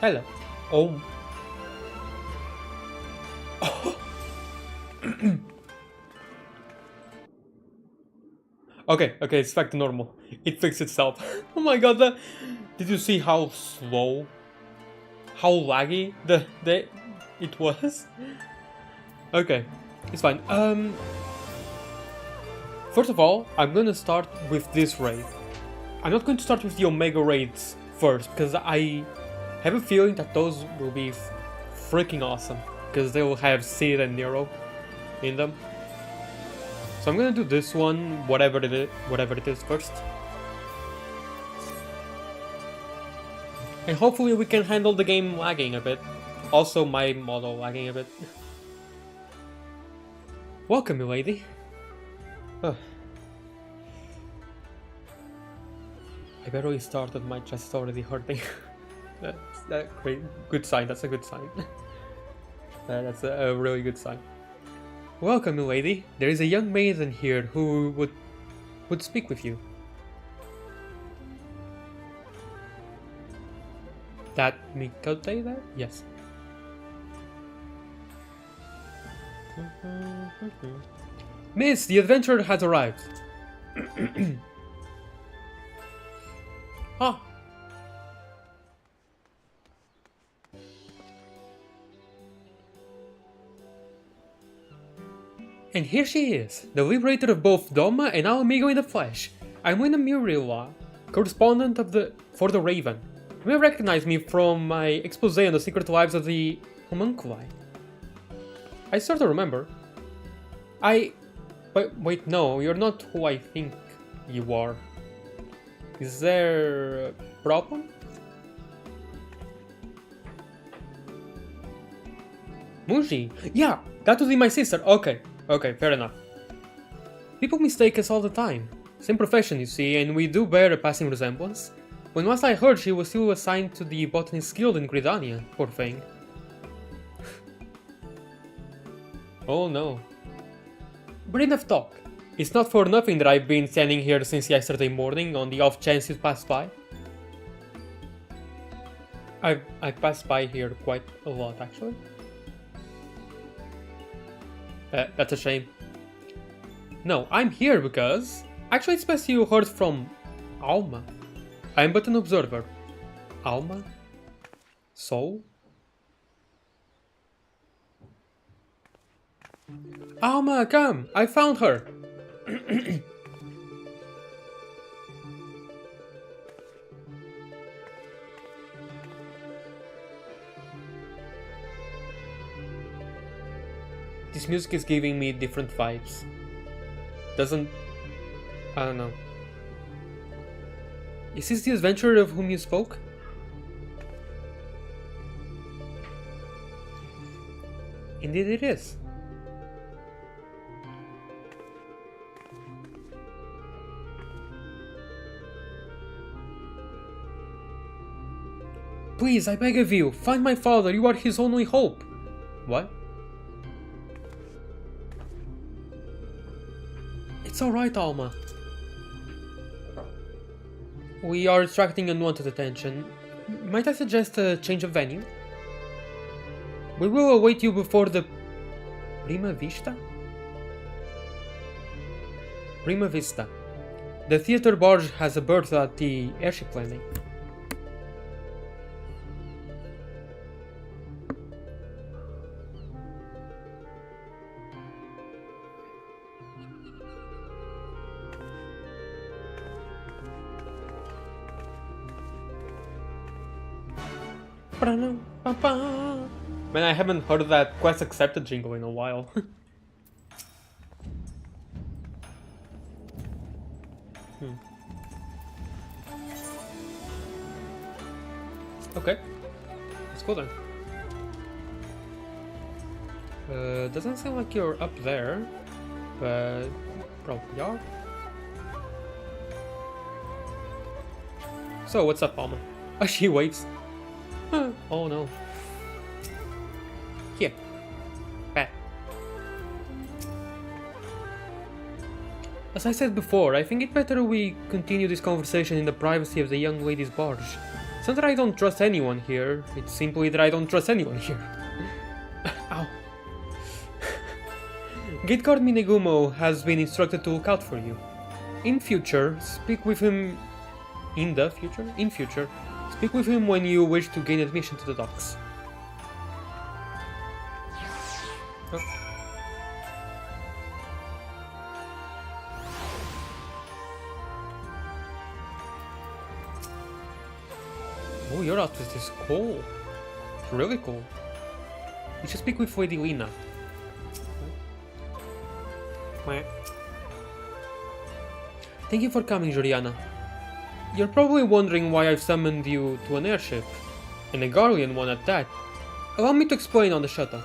Hello. Oh. Okay, it's back to normal. It fixed itself. Oh my god, did you see how slow, how laggy it was? Okay, it's fine. First of all, I'm gonna start with this raid. I'm not going to start with the Omega raids first, because I have a feeling that those will be freaking awesome, because they will have Sid and Nero in them. So I'm gonna do this one, whatever it is first. And hopefully we can handle the game lagging a bit. Also my model lagging a bit. Welcome, milady. Oh. I barely started, my chest is already hurting. That's great. Good sign, that's a good sign. That's a really good sign. Welcome, milady. There is a young maiden here who would speak with you. That Mikote there? Yes. Miss, the adventurer has arrived. Ah. And here she is, the liberator of both Doma and our amigo in the flesh. I'm Wina Muriela, correspondent for the Raven. You may recognize me from my expose on the secret lives of the homunculi. I sort of remember. Wait, no, you're not who I think you are. Is there a problem? Muji? Yeah, that would be my sister. Okay, fair enough. People mistake us all the time. Same profession, you see, and we do bear a passing resemblance. When last I heard, she was still assigned to the botanist guild in Gridania, poor thing. Oh no. But enough talk. It's not for nothing that I've been standing here since yesterday morning on the off chance you passed by. I passed by here quite a lot, actually. That's a shame. No, I'm here because... Actually, it's best you heard from Alma. I'm but an observer. Alma? Soul? Alma, come! I found her! This music is giving me different vibes. Doesn't... I don't know. Is this the adventurer of whom you spoke? Indeed it is. Please, I beg of you, find my father, you are his only hope. What? It's alright, Alma. We are attracting unwanted attention. Might I suggest a change of venue? We will await you before the... Prima Vista? Prima Vista. The theater barge has a berth at the airship landing. Man, I haven't heard that quest accepted jingle in a while. Okay, let's go then. Doesn't sound like you're up there, but probably are. So, what's up, Alma? Oh, she waves. Oh no. Here. Pat. As I said before, I think it better we continue this conversation in the privacy of the young lady's barge. It's not that I don't trust anyone here, it's simply that I don't trust anyone here. Ow. Gate guard Minegumo has been instructed to look out for you. In future, speak with him... In the future? In future. Speak with him when you wish to gain admission to the docks. Oh. Oh, your outfit is cool. It's really cool. You should speak with Lady Lena. Thank you for coming, Juliana. You're probably wondering why I've summoned you to an airship, and a Garlean one at that. Allow me to explain on the shuttle.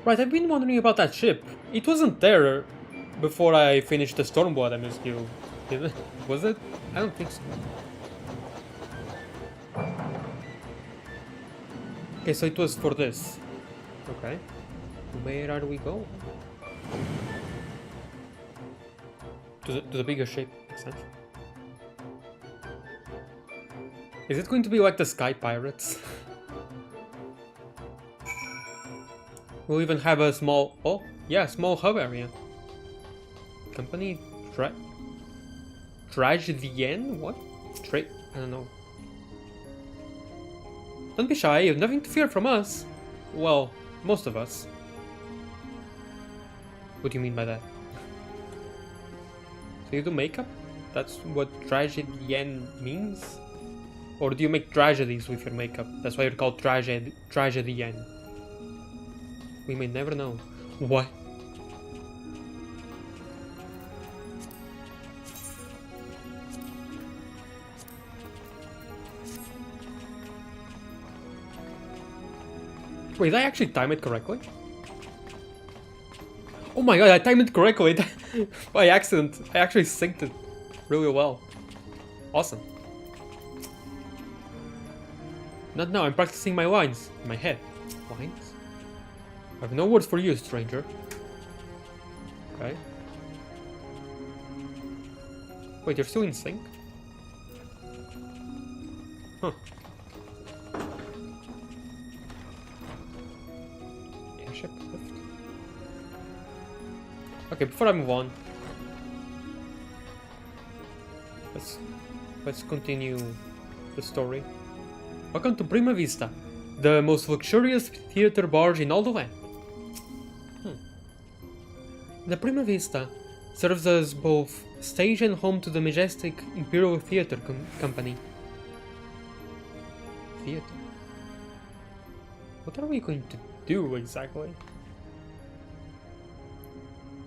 Right, I've been wondering about that ship. It wasn't there before I finished the Stormblood MSQ, was it? I don't think so. Okay, so it was for this. Okay. Where are we going? To the bigger ship, makes sense. Is it going to be like the Sky Pirates? We'll even have a small... Oh, yeah, small hub area. Company... Tragedien? What? I don't know. Don't be shy, you have nothing to fear from us. Well, most of us. What do you mean by that? So you do makeup? That's what tragedien means? Or do you make tragedies with your makeup? That's why you're called tragedien. We may never know. What? Wait, did I actually time it correctly? Oh my god, I timed it correctly! By accident. I actually synced it really well. Awesome. Not now, I'm practicing my lines in my head. Lines? I have no words for you, stranger. Okay. Wait, you're still in sync? Huh. Airship lift. Okay, before I move on, let's continue the story. Welcome to Prima Vista, the most luxurious theater barge in all the land. The Prima Vista serves as both stage and home to the majestic Imperial Theater Company. Theater? What are we going to do exactly?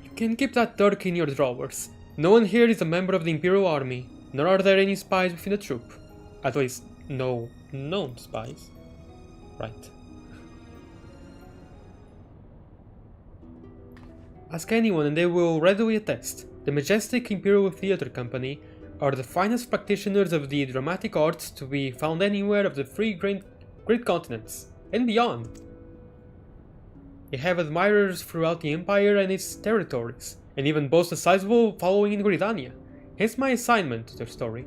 You can keep that dirk in your drawers. No one here is a member of the Imperial Army, nor are there any spies within the troop. At least, no known spies. Right. Ask anyone and they will readily attest. The Majestic Imperial Theatre Company are the finest practitioners of the dramatic arts to be found anywhere of the three great continents, and beyond. They have admirers throughout the Empire and its territories, and even boast a sizable following in Gridania, hence my assignment to their story.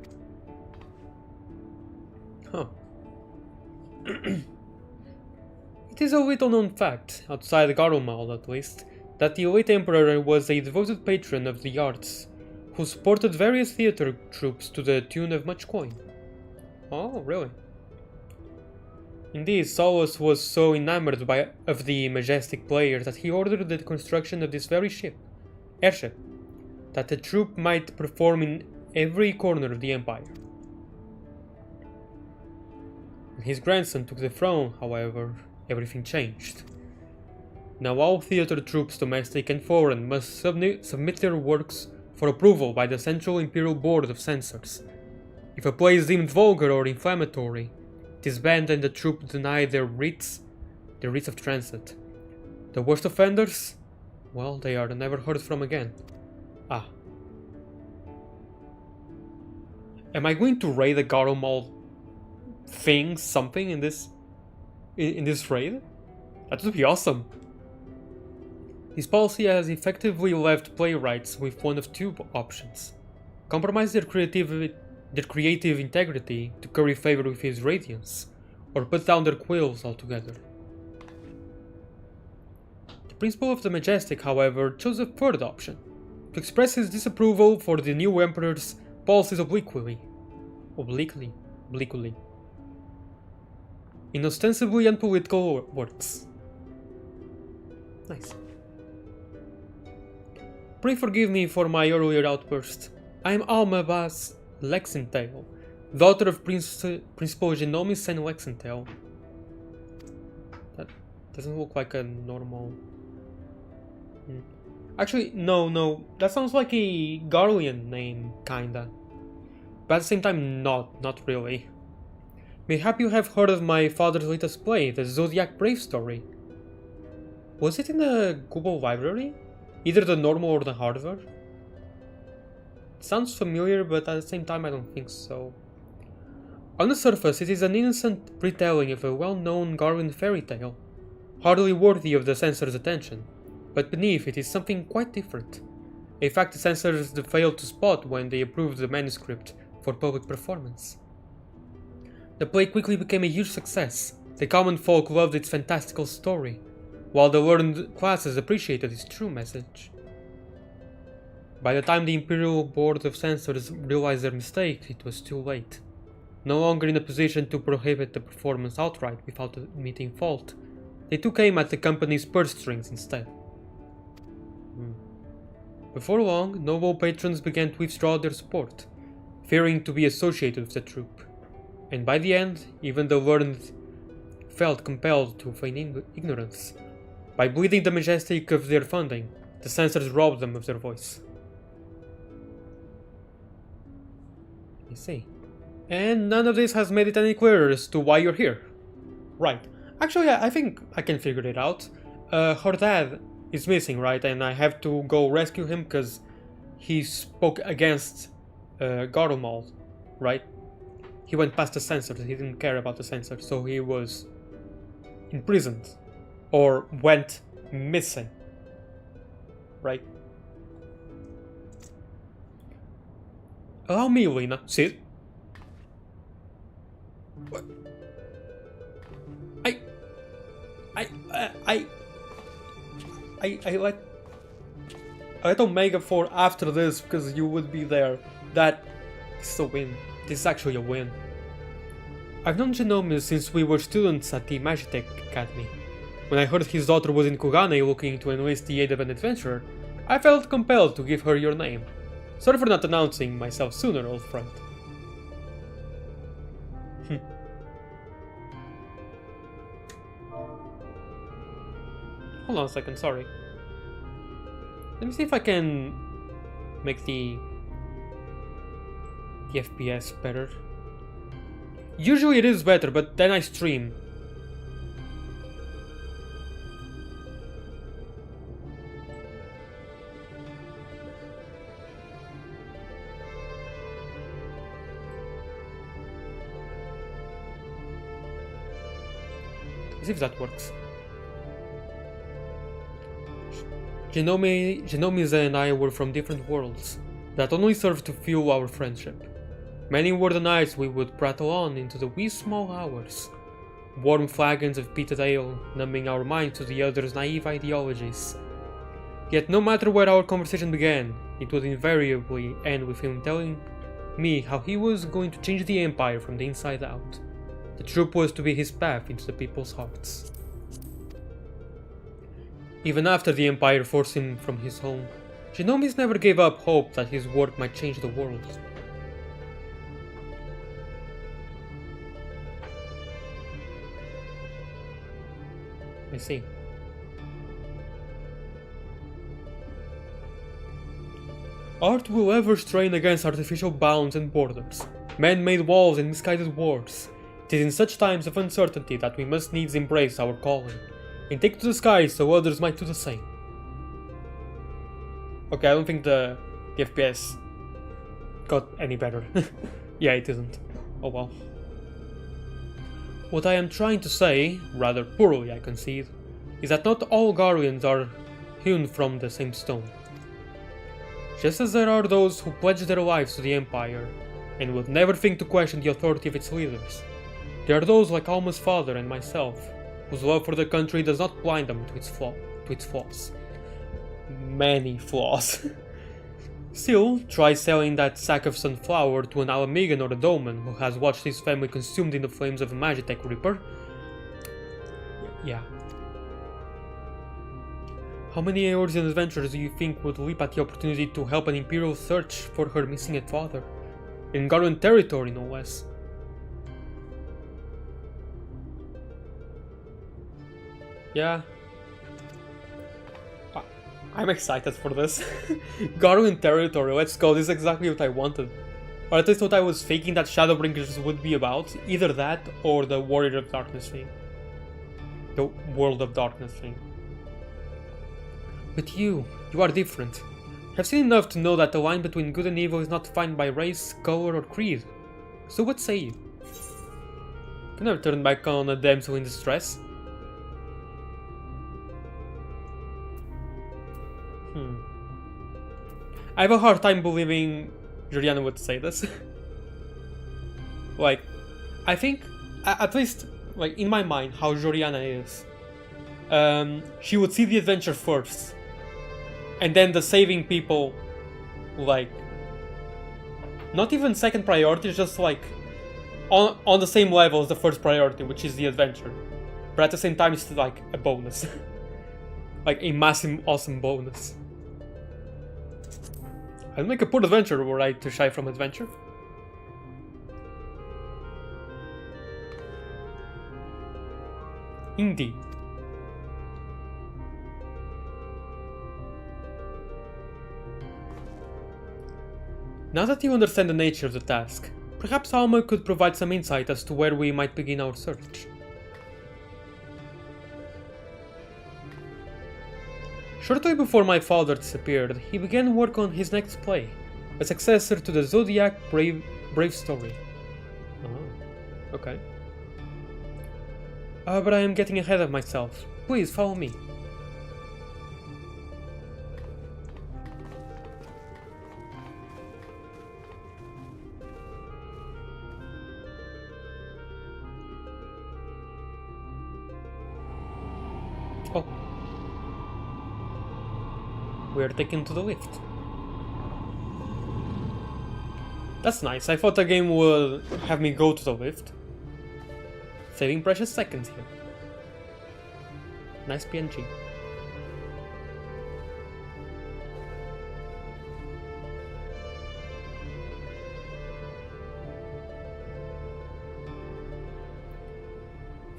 Huh. It is a little known fact, outside Garumal at least, that the late Emperor was a devoted patron of the arts, who supported various theatre troupes to the tune of much coin. Oh, really? Indeed, Solus was so enamored of the majestic players that he ordered the construction of this very airship, that the troupe might perform in every corner of the Empire. When his grandson took the throne, however, everything changed. Now all theatre troupes, domestic and foreign, must submit their works for approval by the Central Imperial Board of Censors. If a play is deemed vulgar or inflammatory, it is banned and the troupe denied their writs of transit. The worst offenders? Well, they are never heard from again. Ah. Am I going to raid the Garumal thing, something in this raid? That would be awesome. This policy has effectively left playwrights with one of two options: compromise their creative integrity to curry favor with his radiance, or put down their quills altogether. The Principal of the Majestic, however, chose a third option: to express his disapproval for the new Emperor's policies obliquely, in ostensibly unpolitical works. Nice. Pray forgive me for my earlier outburst. I am Alma Bas Lexentale, daughter of Principal Genomis and Lexentale. That doesn't look like a normal... Actually, no, that sounds like a Garlean name, kinda. But at the same time, not really. Mayhap you have heard of my father's latest play, the Zodiac Brave story. Was it in the Global Library? Either the normal or the hardware? It sounds familiar, but at the same time I don't think so. On the surface, it is an innocent retelling of a well-known Garlean fairy tale, hardly worthy of the censor's attention, but beneath it is something quite different, a fact the censors failed to spot when they approved the manuscript for public performance. The play quickly became a huge success. The common folk loved its fantastical story, while the learned classes appreciated its true message. By the time the Imperial Board of Censors realized their mistake, it was too late. No longer in a position to prohibit the performance outright without admitting fault, they took aim at the company's purse strings instead. Before long, noble patrons began to withdraw their support, fearing to be associated with the troupe, and by the end, even the learned felt compelled to feign ignorance. By bleeding the Majestic of their funding, the censors robbed them of their voice. I see. And none of this has made it any clearer as to why you're here. Right. Actually, I think I can figure it out. Her dad is missing, right? And I have to go rescue him because he spoke against Garumal, right? He went past the censors, he didn't care about the censors, so he was imprisoned. Or went missing, right? Allow me, Lena. Sit. What? I let Omega for after this because you would be there. That is a win. This is actually a win. I've known Genomis since we were students at the Magitech Academy. When I heard his daughter was in Kugane looking to enlist the aid of an adventurer, I felt compelled to give her your name. Sorry for not announcing myself sooner, old friend. Hold on a second, sorry. Let me see if I can make the FPS better. Usually it is better, but then I stream. see if that works. Genomiza and I were from different worlds that only served to fuel our friendship. Many were the nights we would prattle on into the wee small hours. Warm flagons of peated ale, numbing our minds to the other's naive ideologies. Yet no matter where our conversation began, it would invariably end with him telling me how he was going to change the Empire from the inside out. The troop was to be his path into the people's hearts. Even after the Empire forced him from his home, Genomics never gave up hope that his work might change the world. I see. Art will ever strain against artificial bounds and borders, man-made walls and misguided wars. It is in such times of uncertainty that we must needs embrace our calling, and take to the skies so others might do the same. Okay, I don't think the FPS got any better. Yeah, it isn't. Oh well. What I am trying to say, rather poorly I concede, is that not all Garleans are hewn from the same stone. Just as there are those who pledge their lives to the Empire, and would never think to question the authority of its leaders, there are those like Alma's father and myself, whose love for the country does not blind them to its flaws. Many flaws. Still, try selling that sack of sunflower to an Alamegan or a Dolmen who has watched his family consumed in the flames of a Magitech Reaper. Yeah. How many Eorzean adventurers do you think would leap at the opportunity to help an Imperial search for her missing father? In Garlean territory, no less. Yeah. I'm excited for this. Garlean territory, let's go, this is exactly what I wanted. Or at least what I was thinking that Shadowbringers would be about. Either that or the Warrior of Darkness thing. The World of Darkness thing. But you are different. I've seen enough to know that the line between good and evil is not defined by race, color, or creed. So what say you? Can I turn back on a damsel in distress? I have a hard time believing Joriana would say this. Like, I think, at least, like, in my mind, how Joriana is, she would see the adventure first, and then the saving people, like, not even second priority, just like, on the same level as the first priority, which is the adventure. But at the same time, it's like a bonus. Like, a massive, awesome bonus. I'd make a poor adventurer were I to shy from adventure. Indeed. Now that you understand the nature of the task, perhaps Alma could provide some insight as to where we might begin our search. Shortly before my father disappeared, he began work on his next play, a successor to the Zodiac Brave story. Oh, okay. But I am getting ahead of myself. Please, follow me. Oh. We are taken to the lift. That's nice. I thought the game would have me go to the lift. Saving precious seconds here. Nice PNG.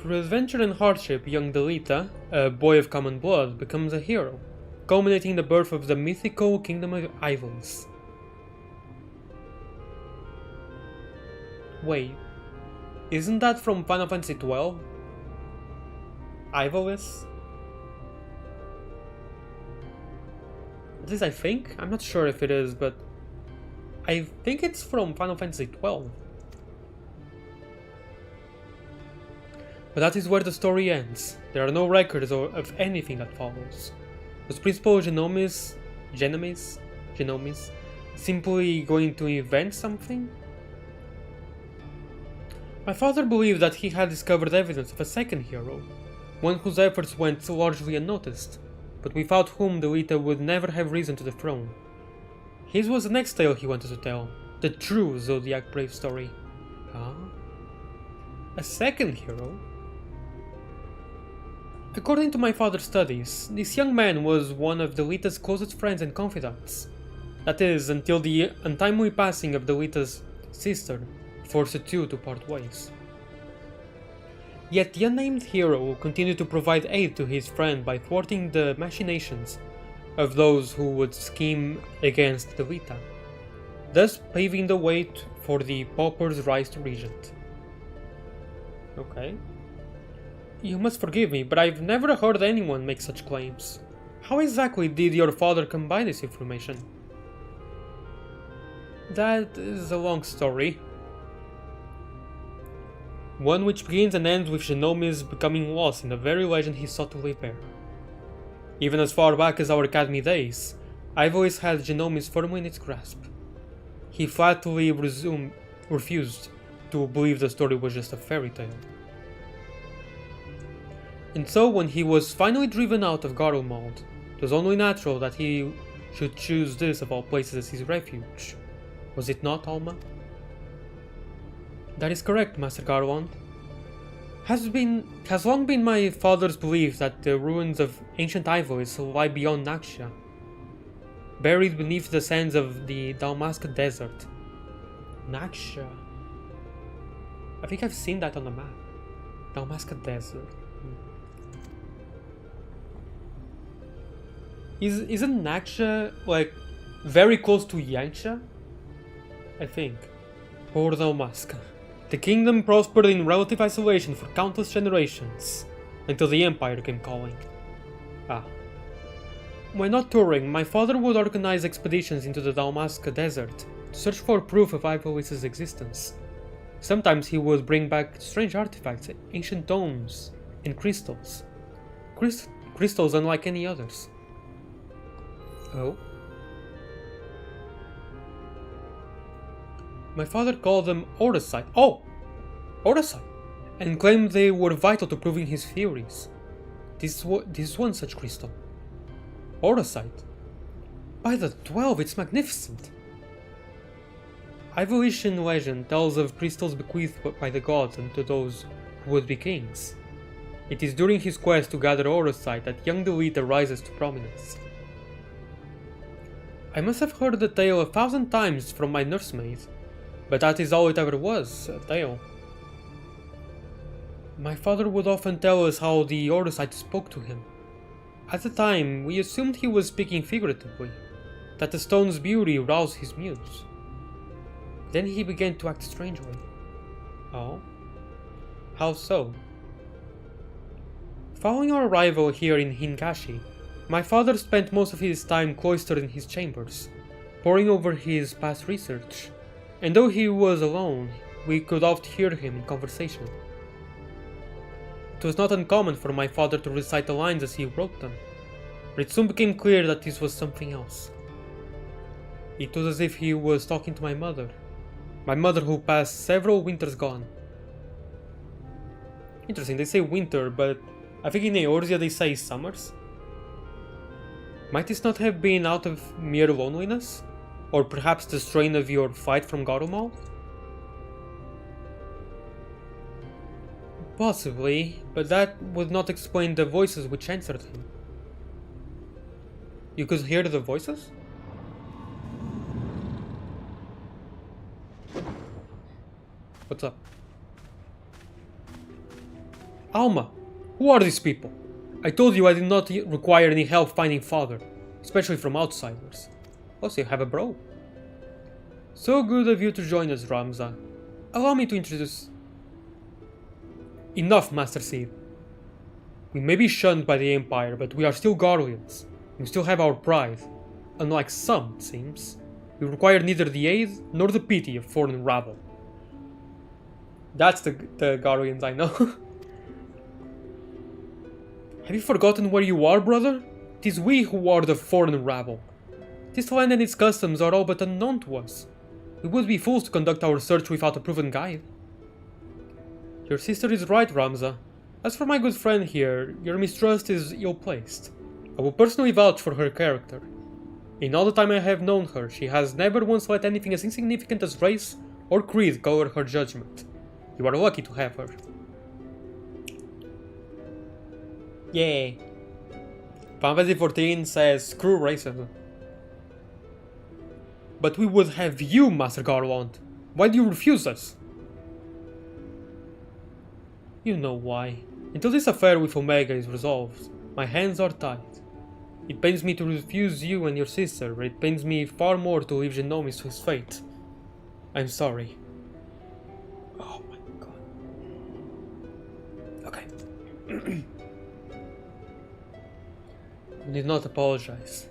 Through adventure and hardship, young Delita, a boy of common blood, becomes a hero, culminating the birth of the mythical Kingdom of Ivals. Wait, isn't that from Final Fantasy XII? Ivalis? At least I think? I'm not sure if it is, but I think it's from Final Fantasy XII. But that is where the story ends. There are no records of anything that follows. Was Principal Genomics simply going to invent something? My father believed that he had discovered evidence of a second hero, one whose efforts went largely unnoticed, but without whom the Lita would never have risen to the throne. His was the next tale he wanted to tell, the true Zodiac Brave story. Huh? A second hero? According to my father's studies, this young man was one of Delita's closest friends and confidants. That is, until the untimely passing of Delita's sister forced the two to part ways. Yet the unnamed hero continued to provide aid to his friend by thwarting the machinations of those who would scheme against Delita, thus paving the way for the pauper's rise to regent. Okay. You must forgive me, but I've never heard anyone make such claims. How exactly did your father come by this information? That is a long story. One which begins and ends with Genomi's becoming lost in the very legend he sought to repair. Even as far back as our academy days, I've always had Genomi's firmly in its grasp. He flatly refused to believe the story was just a fairy tale. And so when he was finally driven out of Garlemald, it was only natural that he should choose this of all places as his refuge. Was it not, Alma? That is correct, Master Garland. Has long been my father's belief that the ruins of ancient ivories lie beyond Naxia, buried beneath the sands of the Dalmasca Desert. Naxia? I think I've seen that on the map. Dalmasca Desert. Isn't Naxia, like, very close to Yanxia? I think. Poor Dalmasca. The kingdom prospered in relative isolation for countless generations, until the Empire came calling. When not touring, my father would organize expeditions into the Dalmasca Desert to search for proof of Ivoris's existence. Sometimes he would bring back strange artifacts, ancient domes, and crystals. Crystals unlike any others. Oh? My father called them Orosite. Oh! Orosite! And claimed they were vital to proving his theories. This is one such crystal. Orosite. By the 12, it's magnificent! Ivolician legend tells of crystals bequeathed by the gods unto those who would be kings. It is during his quest to gather Orosite that young Delita rises to prominence. I must have heard the tale 1,000 times from my nursemaid, but that is all it ever was, a tale. My father would often tell us how the Orosite spoke to him. At the time, we assumed he was speaking figuratively, that the stone's beauty roused his muse. Then he began to act strangely. Oh? How so? Following our arrival here in Hingashi, my father spent most of his time cloistered in his chambers, poring over his past research, and though he was alone, we could oft hear him in conversation. It was not uncommon for my father to recite the lines as he wrote them, but it soon became clear that this was something else. It was as if he was talking to my mother who passed several winters gone. Interesting, they say winter, but I think in Eorzea they say summers. Might this not have been out of mere loneliness? Or perhaps the strain of your flight from Garlemald? Possibly, but that would not explain the voices which answered him. You could hear the voices? What's up? Alma, who are these people? I told you I did not require any help finding father, especially from outsiders. Also, you have a bro. So good of you to join us, Ramza. Allow me to introduce... Enough, Master Seed. We may be shunned by the Empire, but we are still Guardians. We still have our pride. Unlike some, it seems. We require neither the aid nor the pity of foreign rabble. That's the Guardians I know. Have you forgotten where you are, brother? 'Tis we who are the foreign rabble. This land and its customs are all but unknown to us. We would be fools to conduct our search without a proven guide. Your sister is right, Ramza. As for my good friend here, your mistrust is ill-placed. I will personally vouch for her character. In all the time I have known her, she has never once let anything as insignificant as race or creed color her judgment. You are lucky to have her. Yay. Final Fantasy 14 says, screw racism. But we would have you, Master Garland. Why do you refuse us? You know why. Until this affair with Omega is resolved, my hands are tied. It pains me to refuse you and your sister, but it pains me far more to leave Genomics to his fate. I'm sorry. Oh my god. Okay. I did not apologize.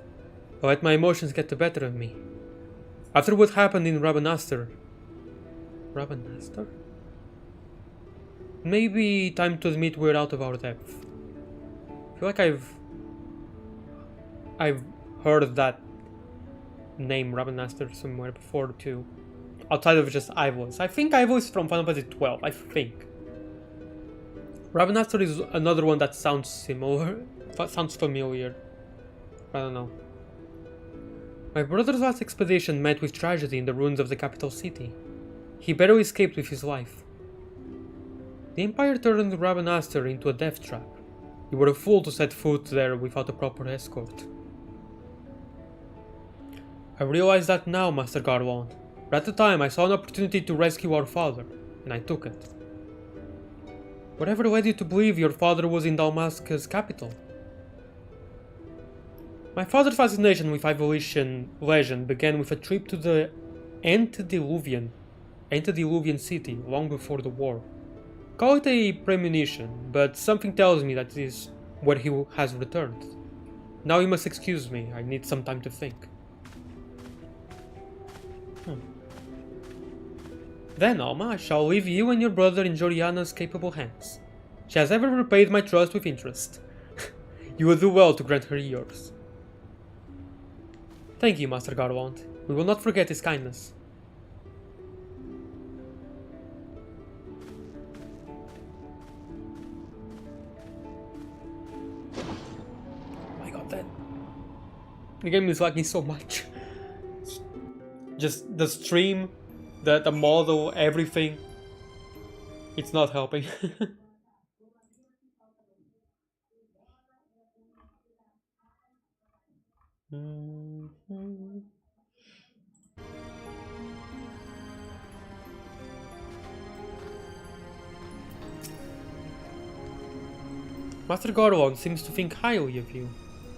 I let my emotions get the better of me. After what happened in Rabanastre... Rabanastre? Maybe time to admit we're out of our depth. I feel like I've heard that name Rabanastre somewhere before too. Outside of just Ivo's. I think Ivo's is from Final Fantasy 12, I think. Rabanastre is another one that sounds similar. Sounds familiar. I don't know. My brother's last expedition met with tragedy in the ruins of the capital city. He barely escaped with his life. The Empire turned Rabanastre into a death trap. You were a fool to set foot there without a proper escort. I realize that now, Master Garland. But at the time I saw an opportunity to rescue our father, and I took it. Whatever led you to believe your father was in Dalmasca's capital? My father's fascination with Evolution legend began with a trip to the antediluvian city long before the war. Call it a premonition, but something tells me that is where he has returned. Now you must excuse me, I need some time to think. Then, Alma, I shall leave you and your brother in Joriana's capable hands. She has ever repaid my trust with interest. You will do well to grant her yours. Thank you, Master Garland. We will not forget his kindness. Oh my god, the game is lagging so much. Just the stream, the model, everything. It's not helping. Master Garland seems to think highly of you,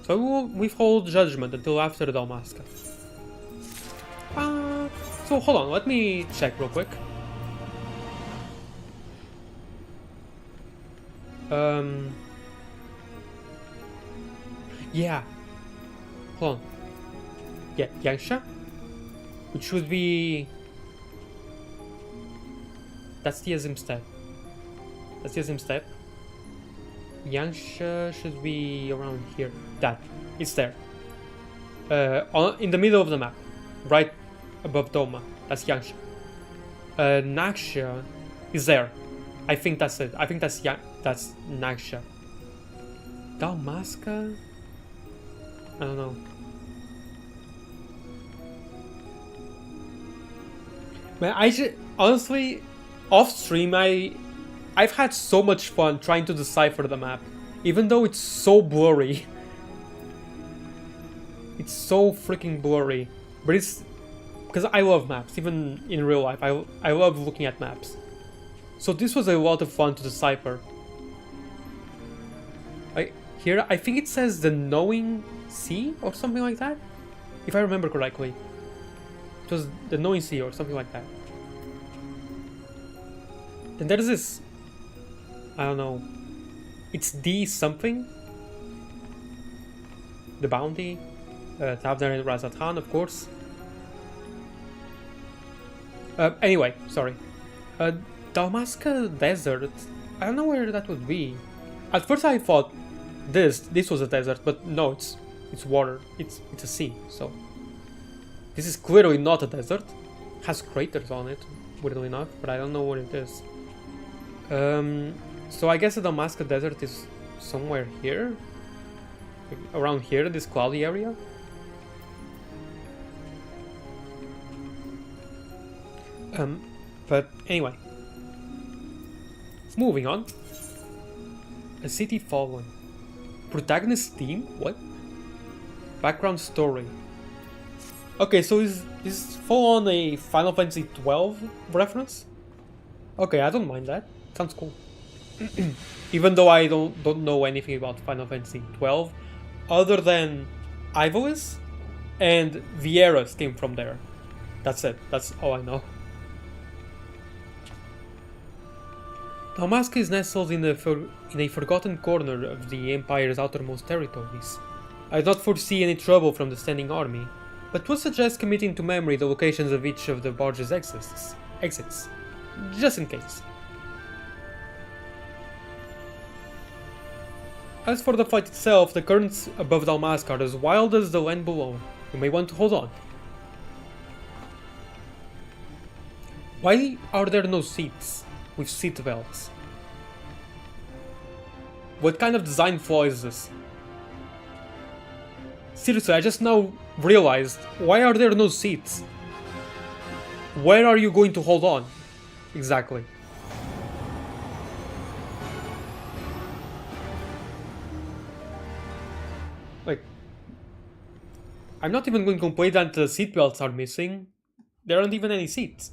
so I will withhold judgment until after Dalmasca. So hold on, let me check real quick. Yeah. Hold on. Yeah, Yangsha? Which should be... That's the Azim step. That's the Azim step. Yangsha should be around here. That. It's there. In the middle of the map. Right above Doma. That's Yangsha. Naksha is there. I think that's it. I think that's Naksha. Dalmasca? I don't know. Man, honestly, off stream, I've had so much fun trying to decipher the map, even though it's so blurry. It's so freaking blurry, but it's because I love maps, even in real life. I love looking at maps, so this was a lot of fun to decipher. Here, I think it says the Knowing Sea or something like that, if I remember correctly. It was the Knowing Sea or something like that. Then there's this, I don't know, it's D something. The Bounty, Tavner and Razatan, of course. Anyway, sorry. Dalmasca Desert, I don't know where that would be. At first I thought This was a desert, but no, it's water. It's a sea. So this is clearly not a desert. It has craters on it, weirdly enough, but I don't know what it is. So I guess the Damascus Desert is somewhere here, like around here, this cloudy area. But anyway, moving on. A city fallen. Protagonist theme? What? Background story. Okay, so is this full on a Final Fantasy 12 reference? Okay, I don't mind that. Sounds cool. Even though I don't know anything about Final Fantasy 12, other than Ivalice and Vieira's came from there. That's it. That's all I know. Dalmasca is nestled in a forgotten corner of the Empire's outermost territories. I do not foresee any trouble from the standing army, but would suggest committing to memory the locations of each of the barge's exits, just in case. As for the fight itself, the currents above Dalmasca are as wild as the land below. You may want to hold on. Why are there no seats with seat belts? What kind of design flaw is this? Seriously, I just now realized, why are there no seats? Where are you going to hold on? Exactly. Like, I'm not even going to complain that the seatbelts are missing. There aren't even any seats.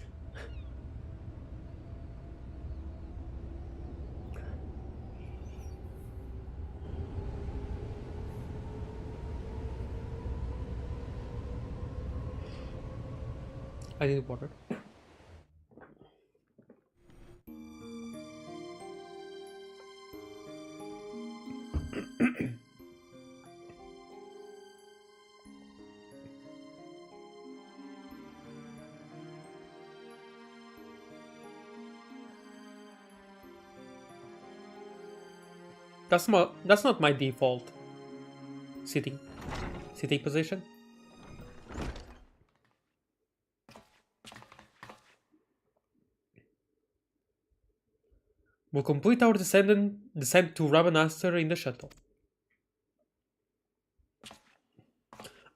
I need water. That's not my default sitting position. We'll complete our descent to Rabanastre in the shuttle.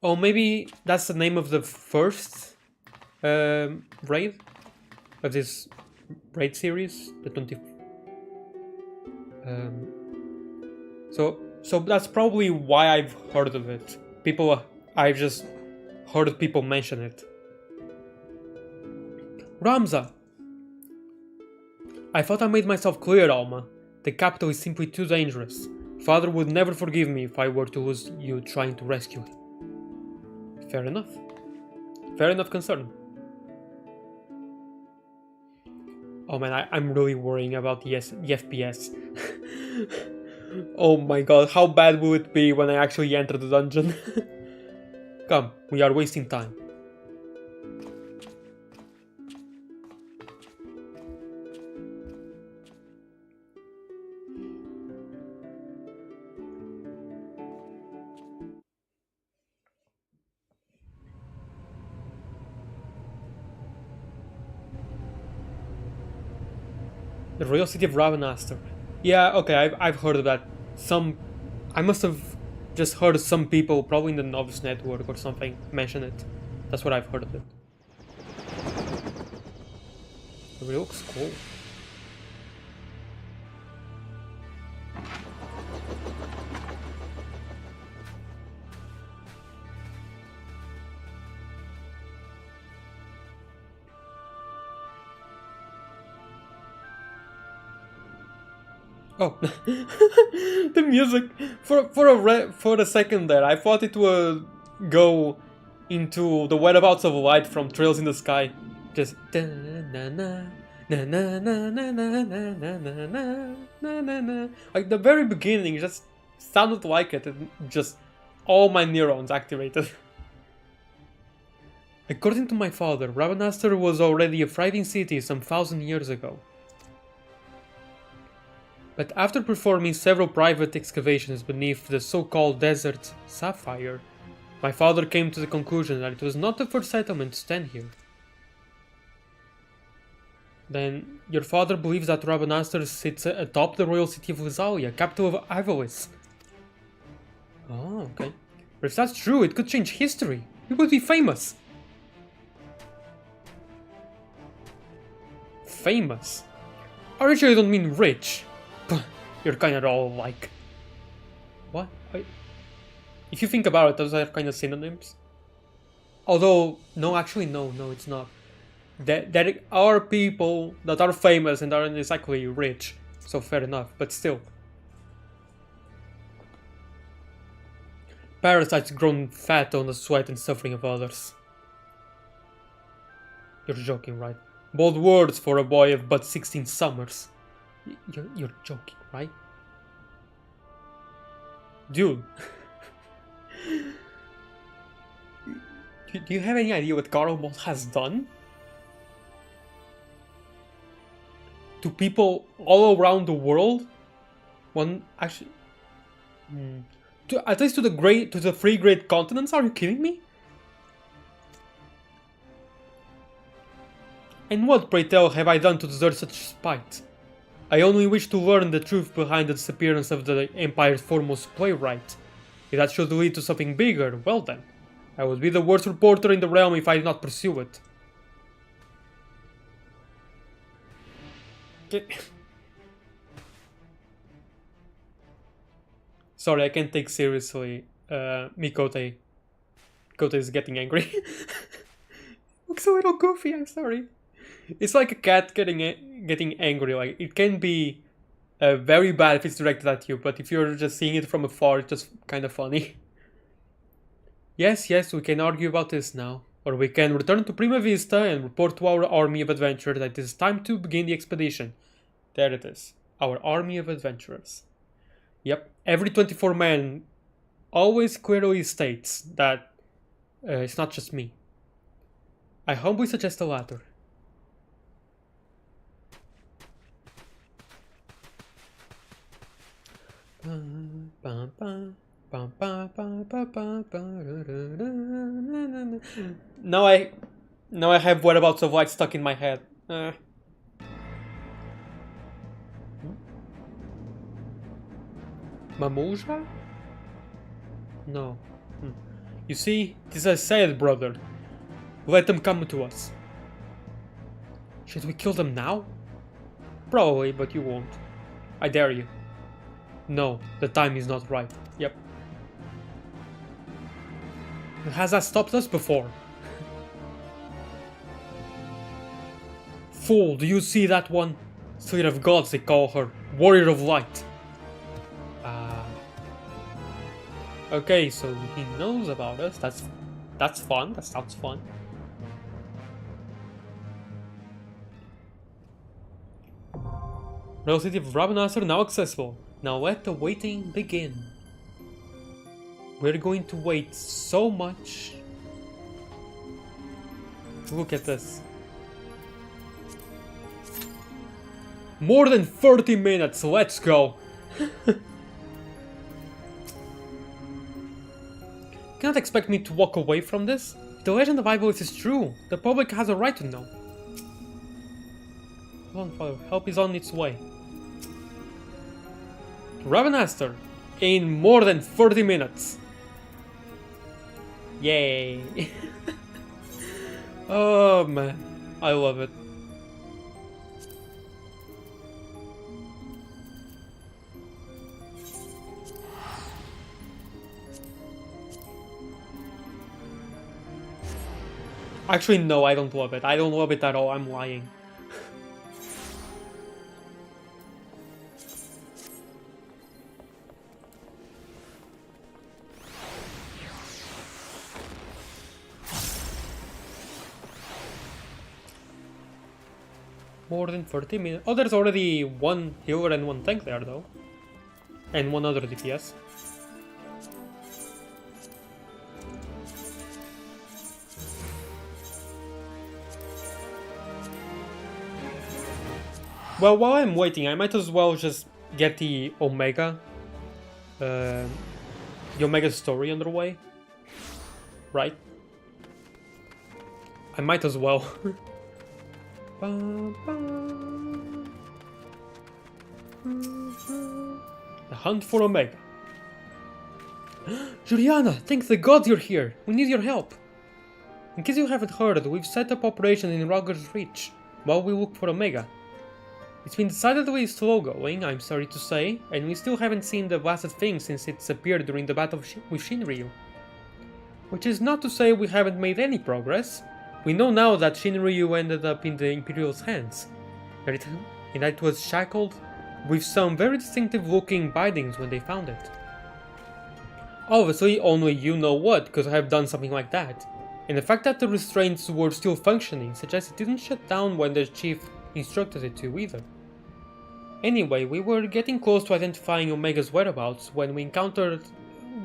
Oh, maybe that's the name of the first raid of this raid series, the 20. So that's probably why I've heard of it. I've just heard people mention it. Ramza! I thought I made myself clear, Alma. The capital is simply too dangerous. Father would never forgive me if I were to lose you trying to rescue him. Fair enough. Fair enough concern. Oh man, I'm really worrying about the FPS. Oh my god, how bad will it be when I actually enter the dungeon? Come, we are wasting time. The royal city of Rabanastre. Yeah, okay, I've heard of that. I must have just heard some people, probably in the Novice Network or something, mention it. That's what I've heard of it. It really looks cool. Oh, the music for a second there, I thought it would go into the whereabouts of light from Trails in the Sky, just like the very beginning just sounded like it, and just all my neurons activated. According to my father, Rabanastre was already a thriving city some 1,000 years ago. But after performing several private excavations beneath the so-called desert sapphire, my father came to the conclusion that it was not the first settlement to stand here. Then, your father believes that Rabanastre sits atop the royal city of Lysalia, capital of Ivolis. Oh, okay. But if that's true, it could change history. We would be famous. Famous? Are you sure you don't mean rich? You're kinda all alike. What? If you think about it, those are kind of synonyms. Although, no, actually, no, it's not. There are people that are famous and aren't exactly rich, so fair enough, but still. Parasites grown fat on the sweat and suffering of others. You're joking, right? Bold words for a boy of but 16 summers. You're joking, right? Dude. Do you have any idea what Garlemald has done? To people all around the world? One actually... at least to the three great continents? Are you kidding me? And what, pray tell, have I done to deserve such spite? I only wish to learn the truth behind the disappearance of the Empire's foremost playwright. If that should lead to something bigger, well then, I would be the worst reporter in the realm if I did not pursue it. Sorry, I can't take seriously Mikote. Mikote is getting angry. Looks a little goofy, I'm sorry. It's like a cat getting angry. Like, it can be very bad if it's directed at you, but if you're just seeing it from afar, it's just kind of funny. Yes, we can argue about this now. Or we can return to Prima Vista and report to our army of adventurers that it is time to begin the expedition. There it is. Our army of adventurers. Yep, every 24 man always clearly states that it's not just me. I humbly suggest the latter. Now I have Whereabouts of Light stuck in my head. Mamuja? No. You see, it is as I said, brother. Let them come to us. Should we kill them now? Probably, but you won't. I dare you. No, the time is not right. Yep. Has that stopped us before? Fool, do you see that one? Slayer of gods they call her. Warrior of light. Okay, so he knows about us. That's fun. That sounds fun. Royal City of Rabanastre now accessible. Now let the waiting begin. We're going to wait so much. Look at this. More than 30 minutes, let's go! Cannot expect me to walk away from this. If the legend of Ivolis is true, the public has a right to know. Hold on, Father, help is on its way. Rabanastre, in more than 30 minutes. Yay! Oh man, I love it. Actually, no, I don't love it. I don't love it at all. I'm lying. More than 30 minutes. Oh, there's already one healer and one tank there, though. And one other DPS. Well, while I'm waiting, I might as well just get the Omega story underway, right? I might as well. The hunt for Omega. Juliana, thank the gods you're here. We need your help. In case you haven't heard, we've set up operations in Rogger's Reach while we look for Omega. It's been decidedly slow going, I'm sorry to say, and we still haven't seen the blasted thing since it's appeared during the battle with Shinryu. Which is not to say we haven't made any progress. We know now that Shinryu ended up in the Imperial's hands, and that it was shackled with some very distinctive looking bindings when they found it. Obviously, only you know what, because I have done something like that. And the fact that the restraints were still functioning suggests it didn't shut down when the chief instructed it to either. Anyway, we were getting close to identifying Omega's whereabouts when we encountered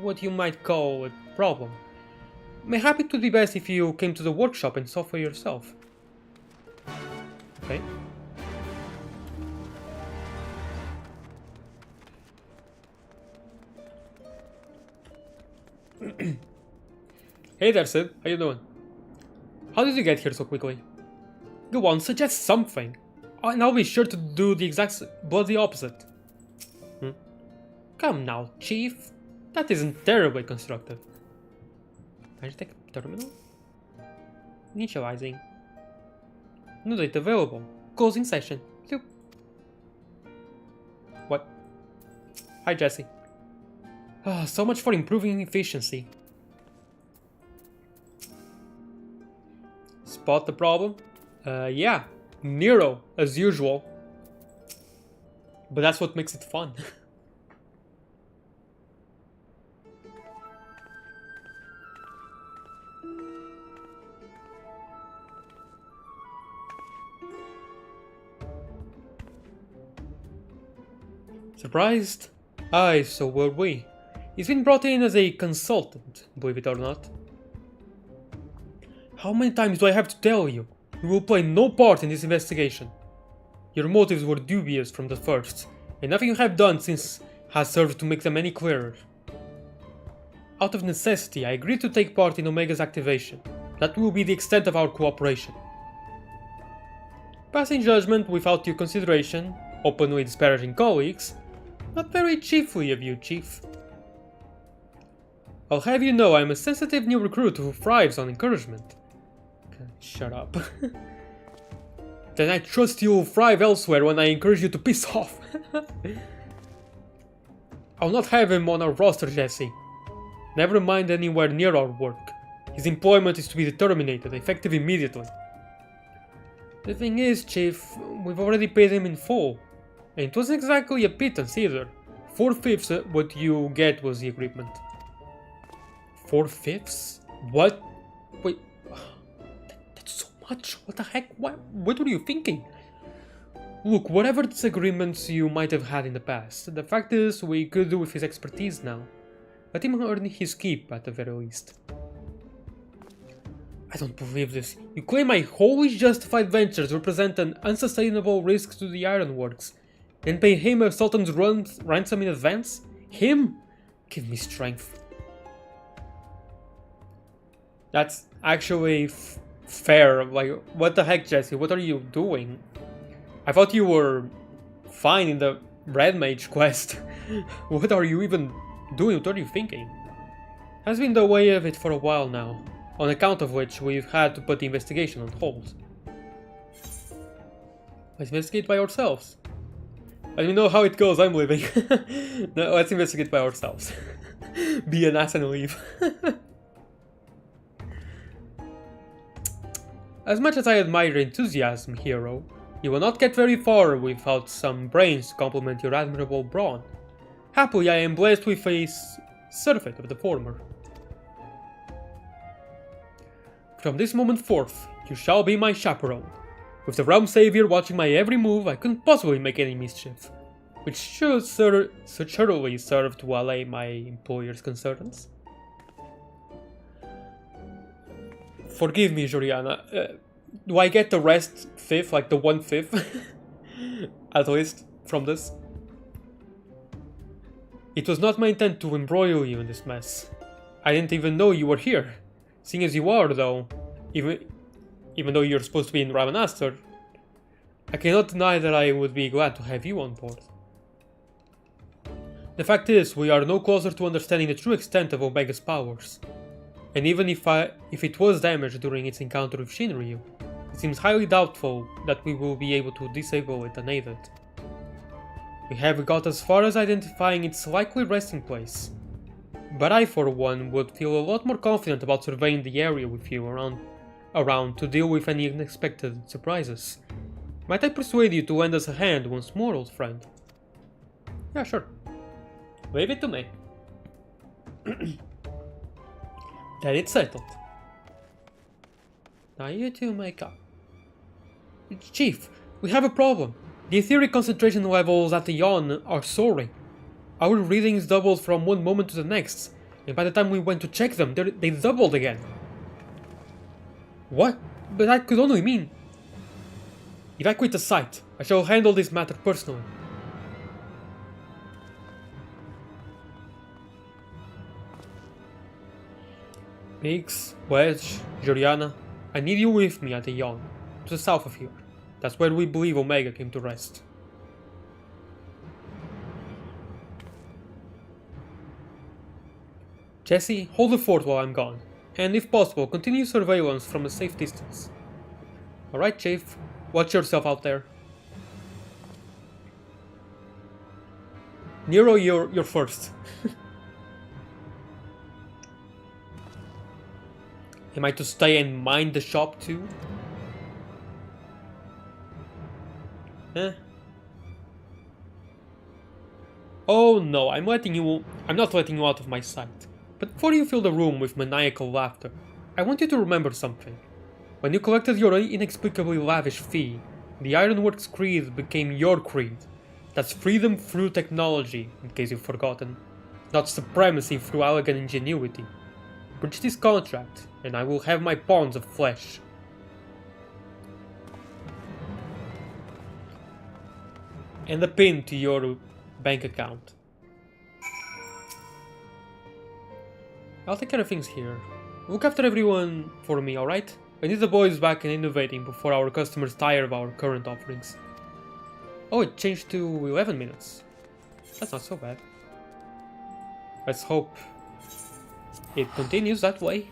what you might call a problem. I'm happy to be best if you came to the workshop and saw for yourself. Okay. Hey there, Sid. How you doing? How did you get here so quickly? Go on, suggest something. And I'll be sure to do the exact bloody opposite. Come now, Chief. That isn't terribly constructive. Magic terminal? Initializing. New data available. Closing session. Zoop. What? Hi, Jesse. So much for improving efficiency. Spot the problem? Yeah. Nero, as usual. But that's what makes it fun. Surprised? Aye, so were we. He's been brought in as a consultant, believe it or not. How many times do I have to tell you? You will play no part in this investigation. Your motives were dubious from the first, and nothing you have done since has served to make them any clearer. Out of necessity, I agreed to take part in Omega's activation. That will be the extent of our cooperation. Passing judgment without due consideration, openly disparaging colleagues, not very chiefly of you, Chief. I'll have you know I'm a sensitive new recruit who thrives on encouragement. Shut up. Then I trust you'll thrive elsewhere when I encourage you to piss off. I'll not have him on our roster, Jesse. Never mind anywhere near our work. His employment is to be terminated, effective immediately. The thing is, Chief, we've already paid him in full. And it wasn't exactly a pittance either. 4/5 what you get was the agreement. 4/5? What? Wait. That's so much. What the heck? What were you thinking? Look, whatever disagreements you might have had in the past, the fact is we could do with his expertise now. Let him earn his keep at the very least. I don't believe this. You claim my wholly justified ventures represent an unsustainable risk to the ironworks, and pay him a sultan's ransom in advance? Him? Give me strength. That's actually fair. Like, what the heck, Jesse? What are you doing? I thought you were fine in the Red Mage quest. What are you even doing? What are you thinking? Has been the way of it for a while now, on account of which we've had to put the investigation on hold. Let's investigate by ourselves. Let me know how it goes, I'm leaving. No, let's investigate by ourselves. Be an ass and leave. As much as I admire your enthusiasm, hero, you will not get very far without some brains to complement your admirable brawn. Happily, I am blessed with a surfeit of the former. From this moment forth, you shall be my chaperone. With the realm savior watching my every move, I couldn't possibly make any mischief, which should surely serve to allay my employer's concerns. Forgive me, Juliana. Do I get the rest fifth, like the 1/5? At least, from this? It was not my intent to embroil you in this mess. I didn't even know you were here. Seeing as you are, though, even though you're supposed to be in Ramanastar, I cannot deny that I would be glad to have you on board. The fact is, we are no closer to understanding the true extent of Omega's powers. And even if it was damaged during its encounter with Shinryu, it seems highly doubtful that we will be able to disable it unaided. We have got as far as identifying its likely resting place, but I for one would feel a lot more confident about surveying the area with you around to deal with any unexpected surprises. Might I persuade you to lend us a hand once more, old friend? Yeah, sure. Leave it to me. Then it's settled. Now you two make up. Chief, we have a problem. The etheric concentration levels at the Yon are soaring. Our readings doubled from one moment to the next, and by the time we went to check them, they doubled again. What? But that could only mean... Evacuate the site. I shall handle this matter personally. Biggs, Wedge, Juliana, I need you with me at the Yon, to the south of here. That's where we believe Omega came to rest. Jesse, hold the fort while I'm gone, and if possible, continue surveillance from a safe distance. Alright, Chief, watch yourself out there. Nero, you're first. Am I to stay and mind the shop too? Eh? Oh no, I'm not letting you out of my sight. But before you fill the room with maniacal laughter, I want you to remember something. When you collected your inexplicably lavish fee, the Ironworks Creed became your creed. That's freedom through technology, in case you've forgotten. Not supremacy through elegant ingenuity. Breach this contract, and I will have my pawns of flesh. And a pin to your bank account. I'll take care of things here. Look after everyone for me, alright? I need the boys back and innovating before our customers tire of our current offerings. Oh, it changed to 11 minutes. That's not so bad. Let's hope it continues that way.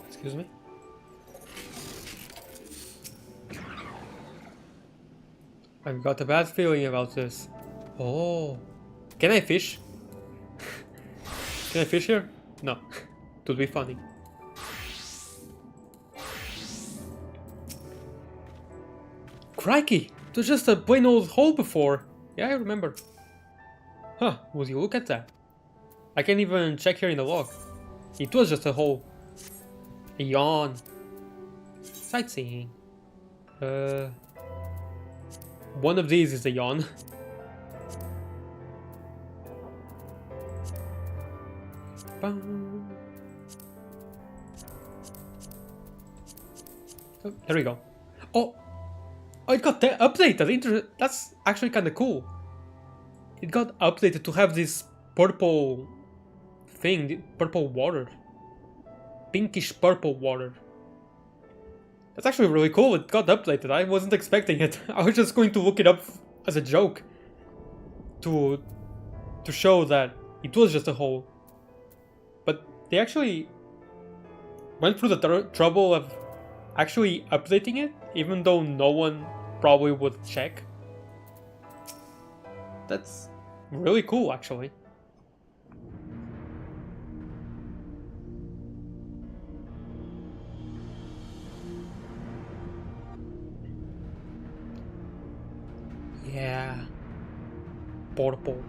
Excuse me? I've got a bad feeling about this. Oh. Can I fish? Can I fish here? No. It would be funny. Crikey! It was just a plain old hole before. Yeah, I remember. Huh, would you look at that? I can't even check here in the log. It was just a hole. A yawn. Sightseeing. One of these is a yawn. Oh, there we go. Oh, it got updated. That's actually kind of cool. It got updated to have this purple thing, purple water. Pinkish purple water. That's actually really cool. It got updated. I wasn't expecting it. I was just going to look it up as a joke to show that it was just a hole. But they actually went through the trouble of actually updating it, even though no one probably would check. That's really cool, actually. Yeah. Purple.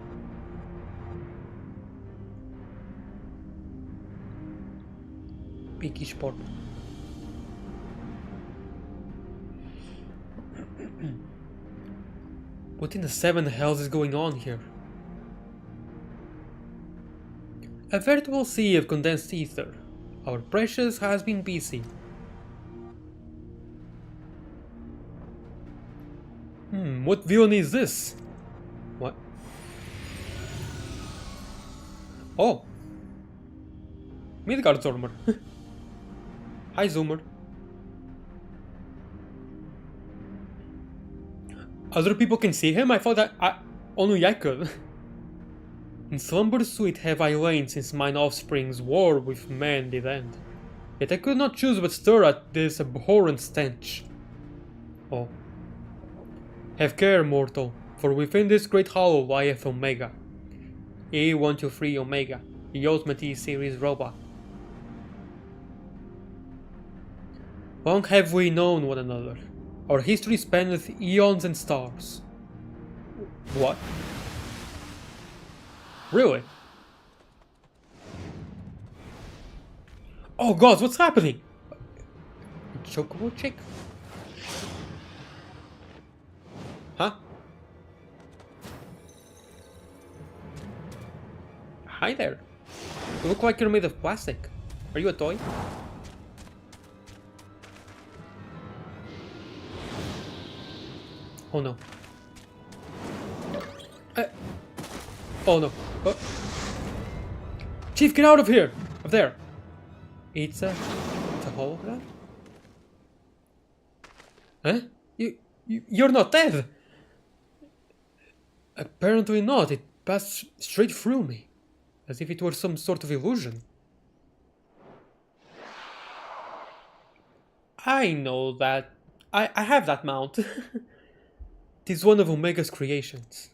Pinkish purple. What in the seven hells is going on here? A veritable sea of condensed ether. Our precious has been busy. What villain is this? What? Oh! Midgard Zoomer. Hi Zoomer. Other people can see him? I thought that only I could. In slumber sweet have I lain since mine offspring's war with man did end. Yet I could not choose but stir at this abhorrent stench. Oh. Have care, mortal, for within this great hollow lieth Omega. E123 Omega, the ultimate E-series robot. Long have we known one another. Our history spanneth eons and stars. What? Really? Oh god, what's happening? Chocobo chick? Huh? Hi there. You look like you're made of plastic. Are you a toy? Oh no. Oh no. Chief, get out of here! Up there! It's a hologram? Huh? You're not dead! Apparently not. It passed straight through me. As if it were some sort of illusion. I know that. I have that mount. It is one of Omega's creations.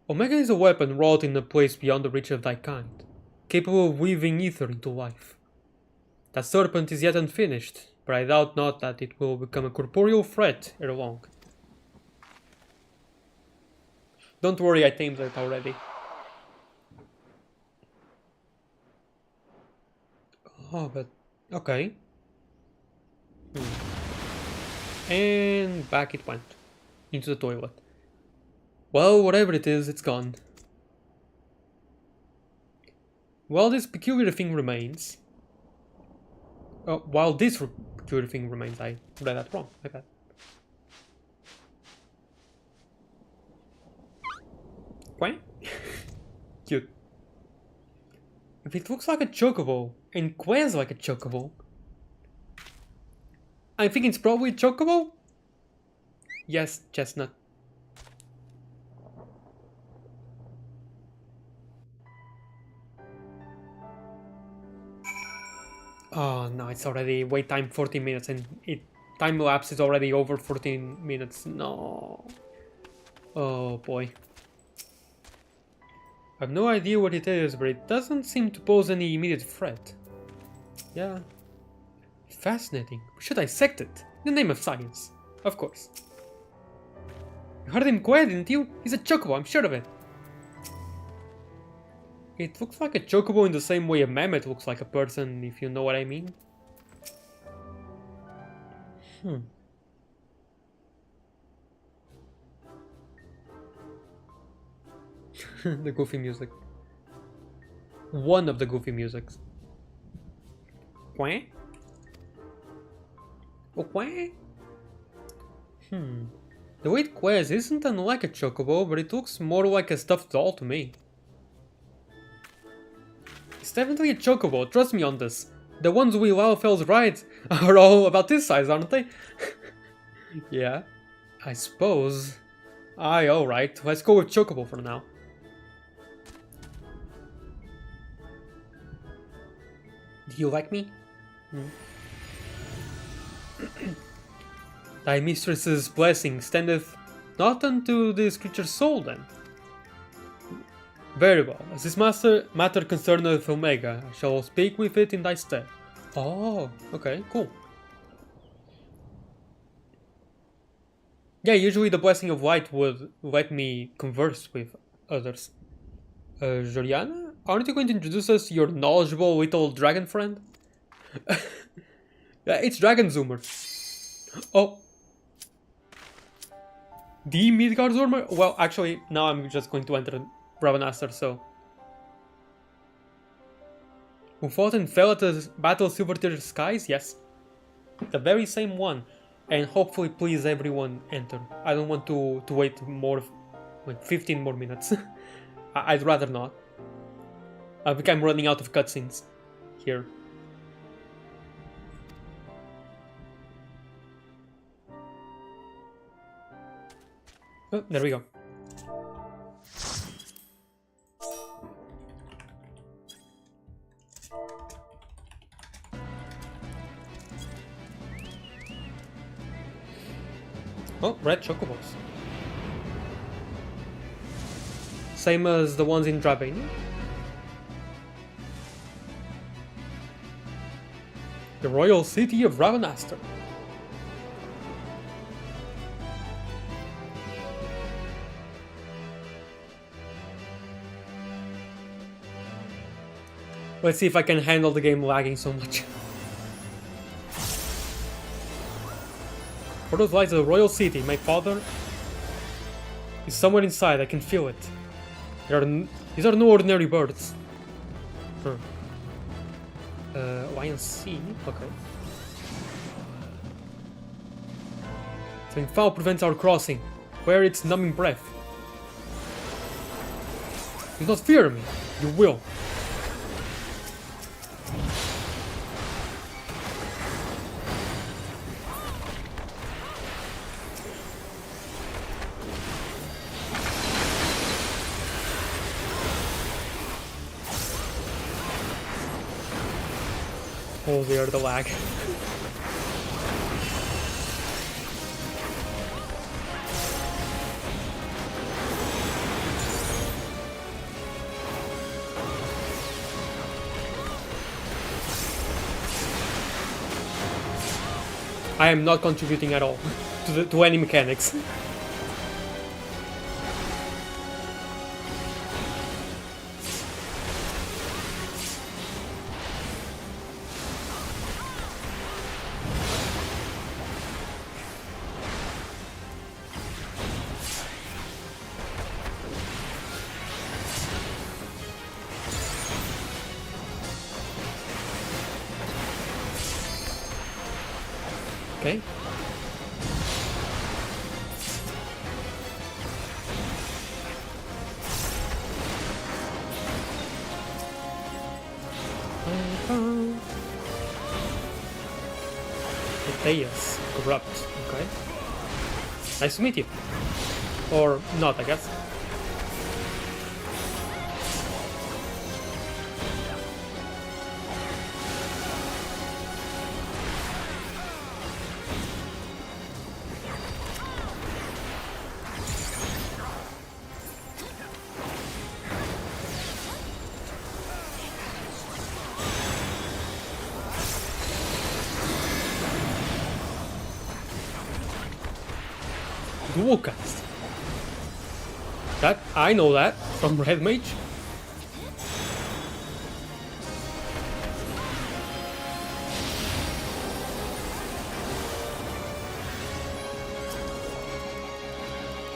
Omega is a weapon wrought in a place beyond the reach of thy kind, capable of weaving ether into life. That serpent is yet unfinished, but I doubt not that it will become a corporeal threat ere long. Don't worry, I tamed it already. Oh, but... okay. And back it went. Into the toilet. Well, whatever it is, it's gone. While this peculiar thing remains... while this peculiar thing remains, I read that wrong, my bad. Quack? Cute. If it looks like a chocobo, and quails like a chocobo... I think it's probably a chocobo? Yes, chestnut. Oh no, it's already wait time 14 minutes and time lapse is already over 14 minutes. No. Oh boy. I have no idea what it is, but it doesn't seem to pose any immediate threat. Yeah. Fascinating. We should dissect it. In the name of science. Of course. You heard him quiet, didn't you? He's a chocobo, I'm sure of it. It looks like a chocobo in the same way a mammoth looks like a person, if you know what I mean. The goofy music. One of the goofy musics. Quack? Oh, quack? The way it quails isn't unlike a chocobo, but it looks more like a stuffed doll to me. It's definitely a chocobo, trust me on this. The ones we Lalfells ride are all about this size, aren't they? Yeah, I suppose. Aye, alright, let's go with chocobo for now. Do you like me? Thy mistress's blessing standeth not unto this creature's soul, then. Very well, as this matter concerneth Omega, I shall speak with it in thy stead. Oh, okay, cool. Yeah, usually the blessing of light would let me converse with others. Joriana, aren't you going to introduce us to your knowledgeable little dragon friend? Yeah, it's Dragon Zoomer. Oh. The Midgard's armor? Well, actually, now I'm just going to enter Ravenaster, so... Who fought and fell at the Battle of Silver Tier Skies? Yes. The very same one. And hopefully please everyone enter. I don't want to wait more, like 15 more minutes. I'd rather not. I think I'm running out of cutscenes here. Oh, there we go. Oh, red chocobos. Same as the ones in Dravania. The royal city of Ravenaster. Let's see if I can handle the game lagging so much. For those lights of the royal city, my father is somewhere inside. I can feel it. These are no ordinary birds. Huh. YNC? Okay. Something foul prevents our crossing. Wear its numbing breath. Do not fear me. You will. Oh, they are the lag. I am not contributing at all to any mechanics. Okay. Yes, corrupt. Okay. Nice to meet you. Or not, I guess. Dual cast. That I know that from Red Mage.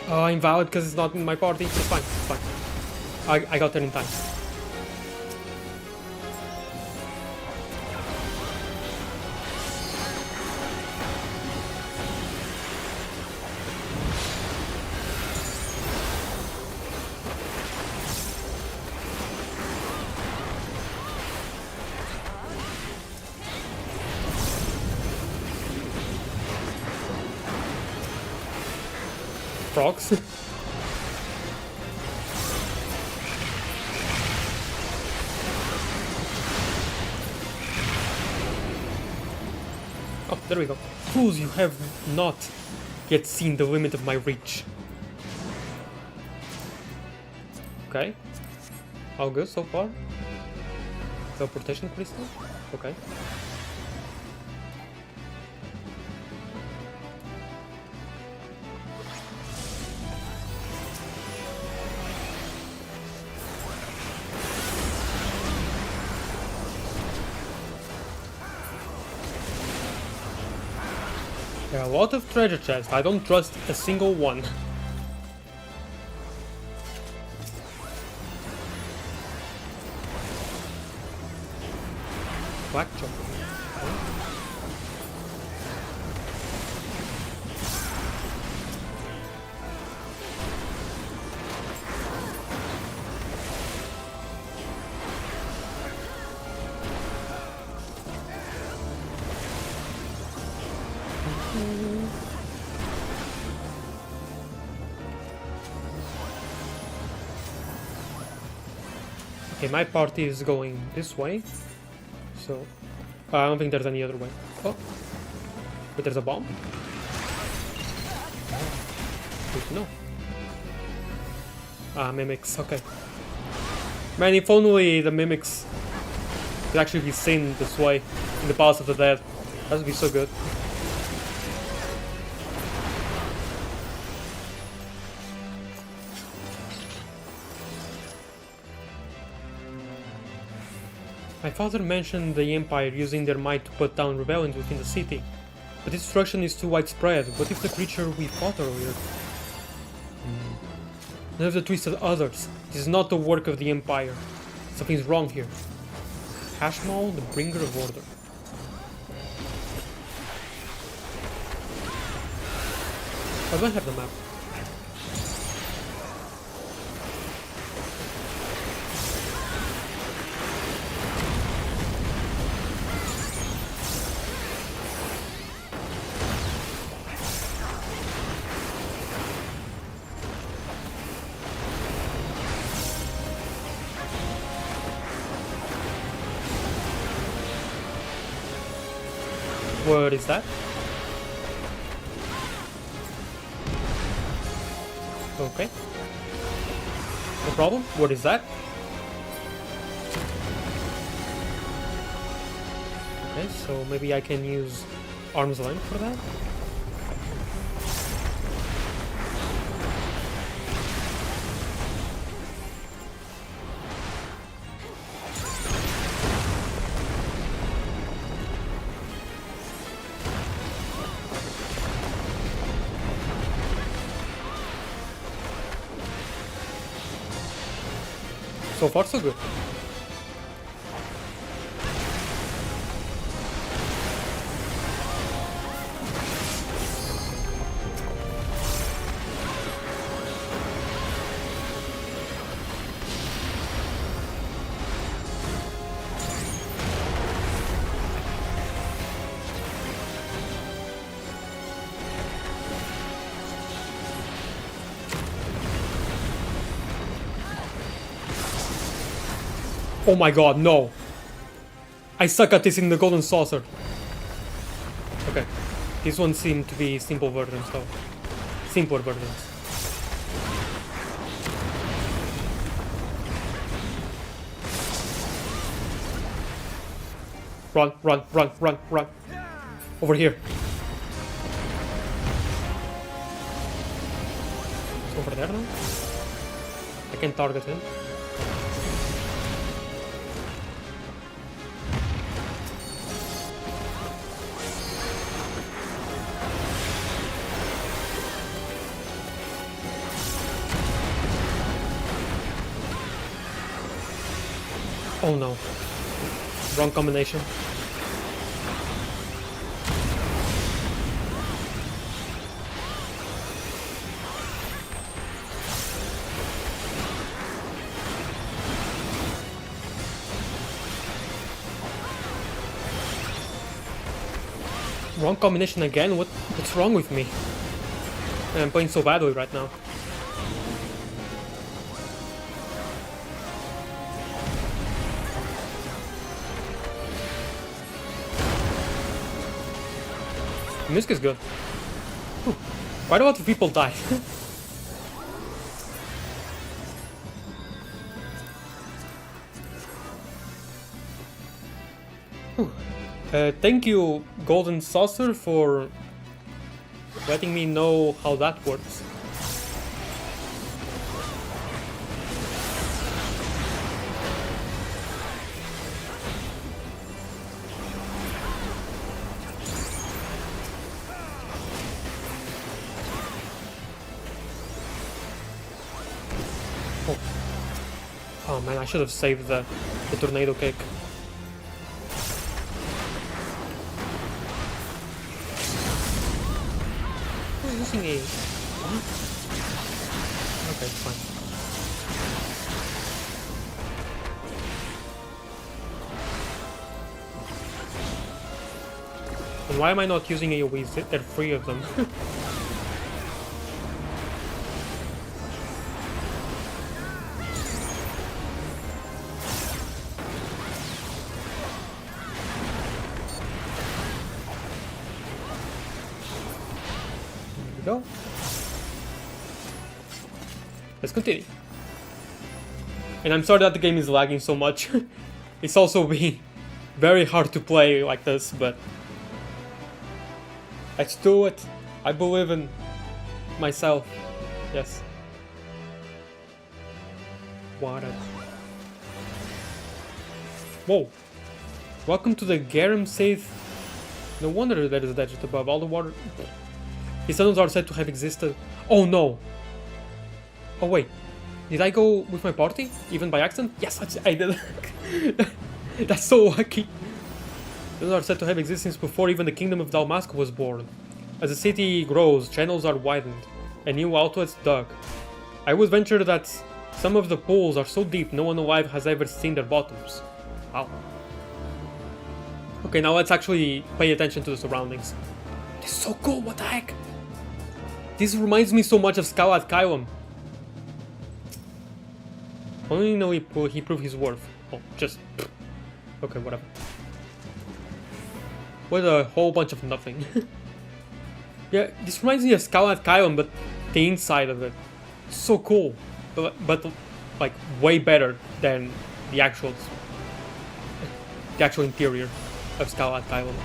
Oh, invalid because it's not in my party. It's fine. It's fine. I got there in time. Frogs. Oh, there we go. Fools, you have not yet seen the limit of my reach. Okay. All good so far. Teleportation crystal? Okay. There are a lot of treasure chests. I don't trust a single one. Black chop. Okay, my party is going this way, so I don't think there's any other way. Oh, but there's a bomb? Good to know. Ah, mimics, okay. Man, if only the mimics could actually be seen this way in the Palace of the Dead. That would be so good. My father mentioned the Empire using their might to put down rebellions within the city, but this destruction is too widespread. What if the creature we fought earlier? None of the twisted others. This is not the work of the Empire. Something's wrong here. Hashmal, the bringer of order. I don't have the map. What is that? Okay. No problem. What is that? Okay, so maybe I can use arm's length for that? So far, so good. Oh my god, no! I suck at this in the golden saucer. Okay. These ones seem to be simple versions though. Simpler versions. Run, run, run, run, run. Over here. It's over there now? I can target him. Oh no. Wrong combination. Wrong combination again? What's wrong with me? I'm playing so badly right now. Music is good. Whew. Quite a lot of people die. Thank you, Golden Saucer, for letting me know how that works. Oh man, I should have saved the tornado kick. using a... Huh? Okay, fine. And why am I not using AoEs? There are 3 of them. Go. Let's continue. And I'm sorry that the game is lagging so much. It's also being very hard to play like this, but let's do it. I believe in myself. Yes. Water. Whoa. Welcome to the Garum Safe. No wonder there is a desert above. All the water... His tunnels are said to have existed. Oh no! Oh wait, did I go with my party? Even by accident? Yes, I did. That's so lucky. Tunnels are said to have existed since before even the kingdom of Dalmasco was born. As the city grows, channels are widened, and new outlets dug. I would venture that some of the pools are so deep no one alive has ever seen their bottoms. Wow. Okay, now let's actually pay attention to the surroundings. This is so cool, what the heck? This reminds me so much of Scalat Kylum. Only know he proved his worth. Oh, just... Okay, whatever. What a whole bunch of nothing. Yeah, this reminds me of Scalat Kylum, but the inside of it. It's so cool. But like, way better than the actual interior of Scalat Kylum.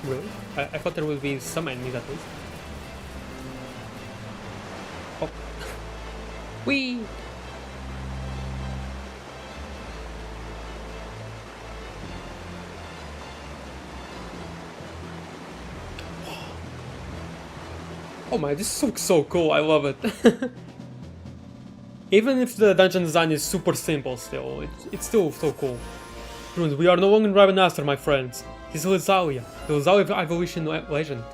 Really? I thought there would be some enemies at least. Oh. Whee! Oh my, this looks so cool, I love it. Even if the dungeon design is super simple still, it's still so cool. Runes, we are no longer in Ravenastor, my friends. This is Lysalia, the Lysalia evolution legend.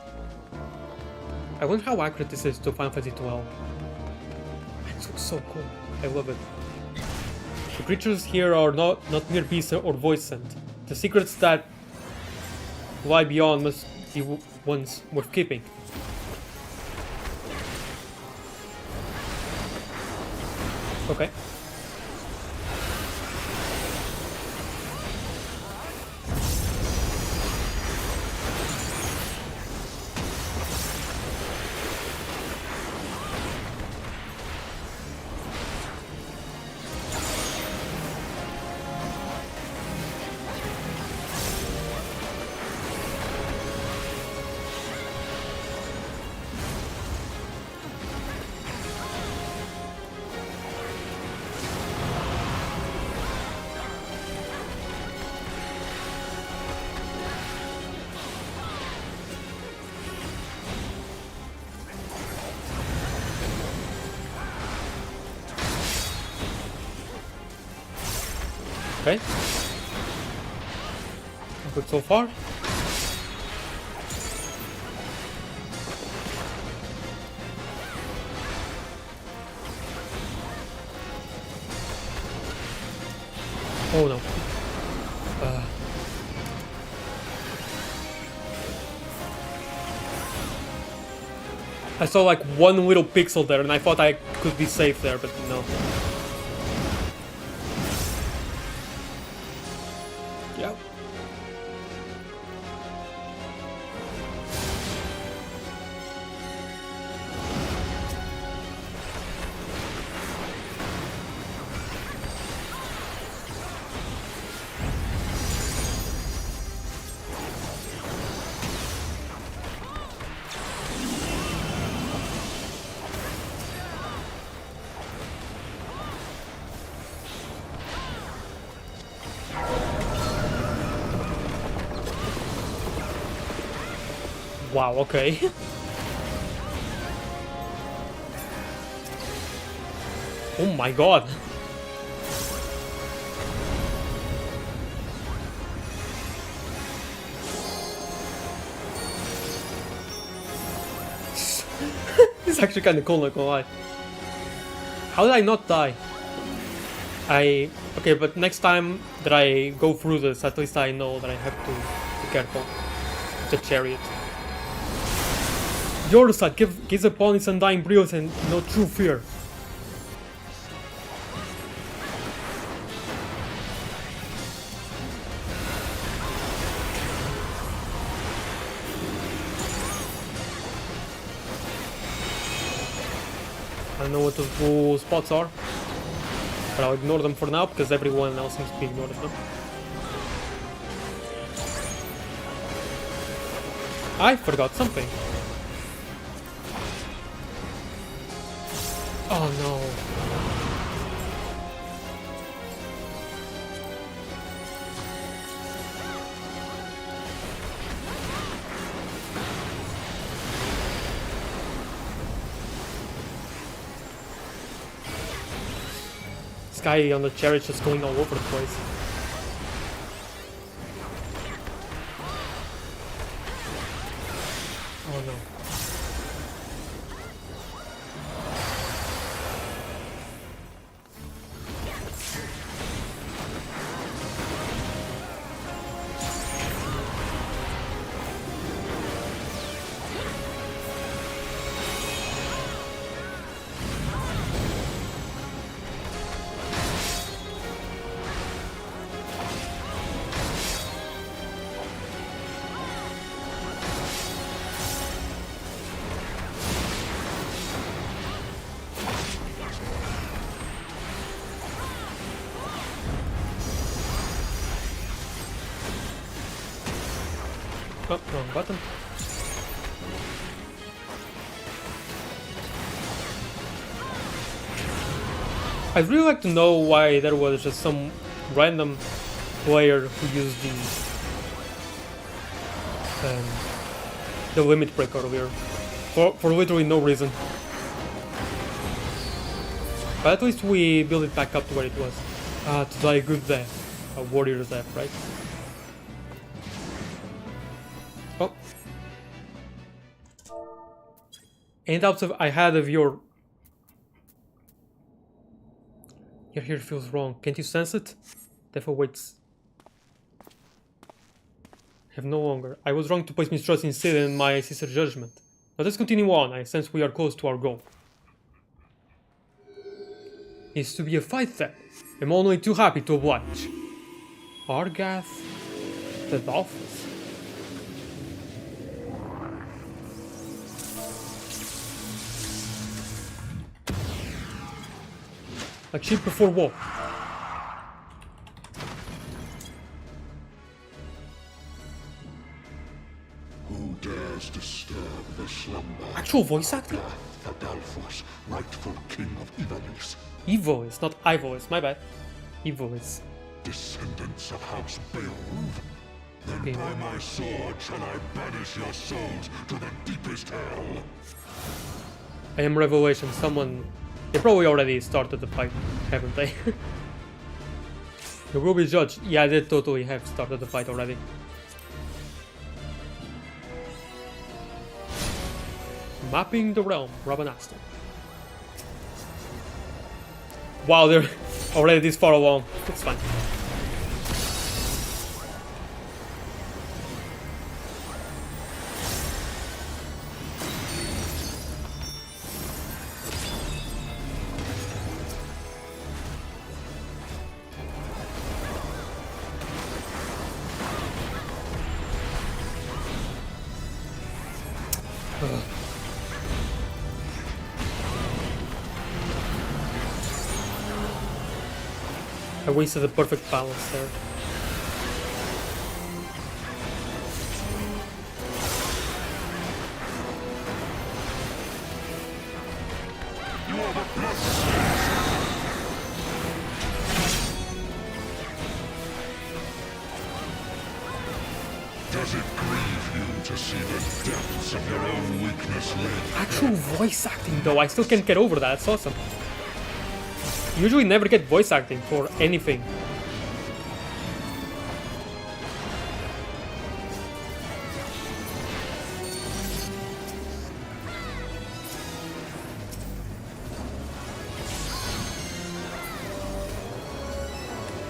I wonder how accurate this is to Final Fantasy XII. It looks so cool. I love it. The creatures here are not mere beasts or voice sent. The secrets that lie beyond must be ones worth keeping. Okay. Okay. Good so far. Oh no. I saw like one little pixel there and I thought I could be safe there, but no. Yep. Wow, okay. Oh my god. actually kind of cool, not gonna lie. How did I not die? Okay, but next time that I go through this, at least I know that I have to be careful. The chariot. Your side gives opponents undying brilliance and no true fear. I don't know what those blue spots are, but I'll ignore them for now because everyone else seems to be ignoring them. I forgot something. Oh no. This guy on the chariot just going all over the place. Oh no. Oh, wrong button. I'd really like to know why there was just some random player who used the limit break earlier. For literally no reason. But at least we build it back up to where it was. To die a good death. A warrior's death, right? Oh. Any doubts I had of your here feels wrong. Can't you sense it? Death awaits. Have no longer. I was wrong to place mistrust in Sid and my sister's judgment. Let us continue on. I sense we are close to our goal. It's to be a fight then. I'm only too happy to oblige. Argath the Dolphins. Like sheep before war. Who dares disturb the slumber? Actual voice acting? Adolphus, rightful king of Ivalice. Evolis, not Ivolis, my bad. Evolis. Descendants of House Beowulf. Then Okay. by my sword shall I banish your souls to the deepest hell. I am Revelation. Someone. They probably already started the fight, haven't they? You will be judged. Yeah, they totally have started the fight already. Mapping the realm, Rabanaston. Wow, they're already this far along. It's fine. I wasted the perfect balance there. Does it grieve you to see the depths of your own weakness laid? Actual voice acting though, I still can't get over that. It's awesome. Usually never get voice acting for anything.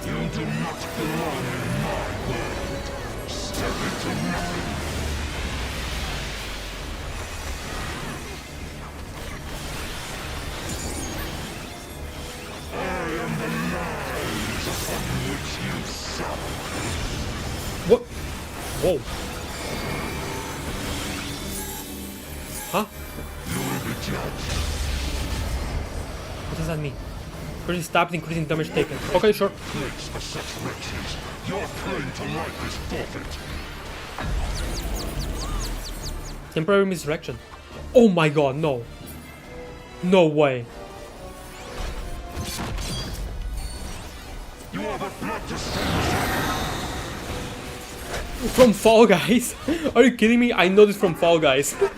You do not belong in my world. Step into nothing. I am the lies upon which you suck. What? Whoa. Huh? You will be judged. What does that mean? Increasing stabs, increasing damage taken. Okay, sure. Plates for such wretches. Your claim to life is forfeit. Temporary misdirection. Oh my god, no. No way. You are but blood to stand. From Fall Guys? Are you kidding me? I know this from Fall Guys. What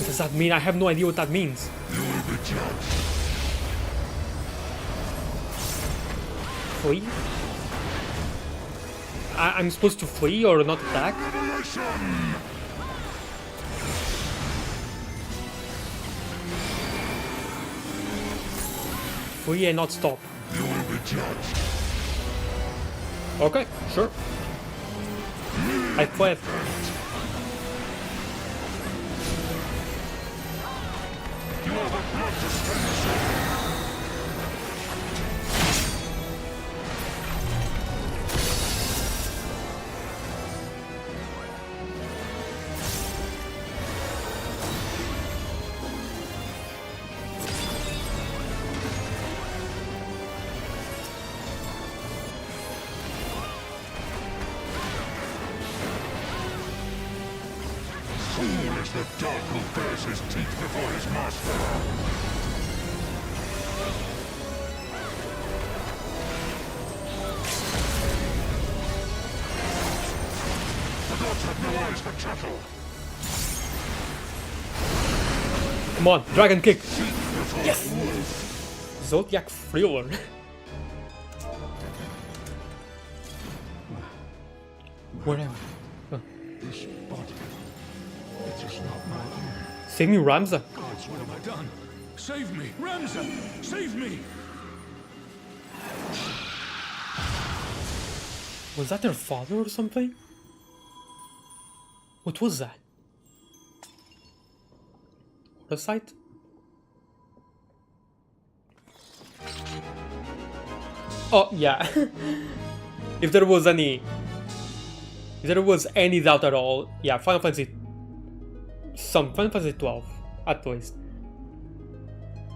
does that mean? I have no idea what that means. You will be judged. Flee? I'm supposed to flee or not attack? Revelation! Flee and not stop. You will be judged. Okay, sure. I fled. You are but blood to stand. Fool is the dog who bares his teeth before his master. The gods have no eyes for cattle. Come on, dragon kick. Yes! Zodiac Thriller. Whatever. This body, it is not my own. Save me, Ramza. Gods, what have I done? Save me! Ramza! Save me! Was that their father or something? What was that? The site? Oh, yeah. If there was any doubt at all, yeah, Final Fantasy 12 at least.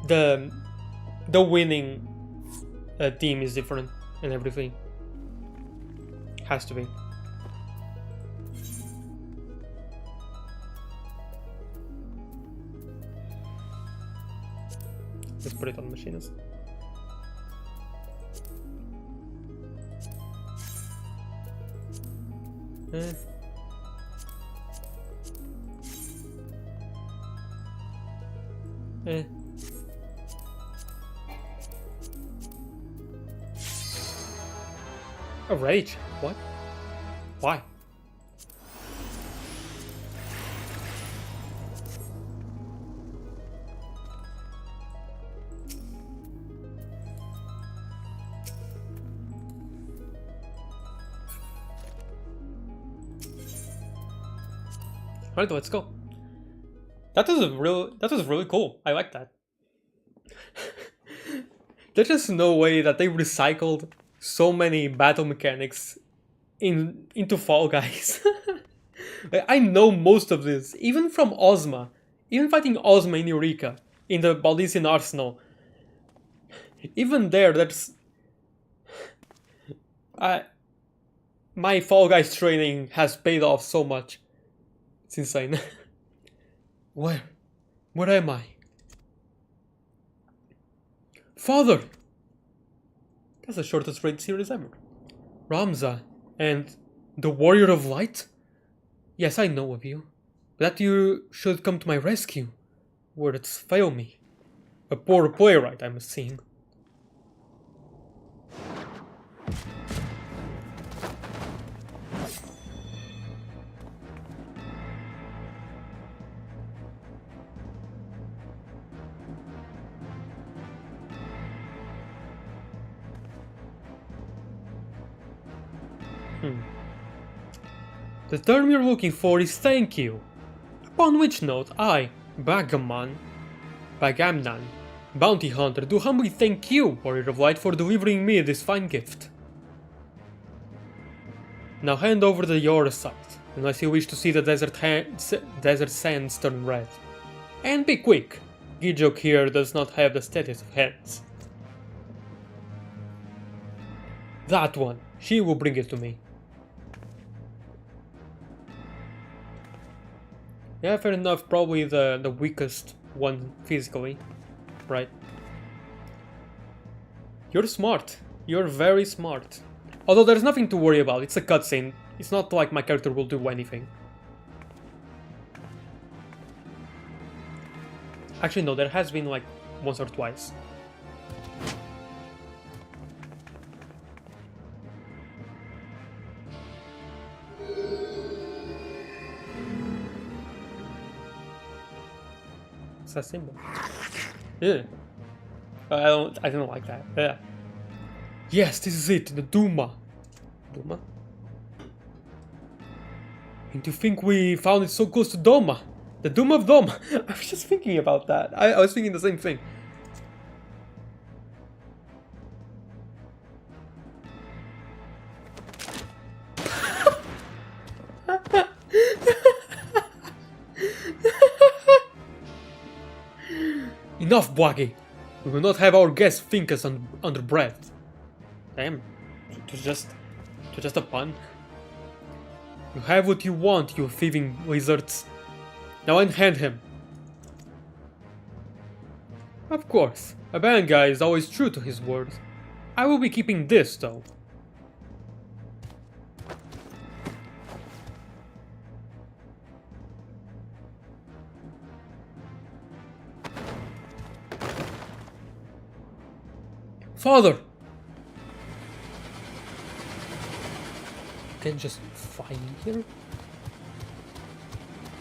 The winning team is different and everything. Has to be. Let's put it on machines. A rage? What? Why? Alright, let's go. That was really cool. I like that. There's just no way that they recycled so many battle mechanics into Fall Guys. Like, I know most of this, even from Ozma. Even fighting Ozma in Eureka, in the Baldician Arsenal. Even there, that's... my Fall Guys training has paid off so much. It's insane. Where am I? Father! That's the shortest raid series ever. Ramza and the Warrior of Light? Yes, I know of you. That you should come to my rescue. Words fail me. A poor playwright, I'm seeing. The term you're looking for is thank you. Upon which note, I, Bagamnan, bounty hunter, do humbly thank you, warrior of light, for delivering me this fine gift. Now hand over the Joader site, unless you wish to see the desert sands turn red. And be quick, Gijok here does not have the steadiest of hands. That one, she will bring it to me. Yeah, fair enough, probably the weakest one physically, right? You're smart. You're very smart. Although there's nothing to worry about, it's a cutscene. It's not like my character will do anything. Actually no, there has been like once or twice. It's a symbol. Yeah. I don't like that. Yeah. Yes, this is it, the Duma. Duma? And to think we found it so close to Doma. The Doom of Doma. I was just thinking about that. I was thinking the same thing. Enough, Bwagi! We will not have our guests think us under breath. Damn, it was just a pun. You have what you want, you thieving lizards. Now unhand him. Of course, a bad guy is always true to his word. I will be keeping this, though. Father! You can't just find me here?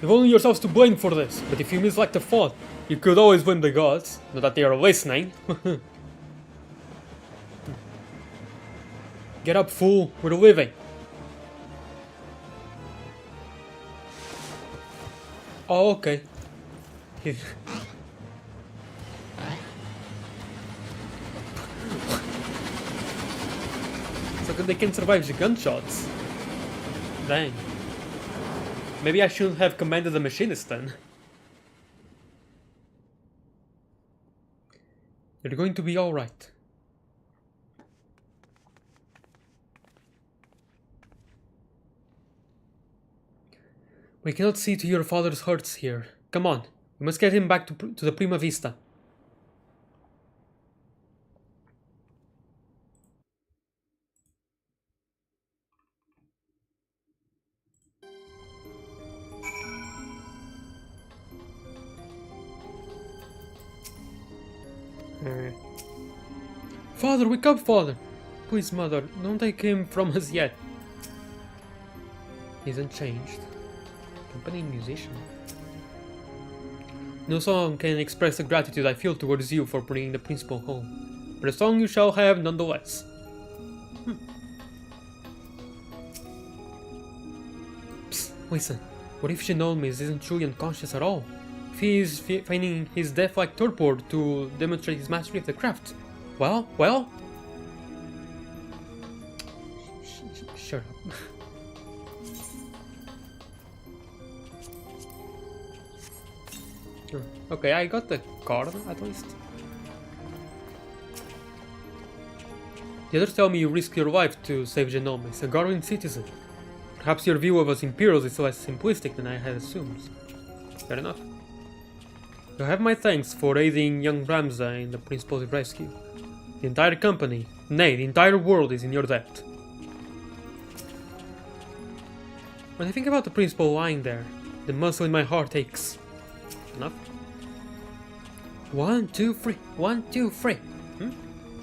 You've only yourselves to blame for this, but if you mislike the fault, you could always blame the gods, not that they are listening. Get up, fool, we're leaving. Oh, okay. So they can survive the gunshots. Dang. Maybe I shouldn't have commanded the machinist then. You're going to be alright. We cannot see to your father's hurts here. Come on, we must get him back to the Prima Vista. Father, wake up, father! Please, mother, don't take him from us yet. He isn't changed. Company musician. No song can express the gratitude I feel towards you for bringing the principal home, but a song you shall have nonetheless. Psst, listen. What if Genomics isn't truly unconscious at all? If he is feigning his death-like torpor to demonstrate his mastery of the craft? Well? Shut up. Okay, I got the card at least. The others tell me you risk your life to save Genomics, a Garwin citizen. Perhaps your view of us Imperials is less simplistic than I had assumed. Fair enough. You have my thanks for aiding young Ramza in the principal's rescue. The entire company, nay, the entire world is in your debt. When I think about the principal lying there, the muscle in my heart aches. Enough? 1, 2, 3. 1, 2, 3.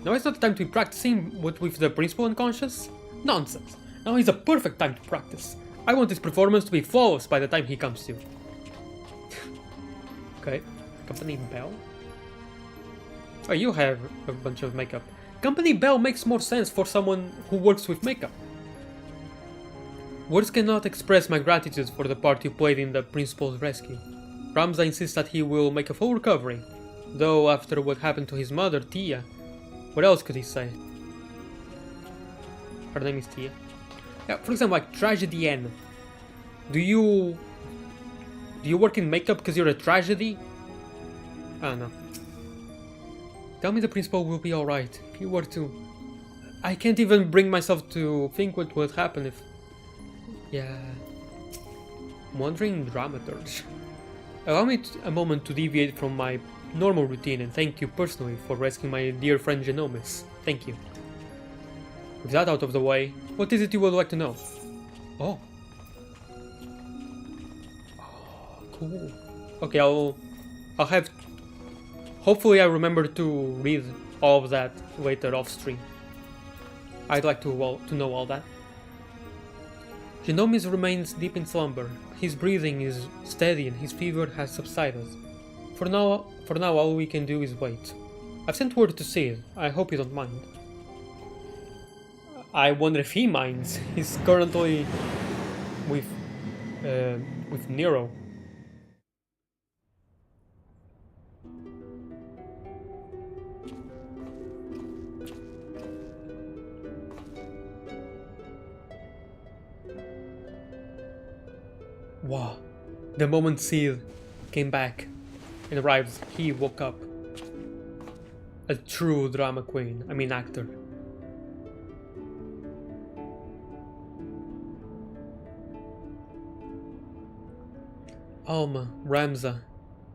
Now it's not the time to be practicing with the principal unconscious? Nonsense. Now is the perfect time to practice. I want his performance to be flawless by the time he comes to. Okay. Company Bell? Oh, you have a bunch of makeup. Company Bell makes more sense for someone who works with makeup. Words cannot express my gratitude for the part you played in the principal's rescue. Ramza insists that he will make a full recovery, though after what happened to his mother, Tia, what else could he say? Her name is Tia. Yeah, for example, like Tragedy N. Do you work in makeup because you're a tragedy? I don't know. Tell me the principal will be alright. If you were to... I can't even bring myself to think what would happen if... Yeah... Wandering dramaturge. Allow me a moment to deviate from my normal routine and thank you personally for rescuing my dear friend Genomis. Thank you. With that out of the way, what is it you would like to know? Oh. Oh, cool. Okay, I'll have... Hopefully I remember to read all of that later off stream. I'd like to know all that. Genomis remains deep in slumber. His breathing is steady and his fever has subsided. For now all we can do is wait. I've sent word to Sid. I hope you don't mind. I wonder if he minds. He's currently with Nero. Wow. The moment Sid came back and arrived, he woke up. A true drama queen. I mean actor. Alma, Ramza,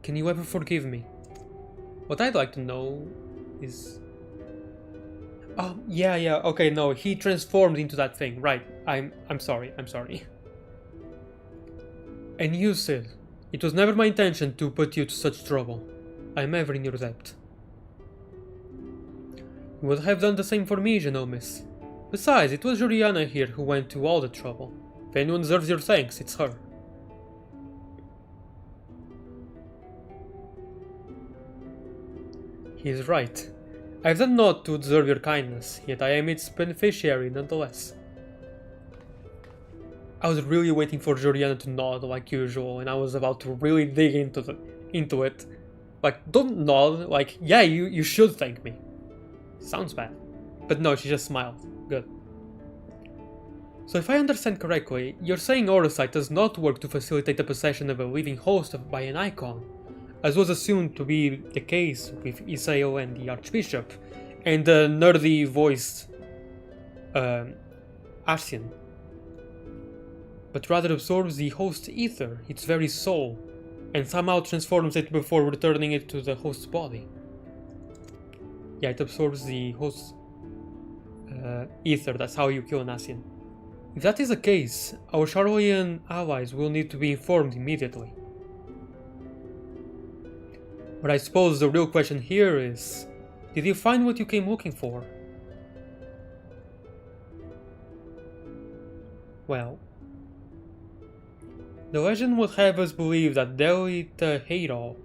can you ever forgive me? What I'd like to know is... Oh, yeah, okay, no, he transformed into that thing, right. I'm sorry. And you said, it was never my intention to put you to such trouble. I'm ever in your debt. You would have done the same for me, Genomis. Besides, it was Juliana here who went to all the trouble. If anyone deserves your thanks, it's her. He is right. I've done naught to deserve your kindness, yet I am its beneficiary nonetheless. I was really waiting for Juliana to nod like usual, and I was about to really dig into it. Like, don't nod, like, yeah, you should thank me. Sounds bad. But no, she just smiled. Good. So if I understand correctly, you're saying Orosight does not work to facilitate the possession of a living host by an icon, as was assumed to be the case with Isael and the Archbishop, and the nerdy-voiced Ascian, but rather absorbs the host's ether, its very soul, and somehow transforms it before returning it to the host's body. Yeah, it absorbs the host's ether, that's how you kill an Ascian. If that is the case, our Charloian allies will need to be informed immediately. But I suppose the real question here is, did you find what you came looking for? Well, the legend would have us believe that Delita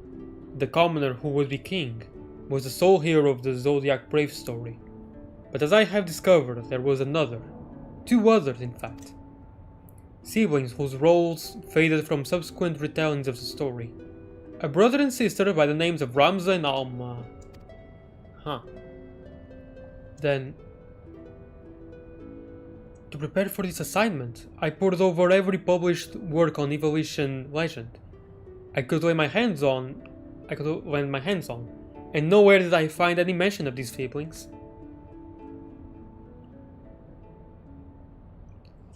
the commoner who would be king, was the sole hero of the Zodiac Brave story. But as I have discovered, there was another. Two others, in fact. Siblings whose roles faded from subsequent retellings of the story. A brother and sister by the names of Ramza and Alma. Huh. Then, to prepare for this assignment, I pored over every published work on evolution legend I could lay my hands on, and nowhere did I find any mention of these siblings.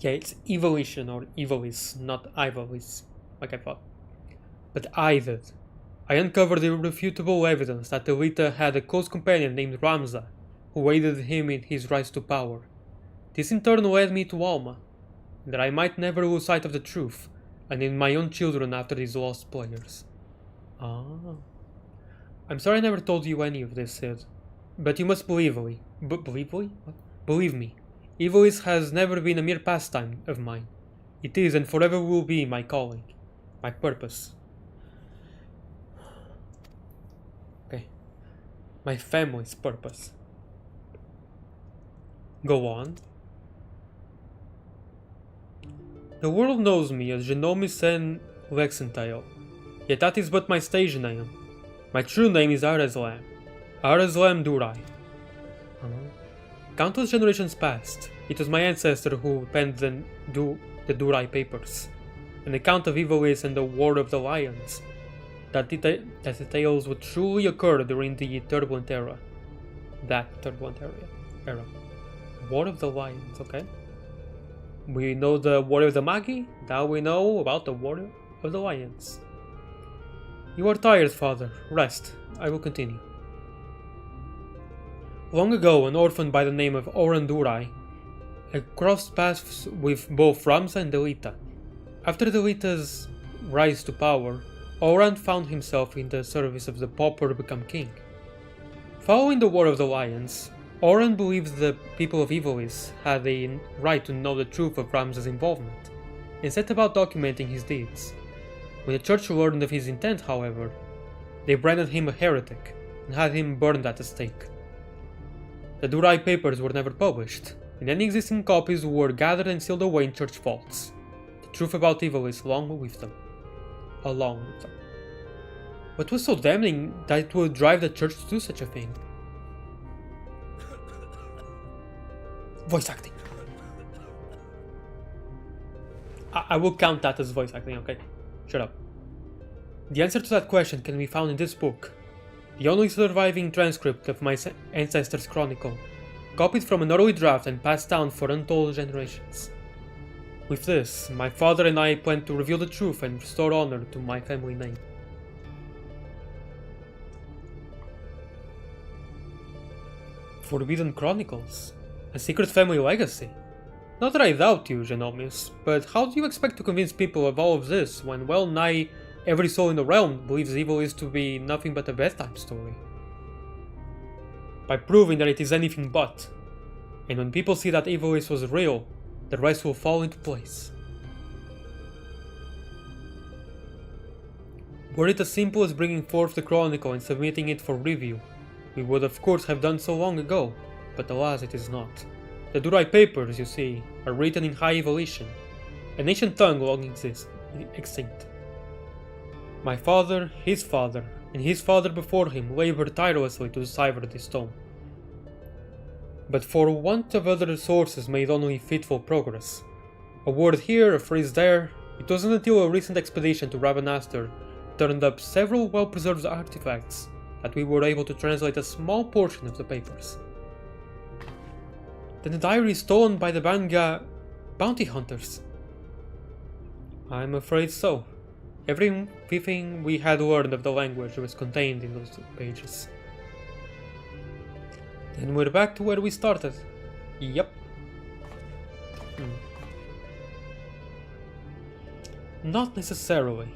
Yeah, it's evolution or evolis, not ivolis, like I thought. But I did. I uncovered irrefutable evidence that Delita had a close companion named Ramza, who aided him in his rise to power. This in turn led me to Alma, that I might never lose sight of the truth, and in my own children after these lost players. Ah. I'm sorry I never told you any of this, Sid. But you must believe me. Believe me. Evolis has never been a mere pastime of mine. It is and forever will be my calling, my purpose. Okay. My family's purpose. Go on. The world knows me as Genomis and Lexentail, yet that is but my stage name. My true name is Areslam. Areslam Durai. Countless generations passed. It was my ancestor who penned the Durai papers, an account of Ivalice and the War of the Lions, that the tales would truly occur during the turbulent era. That turbulent era. War of the Lions, okay? We know the War of the Magi, now we know about the War of the Lions. You are tired, father. Rest. I will continue. Long ago, an orphan by the name of Oran Durai had crossed paths with both Ramza and Delita. After Delita's rise to power, Oran found himself in the service of the pauper to become king. Following the War of the Lions, Oran believed the people of Ivalice had a right to know the truth of Ramza's involvement, and set about documenting his deeds. When the church learned of his intent, however, they branded him a heretic and had him burned at the stake. The Durai papers were never published, and any existing copies were gathered and sealed away in church vaults. The truth about Ivalice along with them. What was so damning that it would drive the church to do such a thing? Voice acting. I will count that as voice acting, okay? Shut up. The answer to that question can be found in this book, the only surviving transcript of my ancestors' chronicle, copied from an early draft and passed down for untold generations. With this, my father and I plan to reveal the truth and restore honor to my family name. Forbidden Chronicles? A secret family legacy? Not that I doubt you, Genomis, but how do you expect to convince people of all of this when well nigh every soul in the realm believes Ivalice to be nothing but a bedtime story? By proving that it is anything but. And when people see that Ivalice was real, the rest will fall into place. Were it as simple as bringing forth the chronicle and submitting it for review, we would of course have done so long ago, but alas it is not. The Durai papers, you see, are written in High Evolution, an ancient tongue long extinct. My father, his father, and his father before him labored tirelessly to decipher this tome. But for want of other sources made only fitful progress. A word here, a phrase there, it wasn't until a recent expedition to Rabanastre turned up several well-preserved artifacts that we were able to translate a small portion of the papers. Then the diary is stolen by the Banga bounty hunters. I'm afraid so. Everything we had learned of the language was contained in those pages. Then we're back to where we started. Yep. Not necessarily.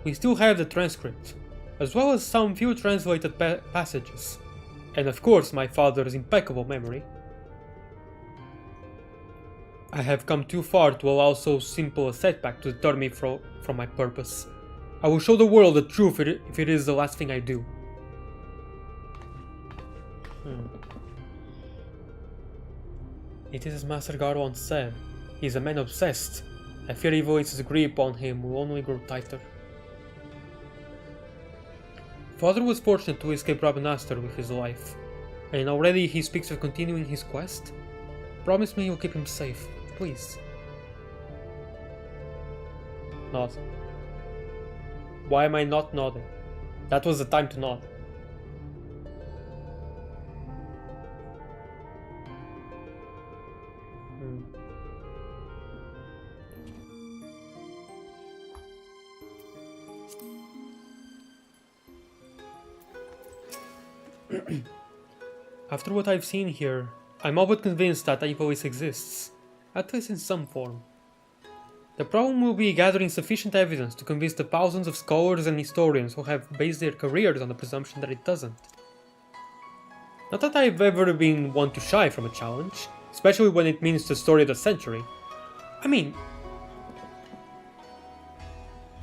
We still have the transcript, as well as some few translated passages, and of course my father's impeccable memory. I have come too far to allow so simple a setback to deter me from my purpose. I will show the world the truth if it is the last thing I do. It is as Master Gar once said, he is a man obsessed. I fear Ivalice's grip on him will only grow tighter. Father was fortunate to escape Rabanastre with his life, and already he speaks of continuing his quest. Promise me you'll keep him safe, please. Nod. Why am I not nodding? That was the time to nod. After what I've seen here, I'm all but convinced that Ivalice exists, at least in some form. The problem will be gathering sufficient evidence to convince the thousands of scholars and historians who have based their careers on the presumption that it doesn't. Not that I've ever been one to shy from a challenge, especially when it means the story of the century. I mean,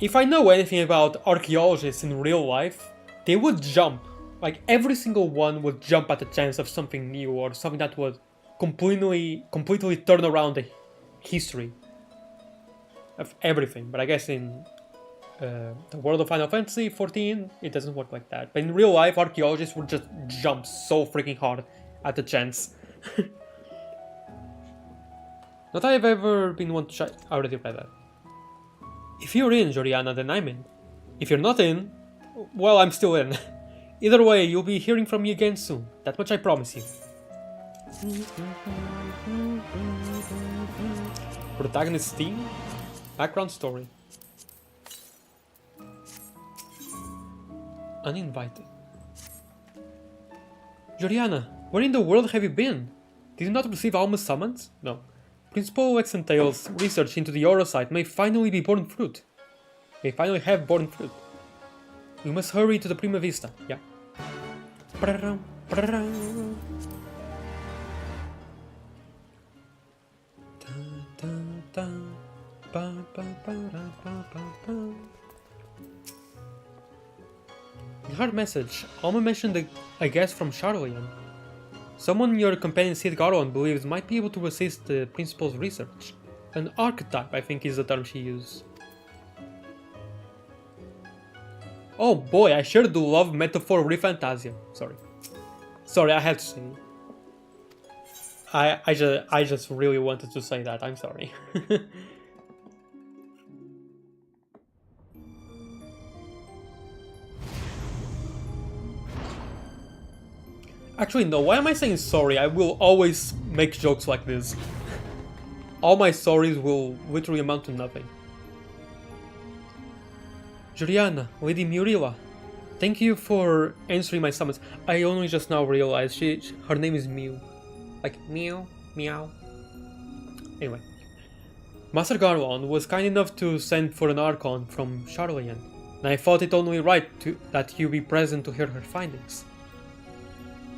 if I know anything about archaeologists in real life, they would jump. Like, every single one would jump at the chance of something new or something that would completely turn around the history. of everything, but I guess in the world of Final Fantasy 14, it doesn't work like that. But in real life, archaeologists would just jump so freaking hard at the chance. Not that I've ever been one to try. I already read that. If you're in, Joriana, then I'm in. If you're not in, well, I'm still in. Either way, you'll be hearing from me again soon. That much I promise you. Protagonist theme? Background story. Uninvited. Joriana, where in the world have you been? Did you not receive Alma's summons? No. Principal Exentale's research into the Aura site may finally be borne fruit. May finally have borne fruit. We must hurry to the Prima Vista. Yeah. In her message, Alma mentioned a guest from Charlian. Someone your companion Sid Garland believes might be able to assist the principal's research. An archetype, I think, is the term she used. Oh boy, I sure do love metaphor refantasia. Sorry, I had to say it. I just really wanted to say that. I'm sorry. Actually, no, why am I saying sorry? I will always make jokes like this. All my sorries will literally amount to nothing. Juliana, Lady Murilla, thank you for answering my summons. I only just now realized her name is Mew. Like, meow, meow. Anyway. Master Garland was kind enough to send for an Archon from Charlian, and I thought it only right that you be present to hear her findings.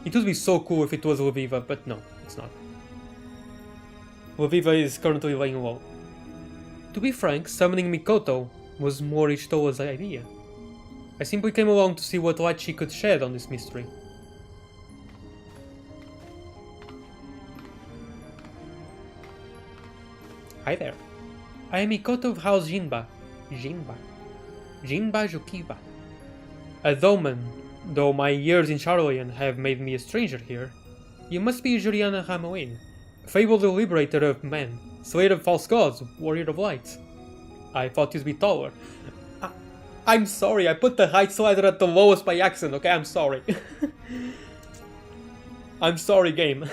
It would be so cool if it was Leviva, but no, it's not. Leviva is currently laying low. To be frank, summoning Mikoto was more Ishtola's idea. I simply came along to see what light she could shed on this mystery. Hi there. I am Mikoto of House Jinba. Jinba Jukiba. A Doman, though my years in Charlian have made me a stranger here. You must be Juliana Hamoin, fabled liberator of men, slayer of false gods, warrior of light. I thought you'd be taller. I'm sorry, I put the height slider at the lowest by accident, okay? I'm sorry. I'm sorry, game.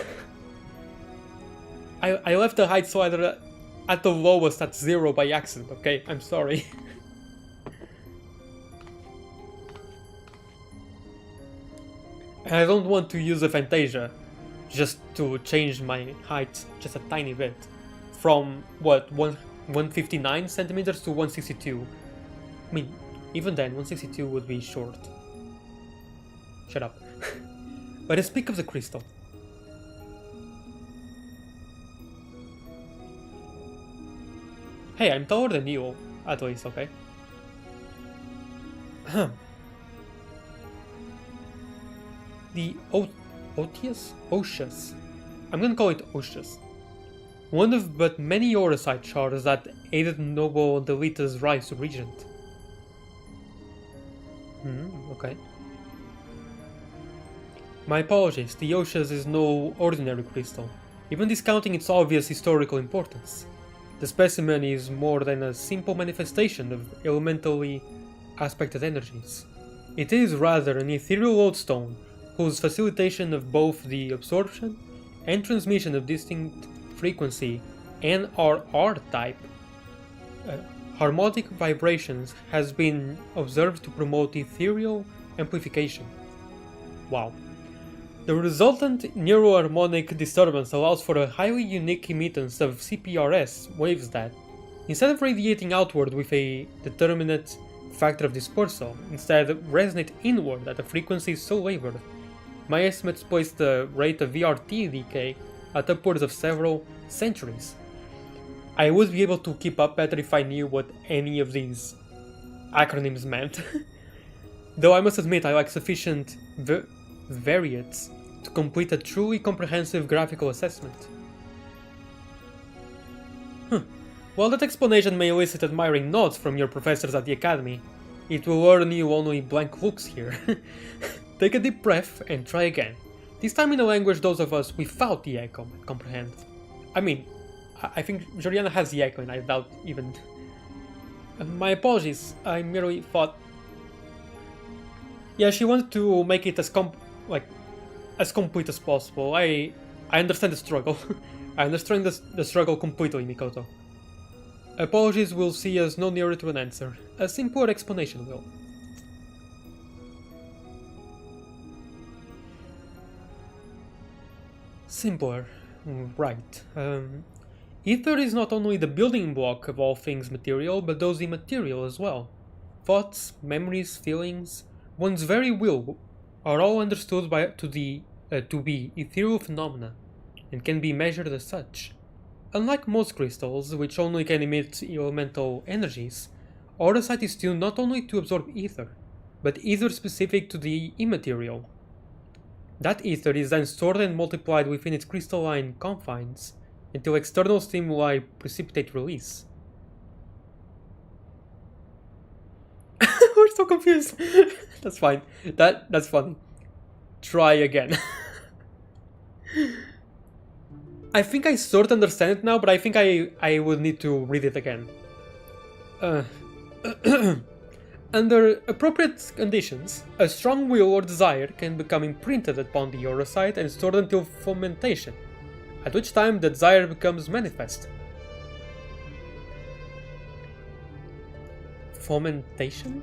I left the height slider at the lowest at 0 by accident, okay? I'm sorry. And I don't want to use a Fantasia just to change my height just a tiny bit. From, what, 159 centimeters to 162. I mean, even then, 162 would be short. Shut up. Let us speak of the crystal. Hey, I'm taller than you, at least, okay? The Otius? I'm gonna call it Otius. One of but many Orosite shards that aided Noble Delita's rise to Regent. Okay. My apologies, the Otius is no ordinary crystal, even discounting its obvious historical importance. The specimen is more than a simple manifestation of elementally aspected energies. It is rather an ethereal lodestone whose facilitation of both the absorption and transmission of distinct frequency NRR type harmonic vibrations has been observed to promote ethereal amplification. Wow. The resultant neuroharmonic disturbance allows for a highly unique emittance of CPRS waves that, instead of radiating outward with a determinate factor of dispersal, instead resonate inward at a frequency so wavered. My estimates place the rate of VRT decay at upwards of several centuries. I would be able to keep up better if I knew what any of these acronyms meant. Though I must admit I lack sufficient variates to complete a truly comprehensive graphical assessment. While that explanation may elicit admiring nods from your professors at the academy, it will earn you only blank looks here. Take a deep breath and try again. This time in a language those of us without the echo comprehend. I mean, I think Joriana has the echo and I doubt even... My apologies, I merely thought... Yeah, she wanted to make it as complete as possible. I understand the struggle. I understand the struggle completely, Mikoto. Apologies will see us no nearer to an answer. A simpler explanation will. Simpler. Right. Ether is not only the building block of all things material, but those immaterial as well. Thoughts, memories, feelings, one's very will are all understood to be ethereal phenomena, and can be measured as such. Unlike most crystals, which only can emit elemental energies, Auracite is tuned not only to absorb ether, but ether specific to the immaterial. That ether is then stored and multiplied within its crystalline confines, until external stimuli precipitate release. We're so confused. That's fine. That's funny. Try again. I think I sort of understand it now, but I think I would need to read it again. Under appropriate conditions, a strong will or desire can become imprinted upon the Auracite and stored until fomentation, at which time the desire becomes manifest. Fomentation?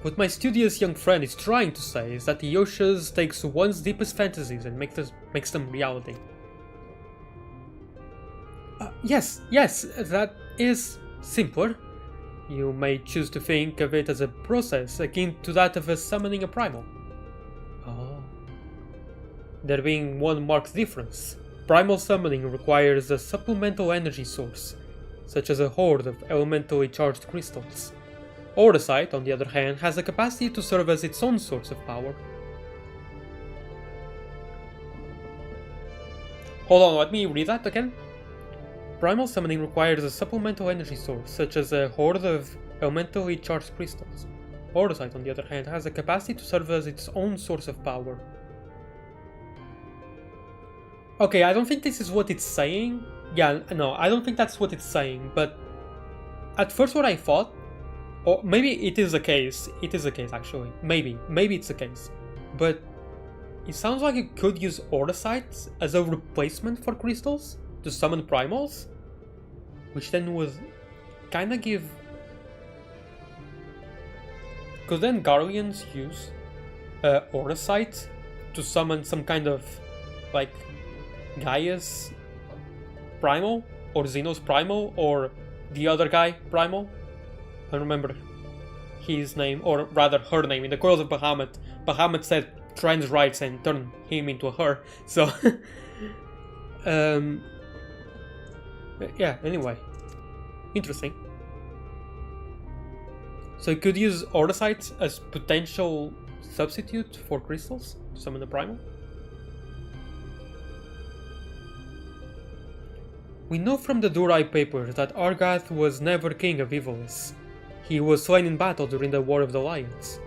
What my studious young friend is trying to say is that the Yoshas takes one's deepest fantasies and makes them reality. Yes, that is simpler. You may choose to think of it as a process akin to that of summoning a primal. Oh. There being one marked difference. Primal summoning requires a supplemental energy source, such as a horde of elementally charged crystals. Auracite, on the other hand, has the capacity to serve as its own source of power. Hold on, let me read that again. Primal summoning requires a supplemental energy source, such as a horde of elementally charged crystals. Auracite, on the other hand, has the capacity to serve as its own source of power. Okay, I don't think this is what it's saying. Yeah, no, I don't think that's what it's saying, but at first what I thought, or maybe it is a case actually, maybe it's a case, but it sounds like you could use Auracite as a replacement for crystals to summon primals, which then would kinda give... Could then Guardians use Auracite to summon some kind of, like, Gaia's primal, or Xeno's primal, or the other guy primal? I don't remember his name, or rather her name. In the Coils of Bahamut, Bahamut said trans rights and turned him into a her, so... yeah, anyway. Interesting. So you could use Auracite as potential substitute for crystals to summon a primal? We know from the Durai papers that Argath was never king of Evolis. He was slain in battle during the War of the Lions.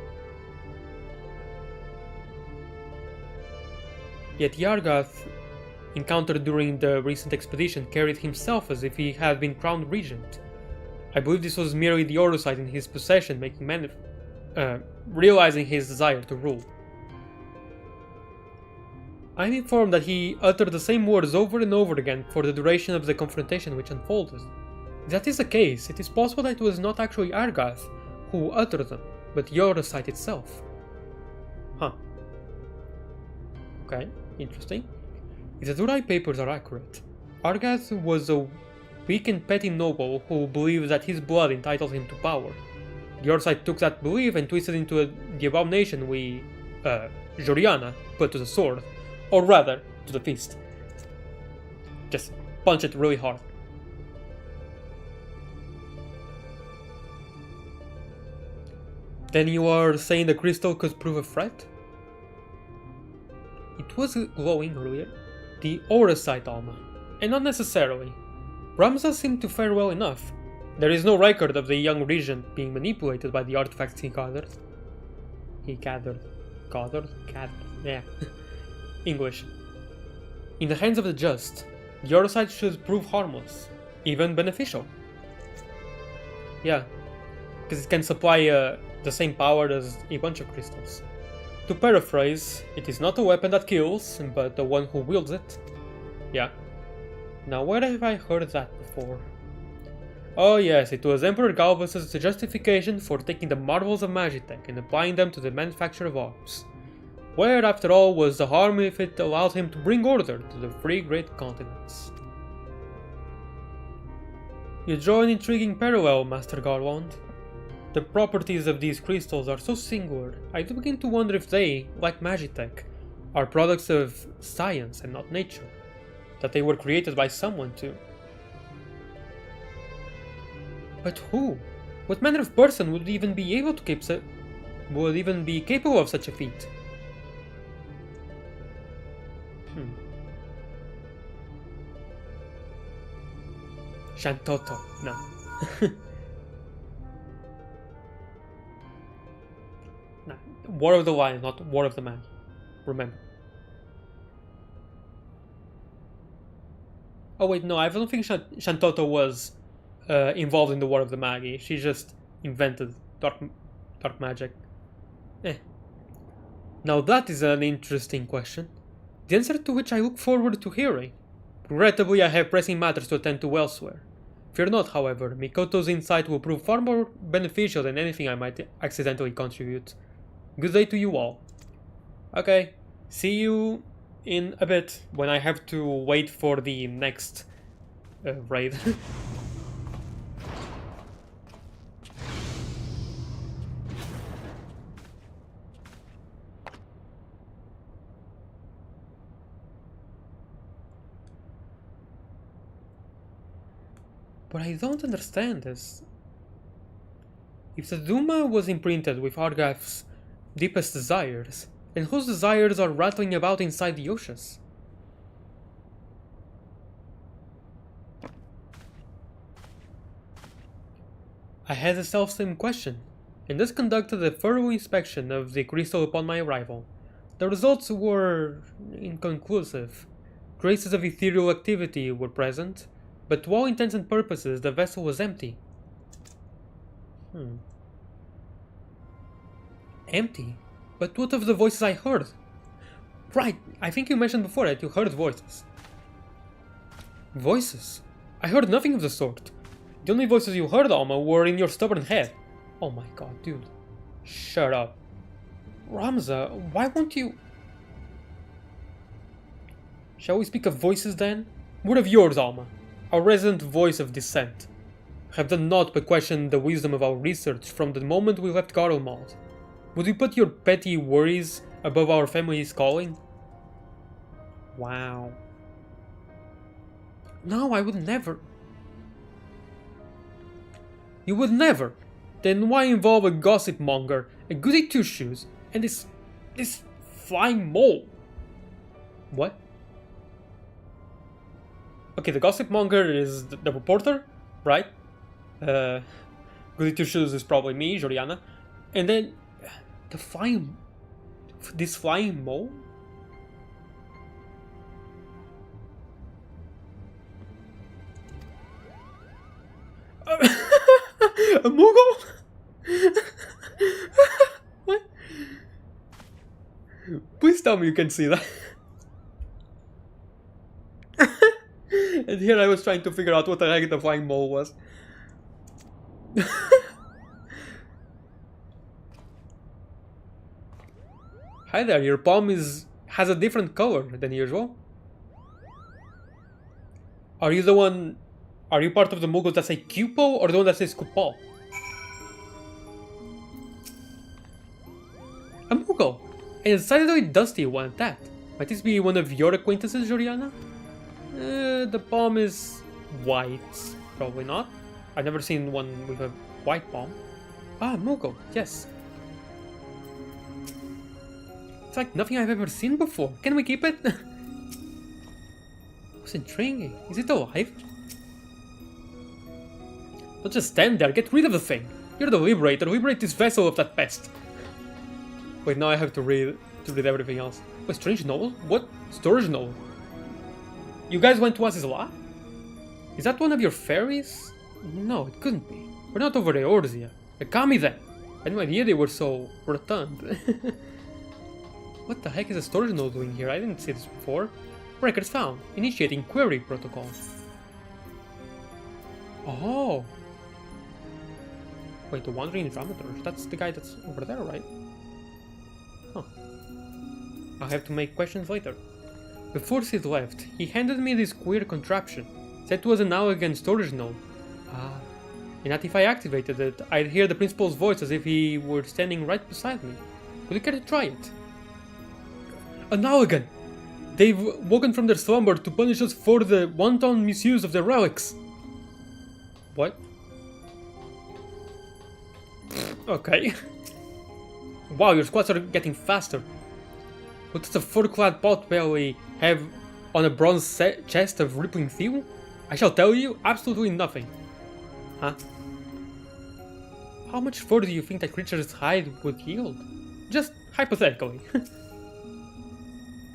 Yet the Argath encountered during the recent expedition carried himself as if he had been crowned regent. I believe this was merely the Auracite in his possession realizing his desire to rule. I am informed that he uttered the same words over and over again for the duration of the confrontation which unfolded. If that is the case, it is possible that it was not actually Argath who uttered them, but the Auracite itself. Huh. Okay, interesting. If the Durai papers are accurate, Argath was a weak and petty noble who believed that his blood entitled him to power. The Auracite took that belief and twisted into the abomination we, Joriana, put to the sword. Or rather, to the fist. Just punch it really hard. Then you are saying the crystal could prove a threat? It was glowing earlier. The Auracite Alma. and not necessarily. Ramza seemed to fare well enough. There is no record of the young regent being manipulated by the artifacts he gathered. Gathered? Yeah. English. In the hands of the just, the other side should prove harmless, even beneficial. Yeah, because it can supply the same power as a bunch of crystals. To paraphrase, it is not a weapon that kills, but the one who wields it. Yeah. Now where have I heard that before? Oh yes, it was Emperor Galvus' justification for taking the marvels of Magitech and applying them to the manufacture of arms. Where, after all, was the harm if it allowed him to bring order to the three great continents? You draw an intriguing parallel, Master Garland. The properties of these crystals are so singular, I do begin to wonder if they, like Magitech, are products of science and not nature. That they were created by someone too. But who? What manner of person would even be able to would even be capable of such a feat? Shantoto, no. No. War of the Lion, not War of the Man. Remember. Oh wait, no, I don't think Shantoto was involved in the War of the Magi. She just invented dark magic. Now that is an interesting question, the answer to which I look forward to hearing. Regrettably, I have pressing matters to attend to elsewhere. Fear not, however, Mikoto's insight will prove far more beneficial than anything I might accidentally contribute. Good day to you all. Okay, see you in a bit when I have to wait for the next raid. What I don't understand is, if the Duma was imprinted with Argath's deepest desires, then whose desires are rattling about inside the Yoshas? I had the self-same question, and thus conducted a thorough inspection of the crystal upon my arrival. The results were inconclusive. Traces of ethereal activity were present, but to all intents and purposes the vessel was empty. Empty? But what of the voices I heard? Right, I think you mentioned before that you heard voices. Voices? I heard nothing of the sort. The only voices you heard, Alma, were in your stubborn head. Oh my god, dude. Shut up. Ramza, why won't you... Shall we speak of voices then? What of yours, Alma? Our resident voice of dissent. Have done naught but question the wisdom of our research from the moment we left Garlemald. Would you put your petty worries above our family's calling? Wow. No, I would never. You would never? Then why involve a gossip monger, a goody two-shoes, and this flying mole? What? Okay, the gossip monger is the reporter, right? Goody two-shoes is probably me, Joriana. And then this flying mole? A Moogle? What? Please tell me you can see that. And here I was trying to figure out what the heck the flying mole was. Hi there, your palm has a different color than usual. Are you part of the Muggles that say Cupo or the one that says Kupal? A Muggle! And a decidedly dusty one at that. Might this be one of your acquaintances, Joriana? The palm is white. Probably not. I've never seen one with a white palm. Ah, Muggle, yes. It's like nothing I've ever seen before. Can we keep it? Looks intriguing. Is it alive? Don't just stand there, get rid of the thing. You're the Liberator, liberate this vessel of that pest. Wait, now I have to read everything else. Wait, strange novel? What? Storage novel? You guys went to Azizla? Is that one of your fairies? No, it couldn't be. We're not over the Ords yet. A kami then. I had no idea they were so rotund. What the heck is a storage node doing here? I didn't see this before. Records found. Initiating query protocol. Oh. Wait, the wandering dramaturg. That's the guy that's over there, right? Huh. I'll have to make questions later. Before Sid left, he handed me this queer contraption. Said it was an Allergan storage node. Ah. And that if I activated it, I'd hear the principal's voice as if he were standing right beside me. Would you care to try it? An Allergan! They've woken from their slumber to punish us for the wanton misuse of their relics. What? Okay. Wow, your squats are getting faster. What does a fur-clad pot belly have on a bronze chest of rippling steel? I shall tell you, absolutely nothing. Huh? How much fur do you think that creature's hide would yield? Just hypothetically.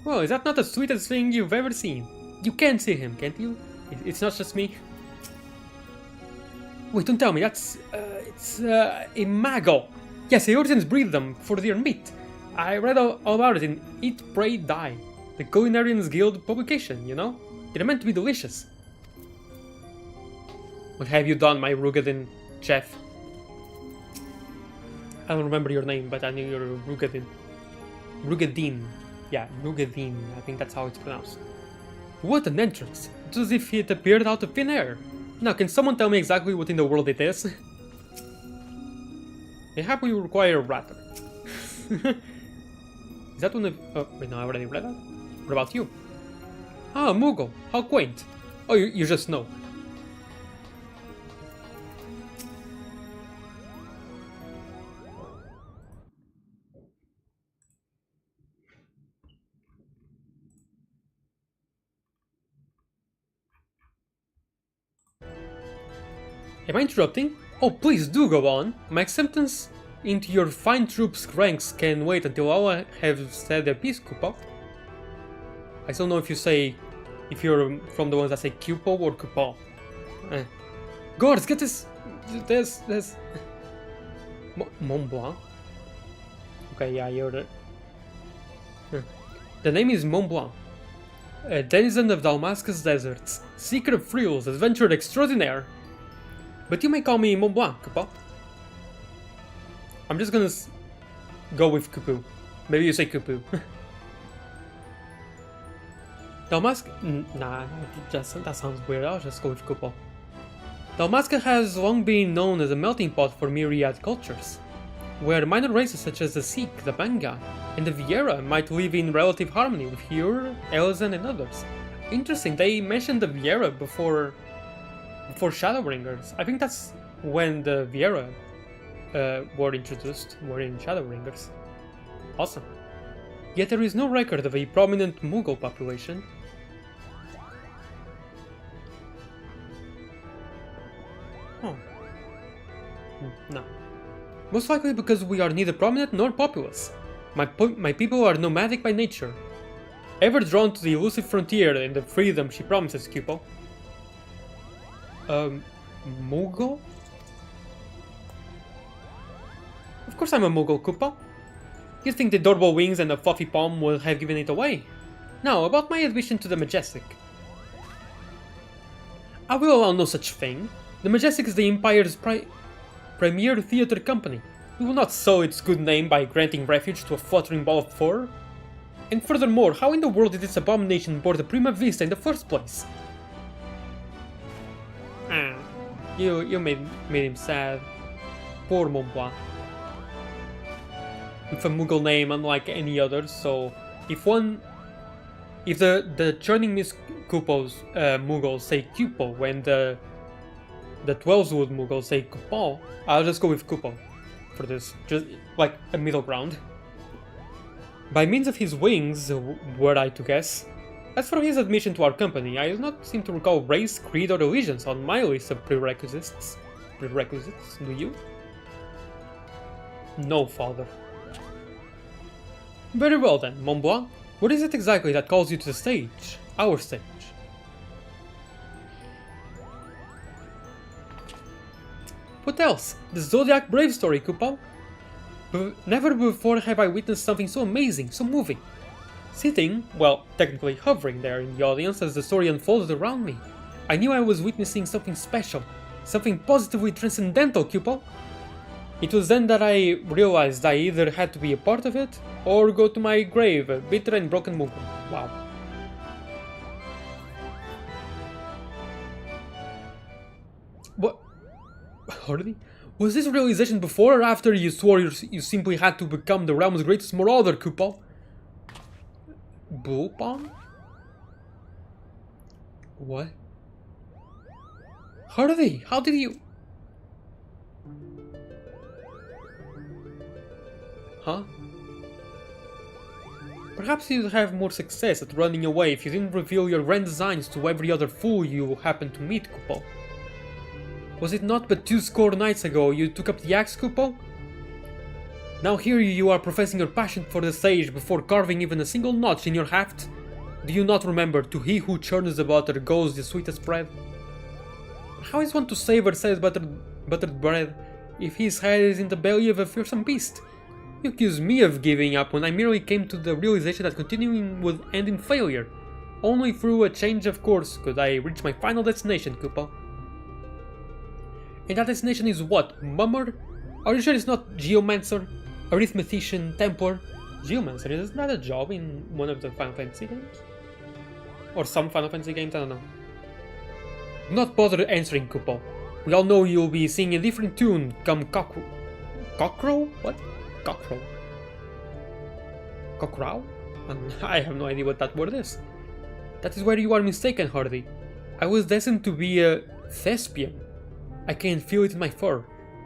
Well, is that not the sweetest thing you've ever seen? You can see him, can't you? It's not just me. Wait, don't tell me, it's a mago. Yes, Eorzeans breed them for their meat. I read all about it in Eat, Pray, Die, the Culinarians Guild publication, you know? They're meant to be delicious. What have you done, my Rugadin chef? I don't remember your name, but I knew you're Rugadin. Rugadin. Yeah, Rugadin. I think that's how it's pronounced. What an entrance! It's as if it appeared out of thin air. Now, can someone tell me exactly what in the world it is? Mayhap we require a ratter. Is that one of... Oh, wait, no, I already read that. What about you? Ah, Moogle. How quaint. Oh, you just know. Am I interrupting? Oh, please do go on. My acceptance into your fine troops' ranks can wait until all have said their piece, Kupo. I don't know if you're from the ones that say Kupo or Kupo. Guards, get this. Mont Blanc. Okay, yeah, you're the. The name is Mont Blanc. A denizen of Dalmascus deserts, seeker of thrills, adventurer extraordinaire. But you may call me Mont Blanc, Kupo. I'm just gonna go with Kupu. Maybe you say Kupu. Dalmasca... Nah, that sounds weird. I'll just go with Kupo. Dalmasca has long been known as a melting pot for myriad cultures, where minor races such as the Sikh, the Banga, and the Viera might live in relative harmony with Hyur, Elzen, and others. Interesting, they mentioned the Viera before Shadowbringers. I think that's when the Viera were introduced, were in Shadowbringers. Awesome. Yet there is no record of a prominent Moogle population. Oh. No. Most likely because we are neither prominent nor populous. My people are nomadic by nature. Ever drawn to the elusive frontier and the freedom she promises, Kupo? Moogle? Of course I'm a Moogle, Kupo. You think the adorable wings and the fluffy palm will have given it away? Now, about my admission to the Majestic. I will allow no such thing. The Majestic is the Empire's premier theater company. We will not sow its good name by granting refuge to a fluttering ball of fur. And furthermore, how in the world did this abomination board the Prima Vista in the first place? You made him sad. Poor Mont Blanc. With a Moogle name unlike any other, so if the churning Miss Kupos Moogles say Kupo when the 12wood Moogles say Kupo, I'll just go with Kupo for this, just like a middle ground. By means of his wings, were I to guess, As for his admission to our company, I do not seem to recall race, creed, or allegiance on my list of prerequisites. Prerequisites, do you? No, father. Very well then, Mont Blanc. What is it exactly that calls you to the stage? Our stage. What else? The Zodiac Brave story, Coupeau. Never before have I witnessed something so amazing, so moving. Sitting, well, technically hovering there in the audience as the story unfolded around me, I knew I was witnessing something special, something positively transcendental, Coupeau. It was then that I realized I either had to be a part of it, or go to my grave, a bitter and broken movement. Wow. What? Hardy? Was this realization before or after you swore you simply had to become the realm's greatest marauder, Coupeau? Bullpong? What? Hardy, how did you... Huh? Perhaps you'd have more success at running away if you didn't reveal your grand designs to every other fool you happened to meet, Coupeau. Was it not but 20 nights ago you took up the axe, Coupeau? Now here you are professing your passion for the sage before carving even a single notch in your haft? Do you not remember, to he who churns the butter goes the sweetest bread? How is one to savor said buttered bread if his head is in the belly of a fearsome beast? You accuse me of giving up when I merely came to the realization that continuing would end in failure. Only through a change of course could I reach my final destination, Coupeau. And that destination is what? Mummer? Are you sure it's not Geomancer? Arithmetician? Templar? Geomancer, isn't that a job in one of the Final Fantasy games? Or some Final Fantasy games, I don't know. Do not bother answering, Coupeau. We all know you'll be singing a different tune come Cockrow? What? Cockrow? Cockrow? I have no idea what that word is. That is where you are mistaken, Hardy. I was destined to be a thespian. I can feel it in my fur.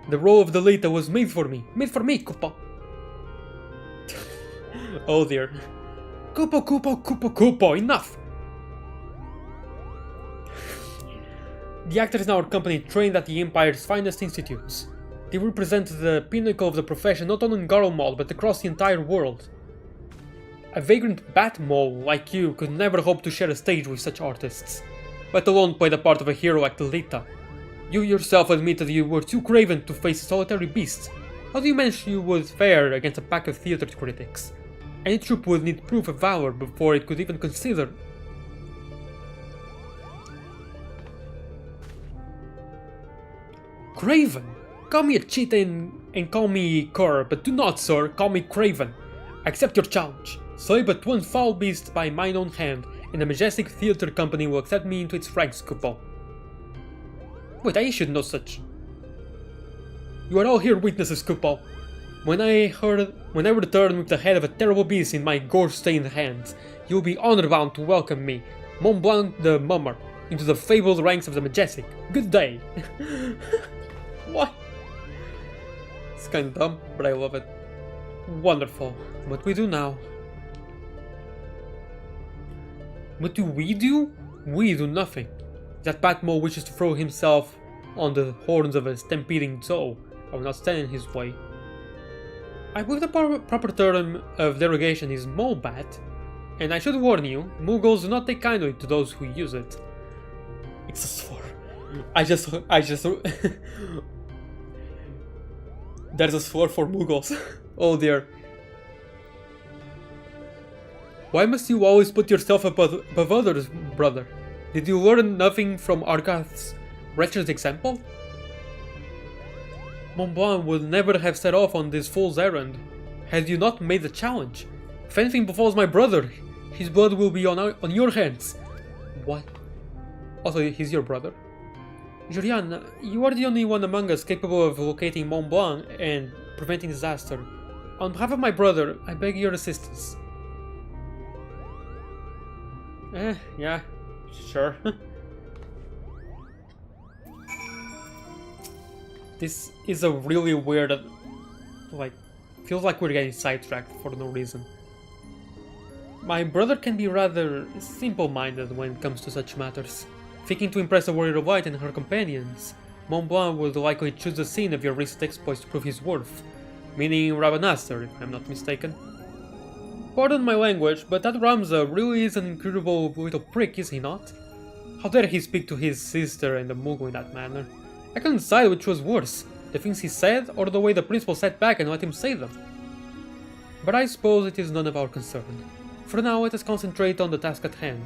The role of the Lita was made for me. Made for me, Coupeau. Oh dear. Coupeau, enough! The actors in our company trained at the Empire's finest institutes. They represent the pinnacle of the profession not only in Garlemald but across the entire world. A vagrant bat mole like you could never hope to share a stage with such artists, let alone play the part of a hero like the Lita. You yourself admitted you were too craven to face a solitary beast. How do you manage you would fare against a pack of theater critics? Any troop would need proof of valor before it could even consider... Craven? Call me a cheat and call me cur, but do not, sir, call me Craven. I accept your challenge. Slay but one foul beast by mine own hand, and the majestic theater company will accept me into its ranks, Coupeau. Wait, I should know such. You are all here witnesses, Coupeau. When I return with the head of a terrible beast in my gore-stained hands, you will be honor-bound to welcome me, Mont Blanc the Mummer, into the fabled ranks of the majestic. Good day. What? It's kind of dumb, but I love it. Wonderful. What we do now? What do? We do nothing. That Batmole wishes to throw himself on the horns of a stampeding zoo. I will not stand in his way. I believe the proper term of derogation is molebat, and I should warn you, Muggles do not take kindly to those who use it. It's a slur. I just... There's a slur for Muggles. Oh dear. Why must you always put yourself above others, brother? Did you learn nothing from Argath's wretched example? Mont Blanc would never have set off on this fool's errand had you not made the challenge. If anything befalls my brother, his blood will be on your hands. What? Also, he's your brother? Julian, you are the only one among us capable of locating Mont Blanc and preventing disaster. On behalf of my brother, I beg your assistance. Yeah, sure. This is a really weird, like, feels like we're getting sidetracked for no reason. My brother can be rather simple-minded when it comes to such matters. Thinking to impress a warrior of light and her companions, Mont Blanc would likely choose the scene of your recent exploits to prove his worth, meaning Rabanastre, if I'm not mistaken. Pardon my language, but that Ramza really is an incredible little prick, is he not? How dare he speak to his sister and the Mughal in that manner? I couldn't decide which was worse, the things he said or the way the principal sat back and let him say them. But I suppose it is none of our concern. For now, let us concentrate on the task at hand.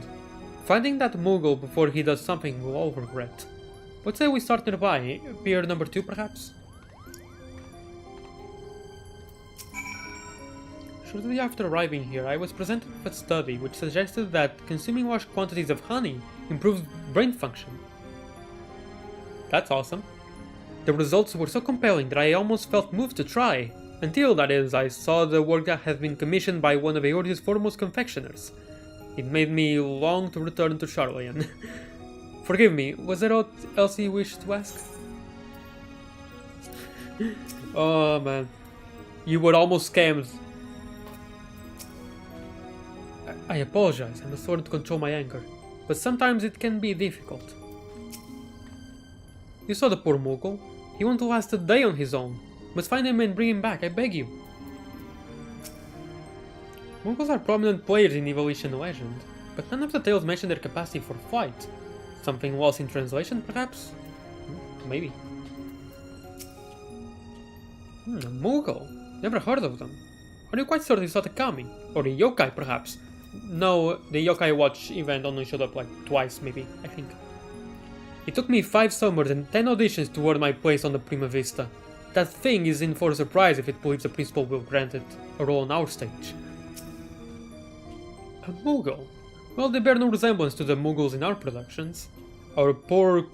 Finding that Mughal before he does something we'll all regret. Let's say we start nearby, pier number 2 perhaps? Shortly after arriving here, I was presented with a study which suggested that consuming large quantities of honey improves brain function. That's awesome. The results were so compelling that I almost felt moved to try. Until, that is, I saw the work that had been commissioned by one of Eordia's foremost confectioners. It made me long to return to Charlian. Forgive me, was there aught else you wished to ask? Oh man. You were almost scammed. I apologize, I must learn to control my anger. But sometimes it can be difficult. You saw the poor Mughal. He won't last a day on his own. Must find him and bring him back, I beg you. Mughals are prominent players in Evolution legend, but none of the tales mention their capacity for fight. Something lost in translation, perhaps? Maybe. A Mughal? Never heard of them. Are you quite certain you saw the coming? Or a yokai, perhaps? No, the Yokai Watch event only showed up like twice, maybe, I think. It took me 5 summers and 10 auditions to earn my place on the Prima Vista. That thing is in for a surprise if it believes the principal will grant it a role on our stage. A Mughal? Well, they bear no resemblance to the Mughals in our productions. Our poor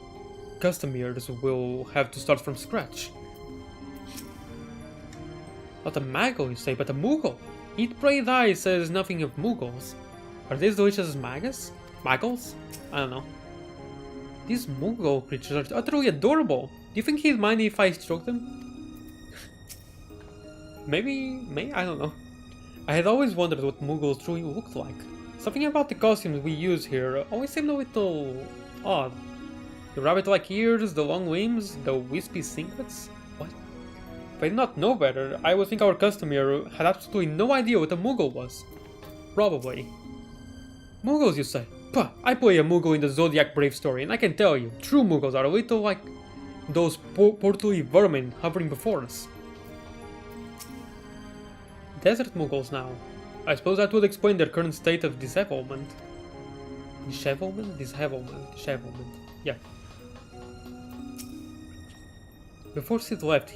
customers will have to start from scratch. Not a Maggle, you say, but a Mughal. Eat, pray, die says nothing of Mughals. Are these delicious as Magas? Maggles? I don't know. These Mughal creatures are utterly adorable. Do you think he'd mind if I stroke them? Maybe, I don't know. I had always wondered what Mughals truly looked like. Something about the costumes we use here always seemed a little odd. The rabbit-like ears, the long limbs, the wispy singlets? What? If I did not know better, I would think our customer had absolutely no idea what a Mughal was. Probably. Mughals, you say? Puh, I play a Mughal in the Zodiac Brave story, and I can tell you, true Mughals are a little like those portly vermin hovering before us. Desert Mughals now. I suppose that would explain their current state of dishevelment. Dishevelment. Yeah. Before Sid left,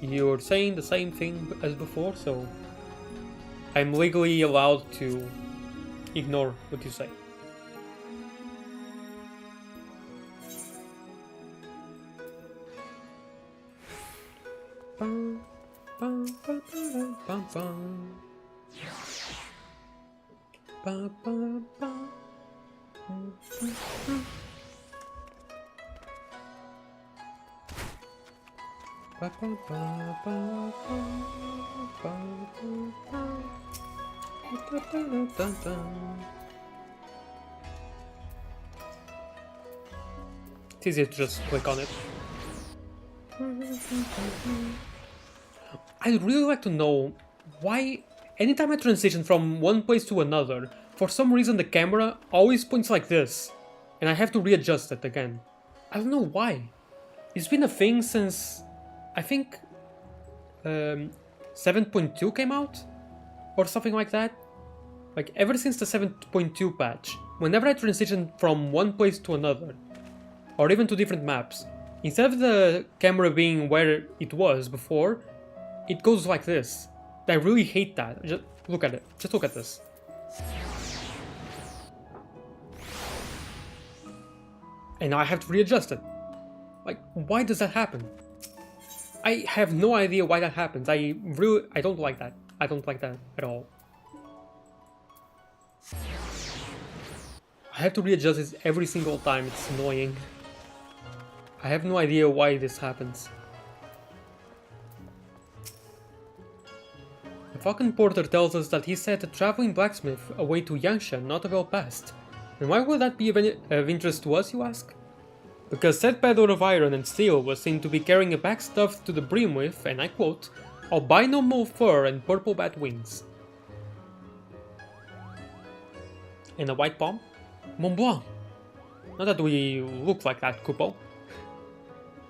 You're saying the same thing as before, so I'm legally allowed to ignore what you say. It's easier to just click on it. I'd really like to know why anytime I transition from one place to another, for some reason the camera always points like this, and I have to readjust it again. I don't know why. It's been a thing since, I think, 7.2 came out? Or something like that? Like, ever since the 7.2 patch, whenever I transition from one place to another, or even to different maps, instead of the camera being where it was before, it goes like this. I really hate that. Just look at it. Just look at this. And now I have to readjust it. Like, why does that happen? I have no idea why that happens. I don't like that. I don't like that at all. I have to readjust this every single time. It's annoying. I have no idea why this happens. Falcon Porter tells us that he set a traveling blacksmith away to Yangsha not a well past. And why would that be of interest to us, you ask? Because said peddler of iron and steel was seen to be carrying a bag stuffed to the brim with, and I quote, albino mole fur and purple bat wings. And a white palm? Mont Blanc! Not that we look like that, Kupo.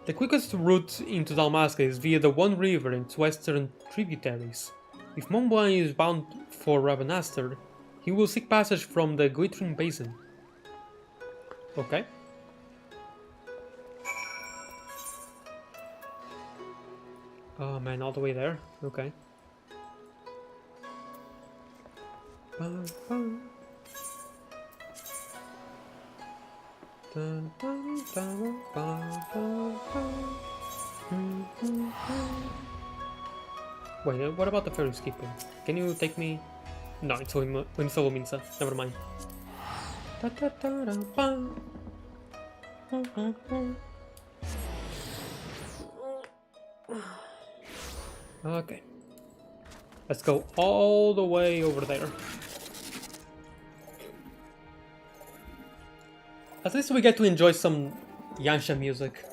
The quickest route into Dalmasca is via the One River and its western tributaries. If Mont Blanc is bound for Rabanastre, he will seek passage from the Glittering Basin. Okay. Oh man, all the way there? Okay. Wait, what about the ferry skipper? Can you take me? No, it's Minsa. Never mind. Okay. Let's go all the way over there. At least we get to enjoy some Yansha music.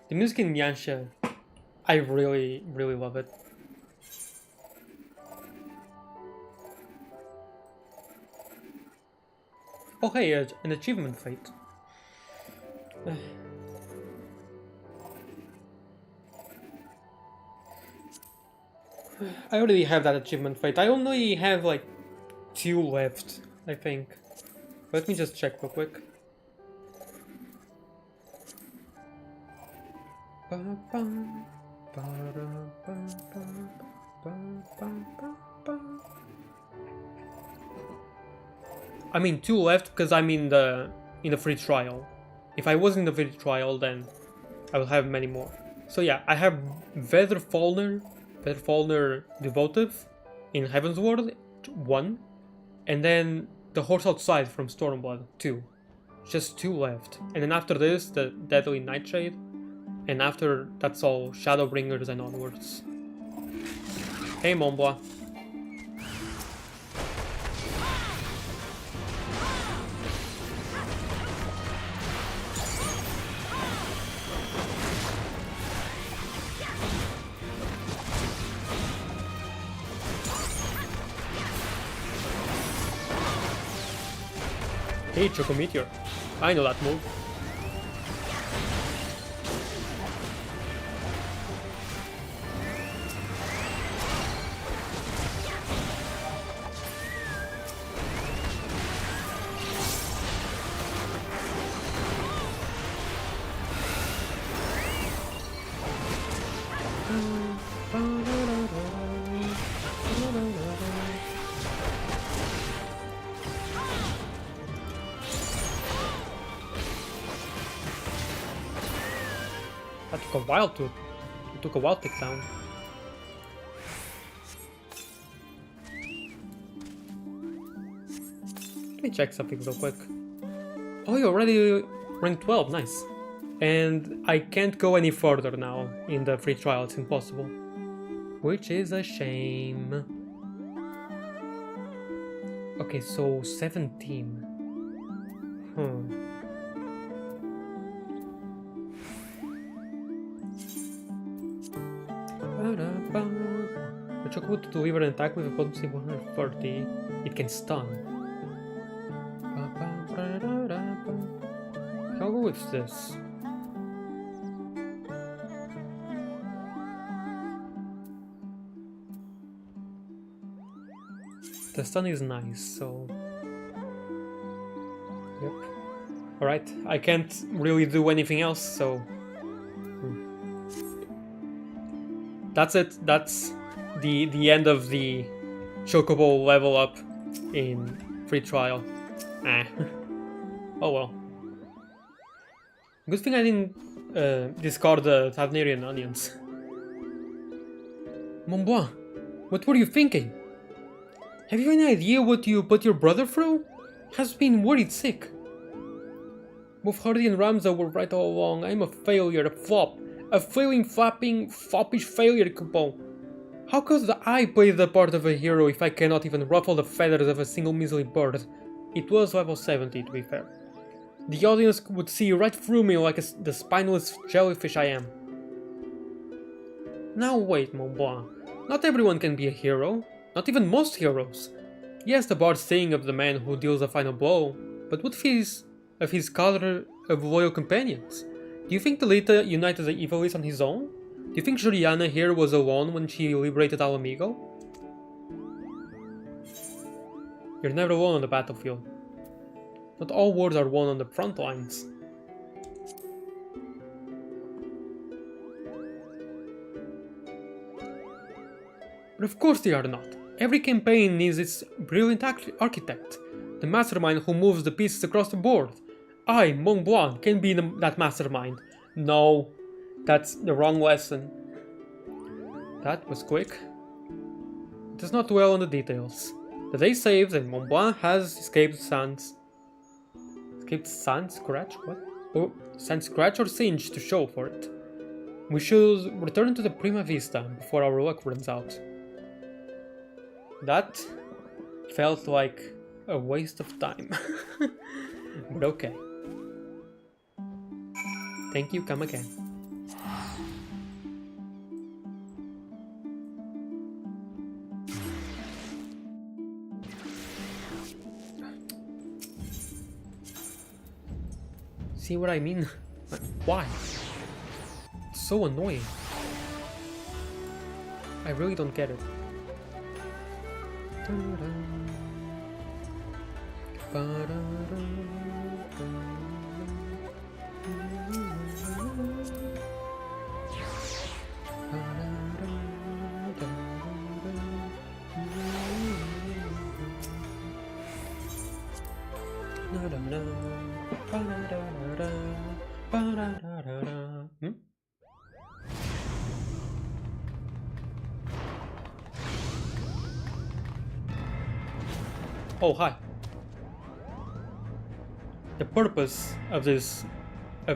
The music in Yansha, I really, really love it. Oh hey, an achievement fate. I already have that achievement fate. I only have like 2 left, I think. Let me just check real quick. I mean 2 left because I'm in the free trial. If I was in the free trial, then I will have many more. So yeah, I have Vedrfalner Devotive in Heavensward 1, and then the Horse Outside from Stormblood 2. Just 2 left. And then after this, the Deadly Nightshade, and after that's all Shadowbringers and onwards. Hey Mont Blanc. Hey, Choco Meteor. I know that move. That took a while to... It took a while to take down. Let me check something real quick. Oh, you already rank 12, nice. And I can't go any further now in the free trial, it's impossible. Which is a shame. Okay, so 17. The Chocobo to deliver an attack with a potency 130, it can stun. I'll go with this. The stun is nice, so... Yep. Alright, I can't really do anything else, so... That's it. That's the end of the Chocobo level up in free trial. Oh well. Good thing I didn't discard the Tavnerian onions. Mont Blanc, what were you thinking? Have you any idea what you put your brother through? Has been worried sick. Both Hardy and Ramza were right all along. I'm a failure, a flop. A failing, flapping, foppish failure, Coupon. How could I play the part of a hero if I cannot even ruffle the feathers of a single measly bird? It was level 70, to be fair. The audience would see right through me like the spineless jellyfish I am. Now wait, Mont Blanc. Not everyone can be a hero. Not even most heroes. Yes, the bard saying of the man who deals the final blow, but what of his cadre of loyal companions? Do you think Delita united the Evilists on his own? Do you think Juliana here was alone when she liberated Alamigo? You're never alone on the battlefield. Not all wars are won on the front lines. But of course they are not. Every campaign needs its brilliant architect, the mastermind who moves the pieces across the board. I, Mont Blanc, can be that mastermind. No, that's the wrong lesson. That was quick. It does not dwell on the details. The day saves and Mont Blanc has escaped Sans. Escaped Sans Scratch? What? Oh, Sans Scratch or Singe to show for it. We should return to the Prima Vista before our luck runs out. That felt like a waste of time. But okay. Thank you, come again. See what I mean? Why? It's so annoying. I really don't get it. Hmm? Oh, hi. The purpose of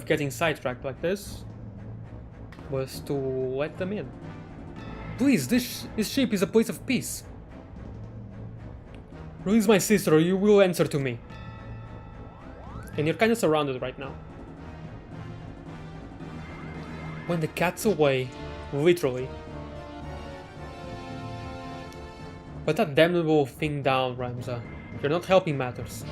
getting sidetracked like this, was to let them in. Please, this ship is a place of peace. Release my sister or you will answer to me. And you're kinda surrounded right now. When the cat's away, literally. Put that damnable thing down, Ramza. You're not helping matters.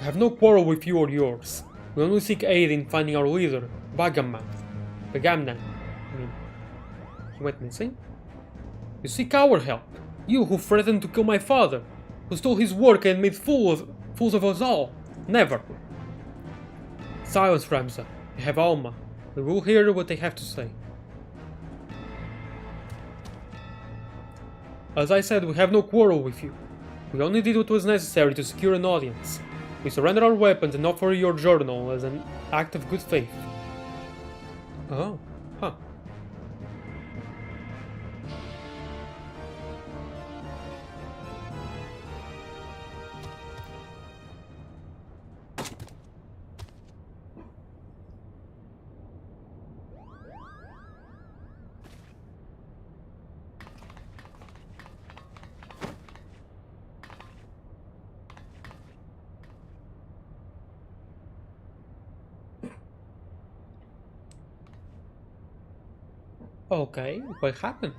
I have no quarrel with you or yours. We only seek aid in finding our leader, Bagamnan. I mean, he went missing? You seek our help. You who threatened to kill my father, who stole his work and made fools of us all. Never. Silence, Ramza. You have Alma. We will hear what they have to say. As I said, we have no quarrel with you. We only did what was necessary to secure an audience. We surrender our weapons and offer your journal as an act of good faith. Oh, huh. Okay, what happened?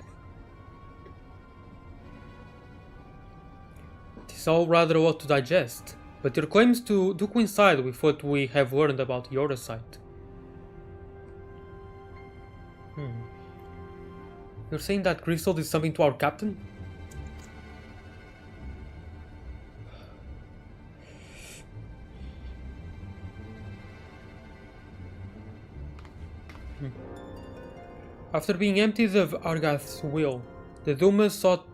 It is all rather a lot to digest, but your claims do coincide with what we have learned about your site. You're saying that Crystal did something to our captain? After being emptied of Argath's will, the Dumas sought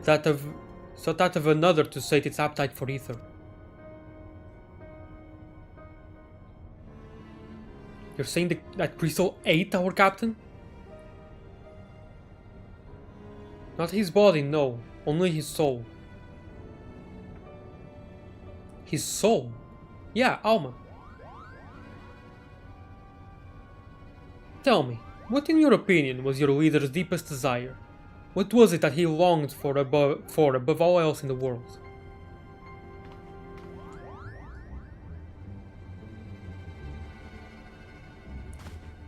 that of another to sate its appetite for ether. You're saying that Crystal ate our captain? Not his body, no. Only his soul. His soul? Yeah, Alma. Tell me, what in your opinion was your leader's deepest desire? What was it that he longed for above all else in the world?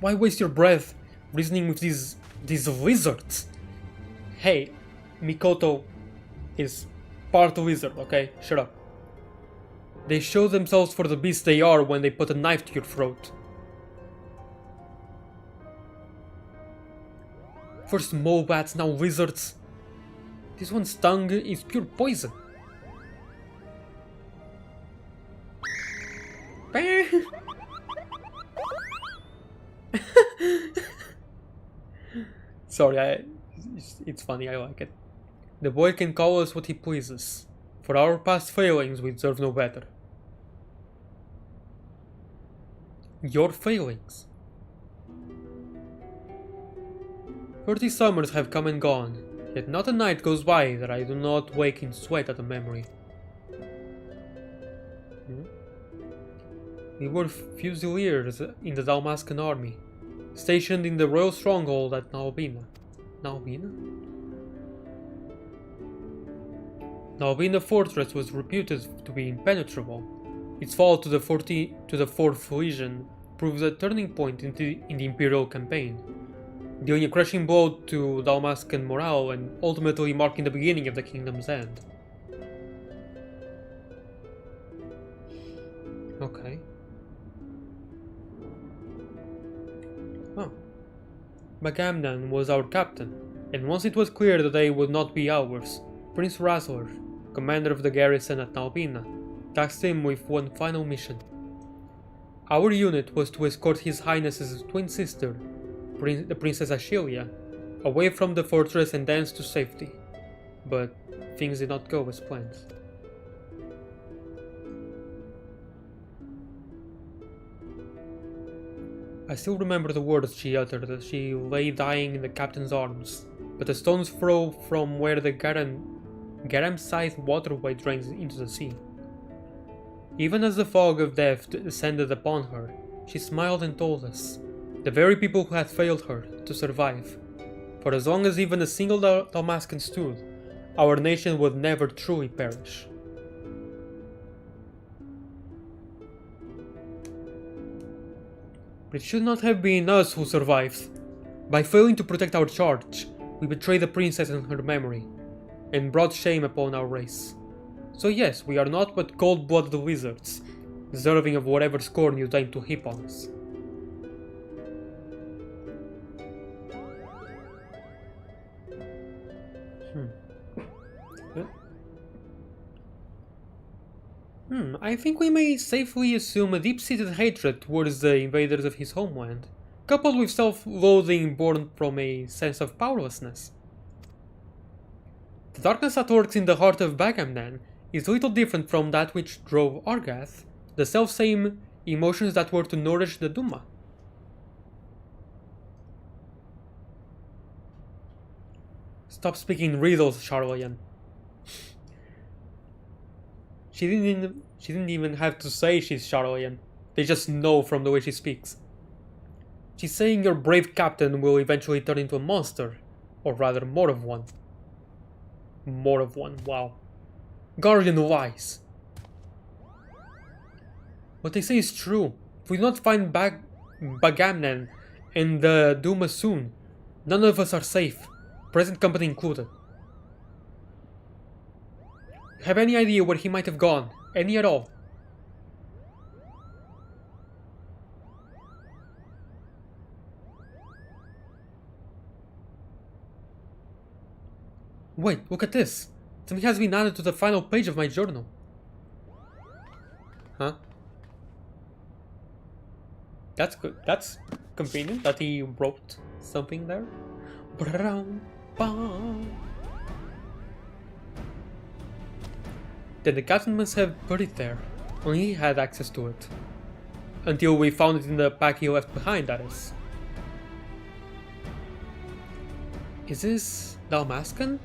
Why waste your breath reasoning with these lizards? Hey, Mikoto is part lizard, okay? Shut up. They show themselves for the beasts they are when they put a knife to your throat. First mole bats, now lizards. This one's tongue is pure poison. Sorry, it's funny, I like it. The boy can call us what he pleases. For our past failings, we deserve no better. Your failings? 30 summers have come and gone, yet not a night goes by that I do not wake in sweat at the memory. We were fusiliers in the Dalmascan army, stationed in the royal stronghold at Nalbina. Nalbina fortress was reputed to be impenetrable. Its fall to the 4th Legion proves a turning point in the Imperial campaign, dealing a crushing blow to Dalmascan morale and ultimately marking the beginning of the kingdom's end. Okay. Oh. Bagamnan was our captain, and once it was clear the day would not be ours, Prince Razzler, commander of the garrison at Nalbina, tasked him with one final mission. Our unit was to escort His Highness's twin sister, the Princess Ashilia, away from the fortress and thence to safety, but things did not go as planned. I still remember the words she uttered as she lay dying in the captain's arms, but a stone's throw from where the Garam-sized waterway drains into the sea. Even as the fog of death descended upon her, she smiled and told us, the very people who had failed her, to survive. For as long as even a single Dalmascan stood, our nation would never truly perish. But it should not have been us who survived. By failing to protect our charge, we betrayed the princess and her memory, and brought shame upon our race. So yes, we are not but cold-blooded wizards, deserving of whatever scorn you deign to heap on us. I think we may safely assume a deep-seated hatred towards the invaders of his homeland, coupled with self-loathing born from a sense of powerlessness. The darkness that works in the heart of Bagamnan is little different from that which drove Argath, the self-same emotions that were to nourish the Duma. Stop speaking riddles, Charlatan. She didn't even have to say she's Charlatan. They just know from the way she speaks. She's saying your brave captain will eventually turn into a monster, or rather more of one. More of one, wow. Guardian lies. What they say is true. If we do not find Bagamnan and the Duma soon, none of us are safe, present company included. Have any idea where he might have gone? Any at all? Wait, look at this. Something has been added to the final page of my journal. Huh? That's good. That's convenient that he wrote something there. Then the captain must have put it there. Only he had access to it. Until we found it in the pack he left behind, that is. Is this Dalmascan?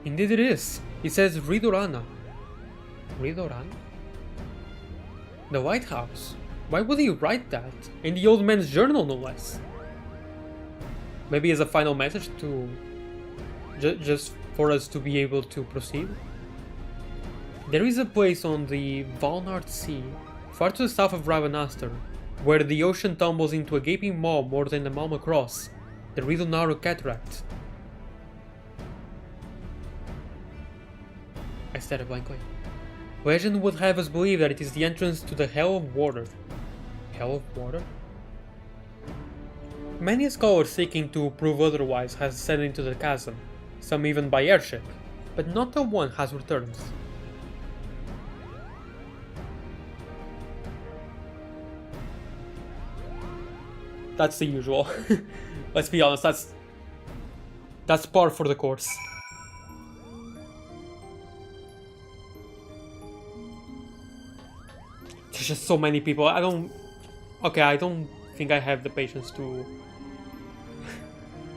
Indeed it is. It says Ridorana. Ridorana? The White House. Why would he write that? In the old man's journal, no less. Maybe as a final message to... just for us to be able to proceed? There is a place on the Valnard Sea, far to the south of Ravenastor, where the ocean tumbles into a gaping maw more than a mile across, the Ridonaro Cataract. I stared blankly. Legend would have us believe that it is the entrance to the Hell of Water. Hell of Water? Many a scholar seeking to prove otherwise has ascended into the chasm, some even by airship, but not a one has returned. That's the usual. Let's be honest, that's par for the course. There's just so many people. I don't think I have the patience to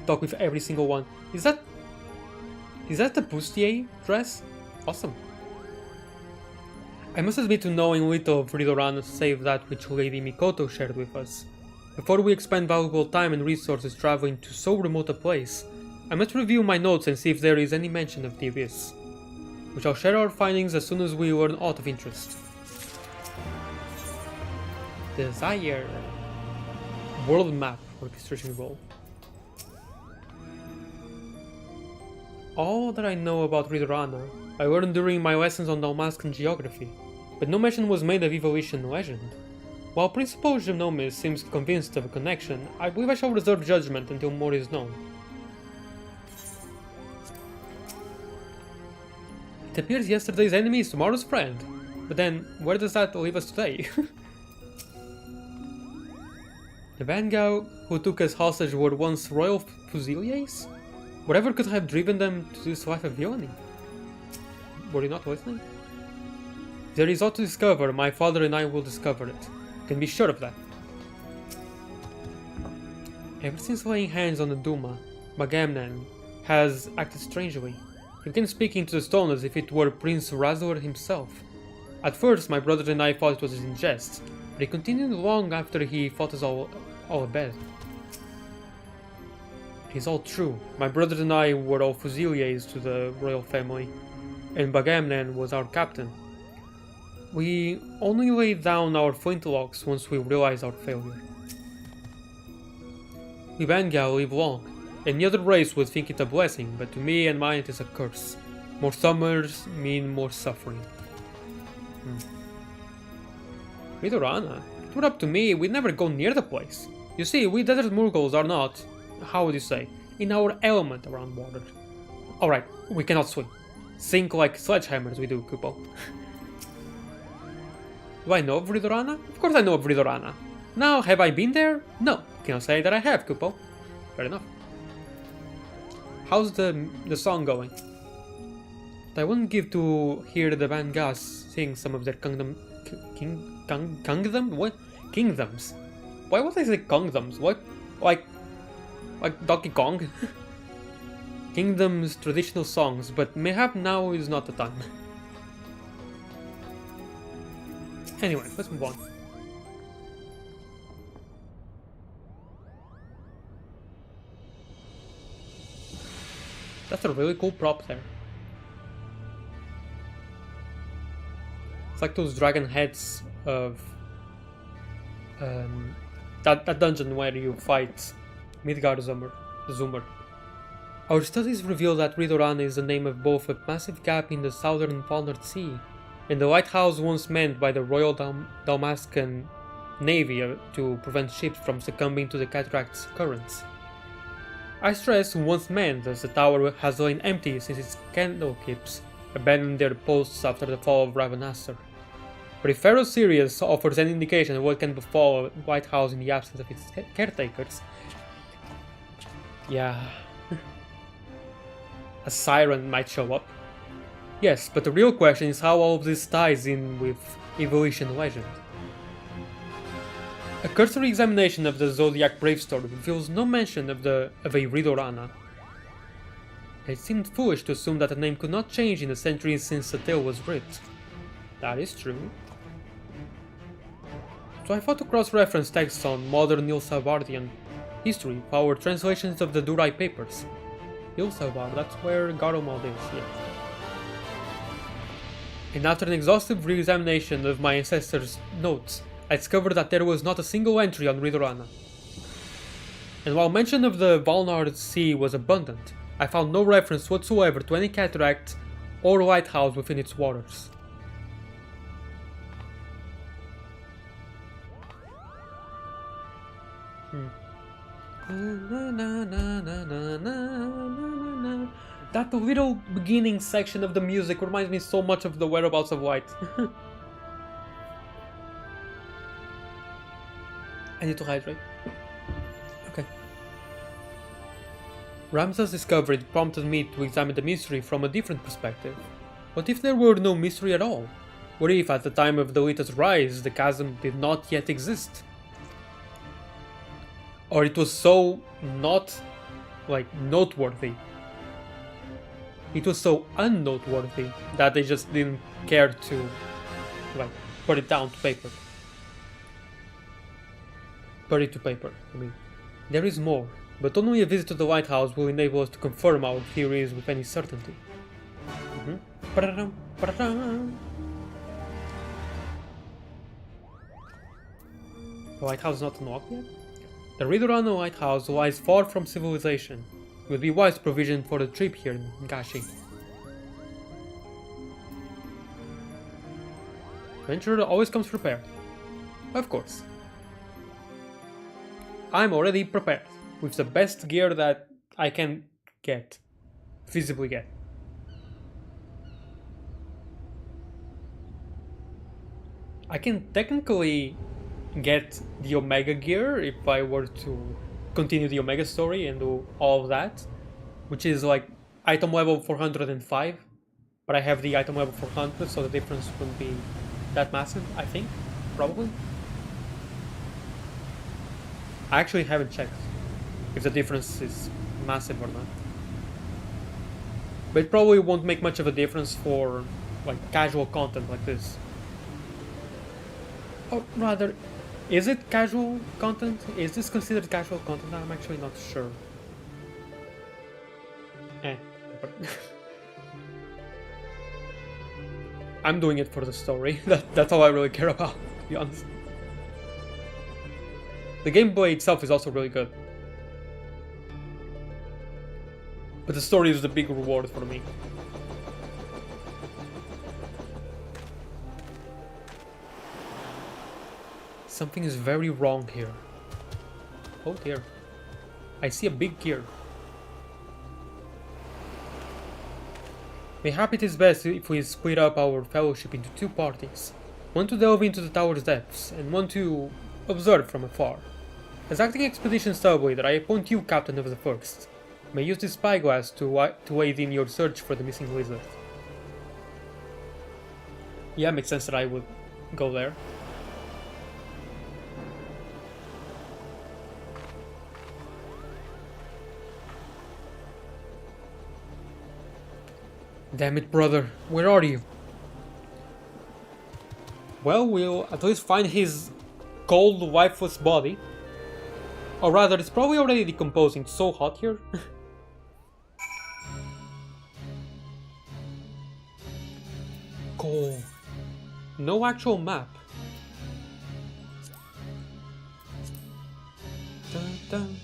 talk with every single one. Is that the bustier dress? Awesome. I must admit to knowing little of Ridorana save that which Lady Mikoto shared with us. Before we expend valuable time and resources traveling to so remote a place, I must review my notes and see if there is any mention of the Abyss. We shall share our findings as soon as we learn aught of interest. Desire. World map orchestration roll. All that I know about Ridorana, I learned during my lessons on Dalmascan geography, but no mention was made of evolution legend. While Principal Genomis seems convinced of a connection, I believe I shall reserve judgment until more is known. It appears yesterday's enemy is tomorrow's friend, but then where does that leave us today? The Vangao who took us hostage were once royal fusiliers? Whatever could have driven them to this life of villainy? Were you not listening? If there is aught to discover, my father and I will discover it. Can be sure of that. Ever since laying hands on the Duma, Magamnan has acted strangely. He began speaking to the stone as if it were Prince Razor himself. At first, my brother and I thought it was in jest, but it continued long after he fought us all abed. It is all true. My brother and I were all fusiliers to the royal family, and Bagamnan was our captain. We only laid down our flintlocks once we realized our failure. We Vangao live long. Any other race would think it a blessing, but to me and mine it is a curse. More summers mean more suffering. Ridorana, if it were up to me, we'd never go near the place. You see, we desert Murgles are not, how would you say, in our element around water. Alright, we cannot swim. Sink like sledgehammers we do, Kupo. Do I know of Ridorana? Of course I know of Ridorana. Now, have I been there? No, cannot say that I have, Kupo. Fair enough. How's the song going? I wouldn't give to hear the Vangas sing some of their kingdoms. Why would I say kingdoms? What? Like Donkey Kong? Kingdoms traditional songs, but mayhap now is not the time. Anyway, let's move on. That's a really cool prop there. It's like those dragon heads of that dungeon where you fight Midgard Zoomer. Our studies reveal that Ridorana is the name of both a massive gap in the southern Valnard Sea and the lighthouse once manned by the Royal Dalmascan Navy to prevent ships from succumbing to the cataract's currents. I stress once manned, as the tower has lain empty since its candlekeepers abandoned their posts after the fall of Ravenastor. But if Pharaoh Sirius offers any indication of what can befall a White House in the absence of its caretakers, yeah, a siren might show up. Yes, but the real question is how all of this ties in with evolution legend. A cursory examination of the Zodiac Brave story reveals no mention of a Ridorana. It seemed foolish to assume that the name could not change in the centuries since the tale was writ. That is true. So I thought to cross-reference texts on modern Nil-Salvardian history for our translations of the Durai papers. Nil-Salvar, that's where Garomald is, yeah. And after an exhaustive re-examination of my ancestors' notes, I discovered that there was not a single entry on Ridorana. And while mention of the Valnard Sea was abundant, I found no reference whatsoever to any cataract or lighthouse within its waters. That little beginning section of the music reminds me so much of the Whereabouts of Light. I need to hydrate. Okay. Ramsa's discovery prompted me to examine the mystery from a different perspective. What if there were no mystery at all? What if at the time of the Lita's rise the chasm did not yet exist? Or it was so not, noteworthy. It was so unnoteworthy that they just didn't care to, put it down to paper. Put it to paper, I mean. There is more, but only a visit to the lighthouse will enable us to confirm our theories with any certainty. The lighthouse is not unlocked yet? The Ridorano lighthouse lies far from civilization. It would be wise to provision for the trip here in Gashi. Adventurer always comes prepared. Of course. I'm already prepared, with the best gear that I can get. Feasibly get. I can technically get the Omega gear if I were to continue the Omega story and do all of that, which is like item level 405, but I have the item level 400, so the difference wouldn't be that massive, I think, probably. I actually haven't checked if the difference is massive or not. But it probably won't make much of a difference for casual content like this. Or rather, is it casual content? Is this considered casual content? I'm actually not sure. I'm doing it for the story. That's all I really care about, to be honest. The gameplay itself is also really good. But the story is the big reward for me. Something is very wrong here. Oh dear. I see a big gear. Mayhap it is best if we split up our fellowship into two parties. One to delve into the tower's depths, and one to observe from afar. As acting expedition star leader, I appoint you captain of the first. May use this spyglass to aid in your search for the missing lizard. Yeah, makes sense that I would go there. Damn it, brother. Where are you? Well, we'll at least find his cold, lifeless body. Or rather, it's probably already decomposing. It's so hot here. Cold. No actual map. Dun, dun.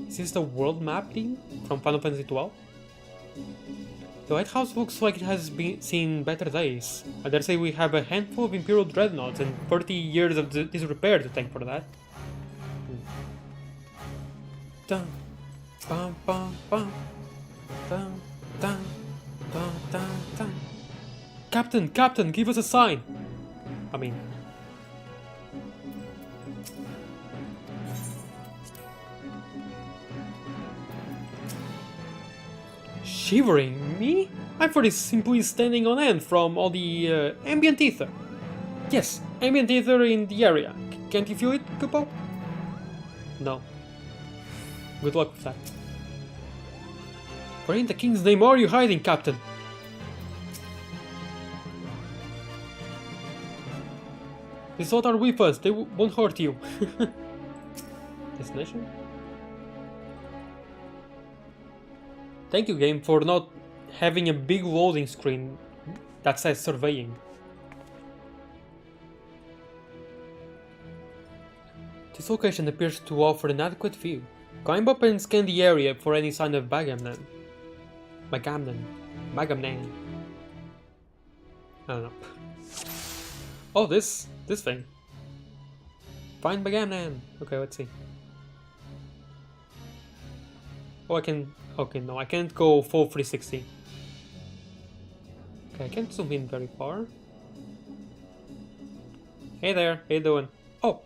Is this the world map thing from Final Fantasy XII? The lighthouse looks like it has seen better days. I dare say we have a handful of Imperial Dreadnoughts and 30 years of disrepair to thank for that. Dun, bum, bum, bum. Dun, dun, dun, dun, dun. Captain, Captain, give us a sign! I mean... Shivering? Me? I thought it's simply standing on end from all the ambient ether. Yes, ambient ether in the area. Can't you feel it, Kupo? No. Good luck with that. Where in the king's name are you hiding, Captain? The Sword are with us, they won't hurt you. Destination? Thank you, game, for not having a big loading screen that says surveying. This location appears to offer an adequate view. Climb up and scan the area for any sign of Bagamnan. Bagamnan. I don't know. Oh, this thing. Find Bagamnan. Okay, let's see. Oh, I can. Okay, no, I can't go full 360. Okay, I can't zoom in very far. Hey there, how you doing? Oh!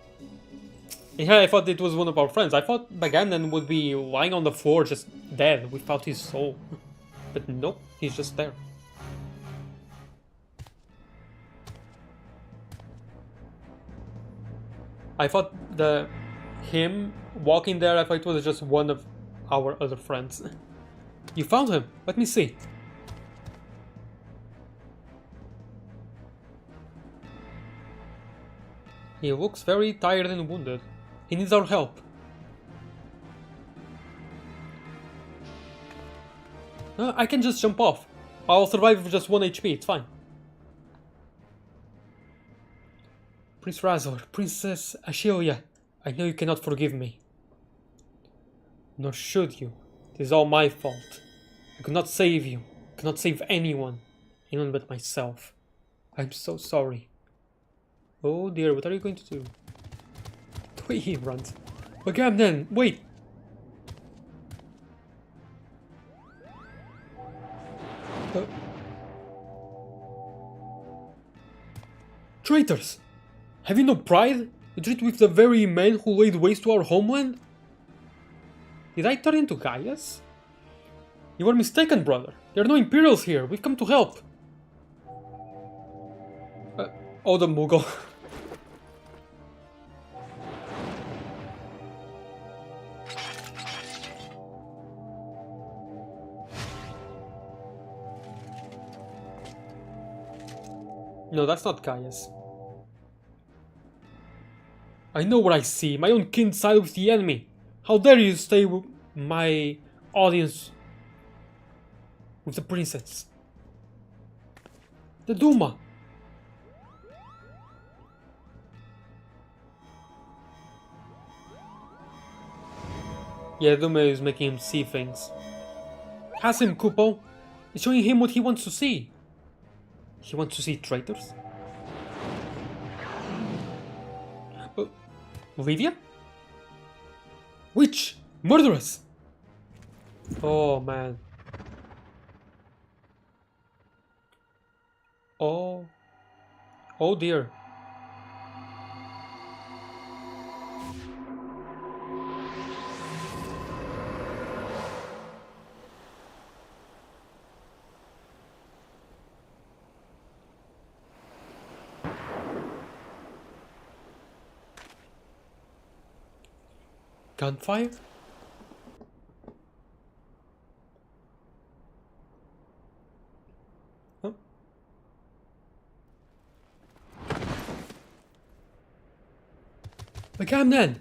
Yeah, I thought it was one of our friends. I thought Bagamnan would be lying on the floor just dead without his soul. But nope, he's just there. I thought him walking there, I thought it was just one of our other friends. You found him! Let me see. He looks very tired and wounded. He needs our help. I can just jump off. I'll survive with just 1 HP, it's fine. Prince Razor, Princess Ashilia, I know you cannot forgive me. Nor should you. It is all my fault. I could not save you. I cannot save anyone but myself. I'm so sorry. Oh dear, what are you going to do? The way he runs. Okay, then, wait! Traitors! Have you no pride? You treat with the very men who laid waste to our homeland? Did I turn into Gaius? You were mistaken, brother. There are no Imperials here. We've come to help. Oh, the Mughal. No, that's not Gaius. I know what I see. My own kin side with the enemy. How dare you stay with my audience with the princess? The Duma. Yeah, Duma is making him see things. Has him, Kupo. It's showing him what he wants to see. He wants to see traitors? Olivia? Witch! Murderess! Oh man. Oh. Oh dear. Gunfire? Huh? Agamemnon!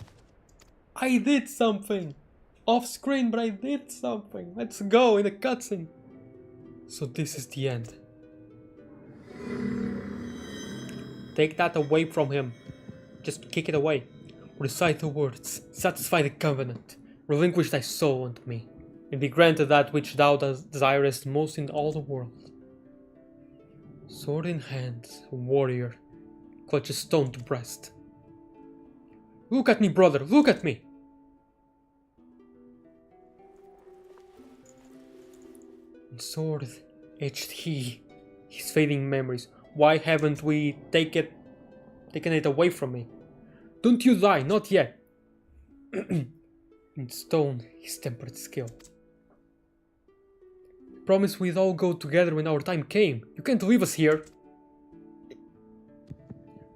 I did something! Off screen, but I did something! Let's go in a cutscene! So this is the end. Take that away from him. Just kick it away. Recite the words, satisfy the covenant, relinquish thy soul unto me, and be granted that which thou desirest most in all the world. Sword in hand, warrior, clutches stone to breast. Look at me, brother, look at me! And sword etched his fading memories. Why haven't we taken it away from me? Don't you die, not yet. In stone, his tempered skill. Promise we'd all go together when our time came. You can't leave us here.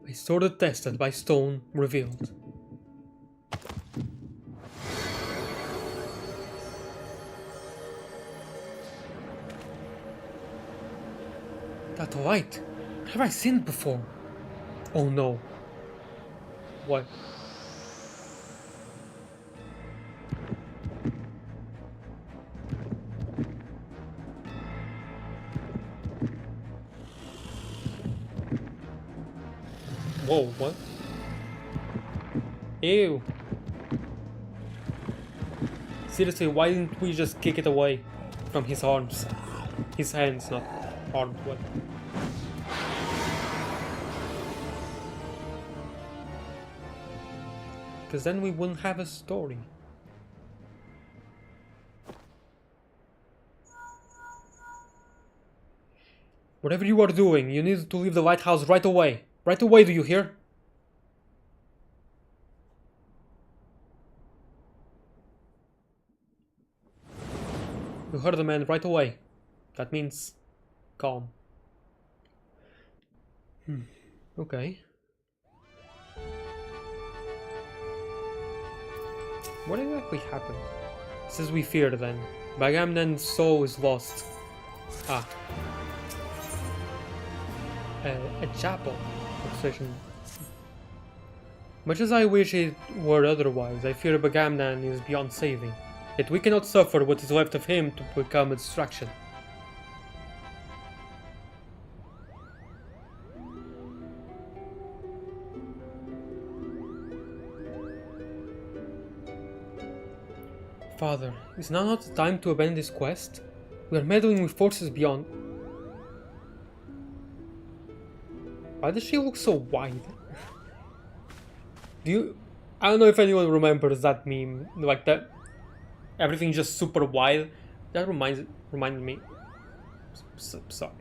By sword attested, by stone revealed. That light, have I seen it before? Oh no, What? Whoa, what? Ew. Seriously, why didn't we just kick it away from his arms? His hands, not arms, what? Because then we wouldn't have a story. Whatever you are doing, you need to leave the lighthouse right away. Right away, do you hear? You heard the man, right away. That means calm. Okay. What exactly happened? Just as we feared then. Bagamnan's soul is lost. Ah. A chapel. Obsession. Much as I wish it were otherwise, I fear Bagamnan is beyond saving. Yet we cannot suffer what is left of him to become a distraction. Father, is now not the time to abandon this quest? We are meddling with forces beyond... Why does she look so wide? I don't know if anyone remembers that meme, like that... Everything just super wide. That reminded me... Sorry,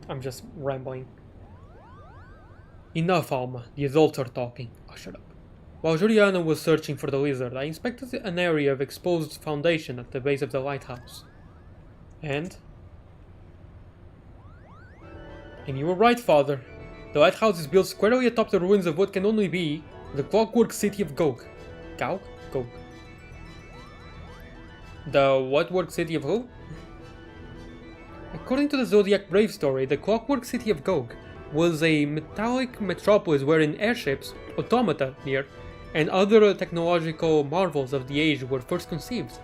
I'm just rambling. Enough, Alma. The adults are talking. Oh, shut up. While Juliana was searching for the lizard, I inspected an area of exposed foundation at the base of the lighthouse. And you were right, Father. The lighthouse is built squarely atop the ruins of what can only be the clockwork city of Gog. Gog? Gog. The what work city of who? According to the Zodiac Brave story, the clockwork city of Gog was a metallic metropolis wherein airships, automata and other technological marvels of the age were first conceived.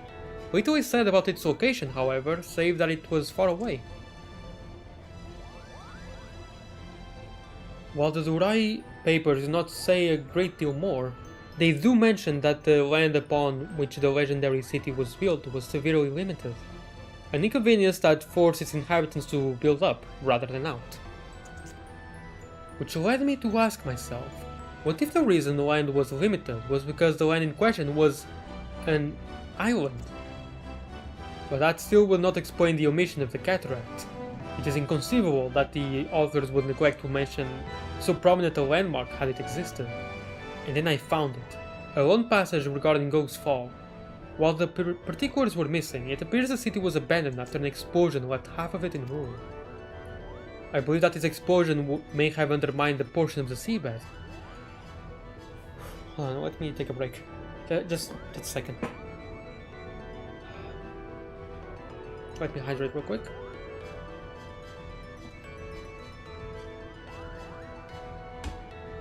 Little is said about its location, however, save that it was far away. While the Zurai papers do not say a great deal more, they do mention that the land upon which the legendary city was built was severely limited, an inconvenience that forced its inhabitants to build up rather than out. Which led me to ask myself, what if the reason the land was limited was because the land in question was an island? But that still would not explain the omission of the cataract. It is inconceivable that the authors would neglect to mention so prominent a landmark had it existed. And then I found it, a lone passage regarding Gog's fall. While the particulars were missing, it appears the city was abandoned after an explosion left half of it in ruin. I believe that this explosion may have undermined a portion of the seabed. Hold on, let me take a break. Just a second. Let me hydrate real quick.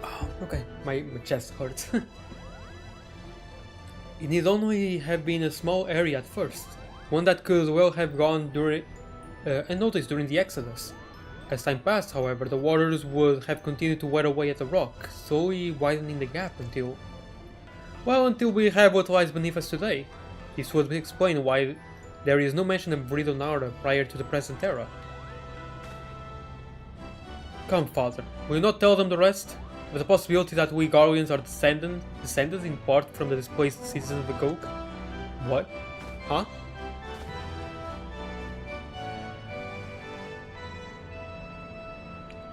Oh, okay, my chest hurts. It need only have been a small area at first, one that could well have gone unnoticed during the Exodus. As time passed, however, the waters would have continued to wear away at the rock, slowly widening the gap until we have what lies beneath us today. This would explain why there is no mention of Bridonara prior to the present era. Come, Father, will you not tell them the rest? With the possibility that we Garleans are descended in part from the displaced citizens of the Gog? What? Huh?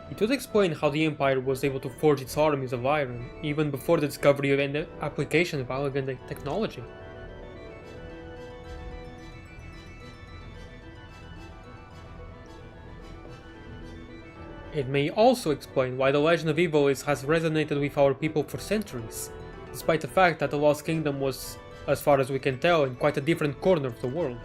It would explain how the Empire was able to forge its armies of iron, even before the discovery and the application of elegant technology. It may also explain why the legend of Evilis has resonated with our people for centuries, despite the fact that the Lost Kingdom was, as far as we can tell, in quite a different corner of the world.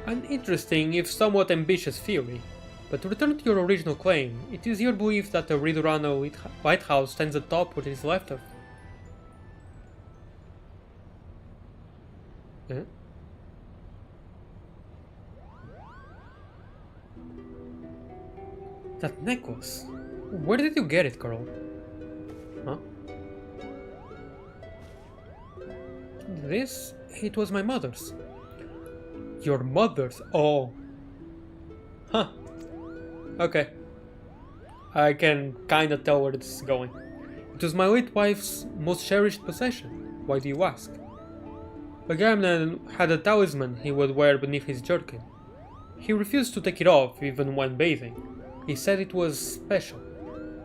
An interesting, if somewhat ambitious theory, But to return to your original claim, it is your belief that the Ridorano lighthouse stands atop what is left of. Huh? That necklace. Where did you get it, girl? Huh? This? It was my mother's. Your mother's? Oh. Huh. Okay. I can kinda tell where this is going. It was my late wife's most cherished possession. Why do you ask? Agamemnon had a talisman he would wear beneath his jerkin. He refused to take it off even when bathing. He said it was special.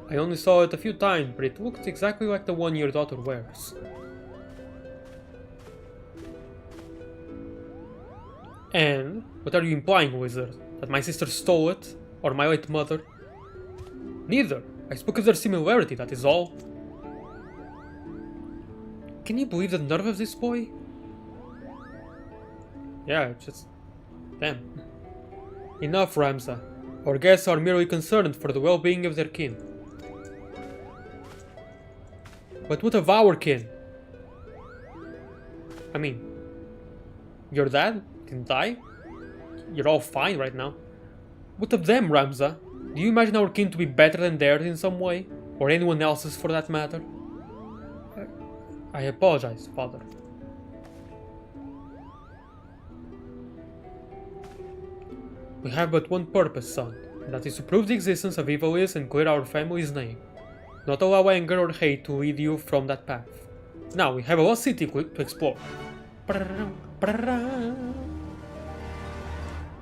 I only saw it a few times, but it looked exactly like the one your daughter wears. And what are you implying, wizard? That my sister stole it? Or my late mother? Neither. I spoke of their similarity, that is all. Can you believe the nerve of this boy? Yeah, it's just... damn. Enough, Ramza. Our guests are merely concerned for the well-being of their kin. But what of our kin? I mean... your dad didn't die? You're all fine right now. What of them, Ramza? Do you imagine our kin to be better than theirs in some way? Or anyone else's for that matter? I apologize, father. We have but one purpose, son, and that is to prove the existence of Ivalice and clear our family's name. Not allow anger or hate to lead you from that path. Now, we have a lost city to explore.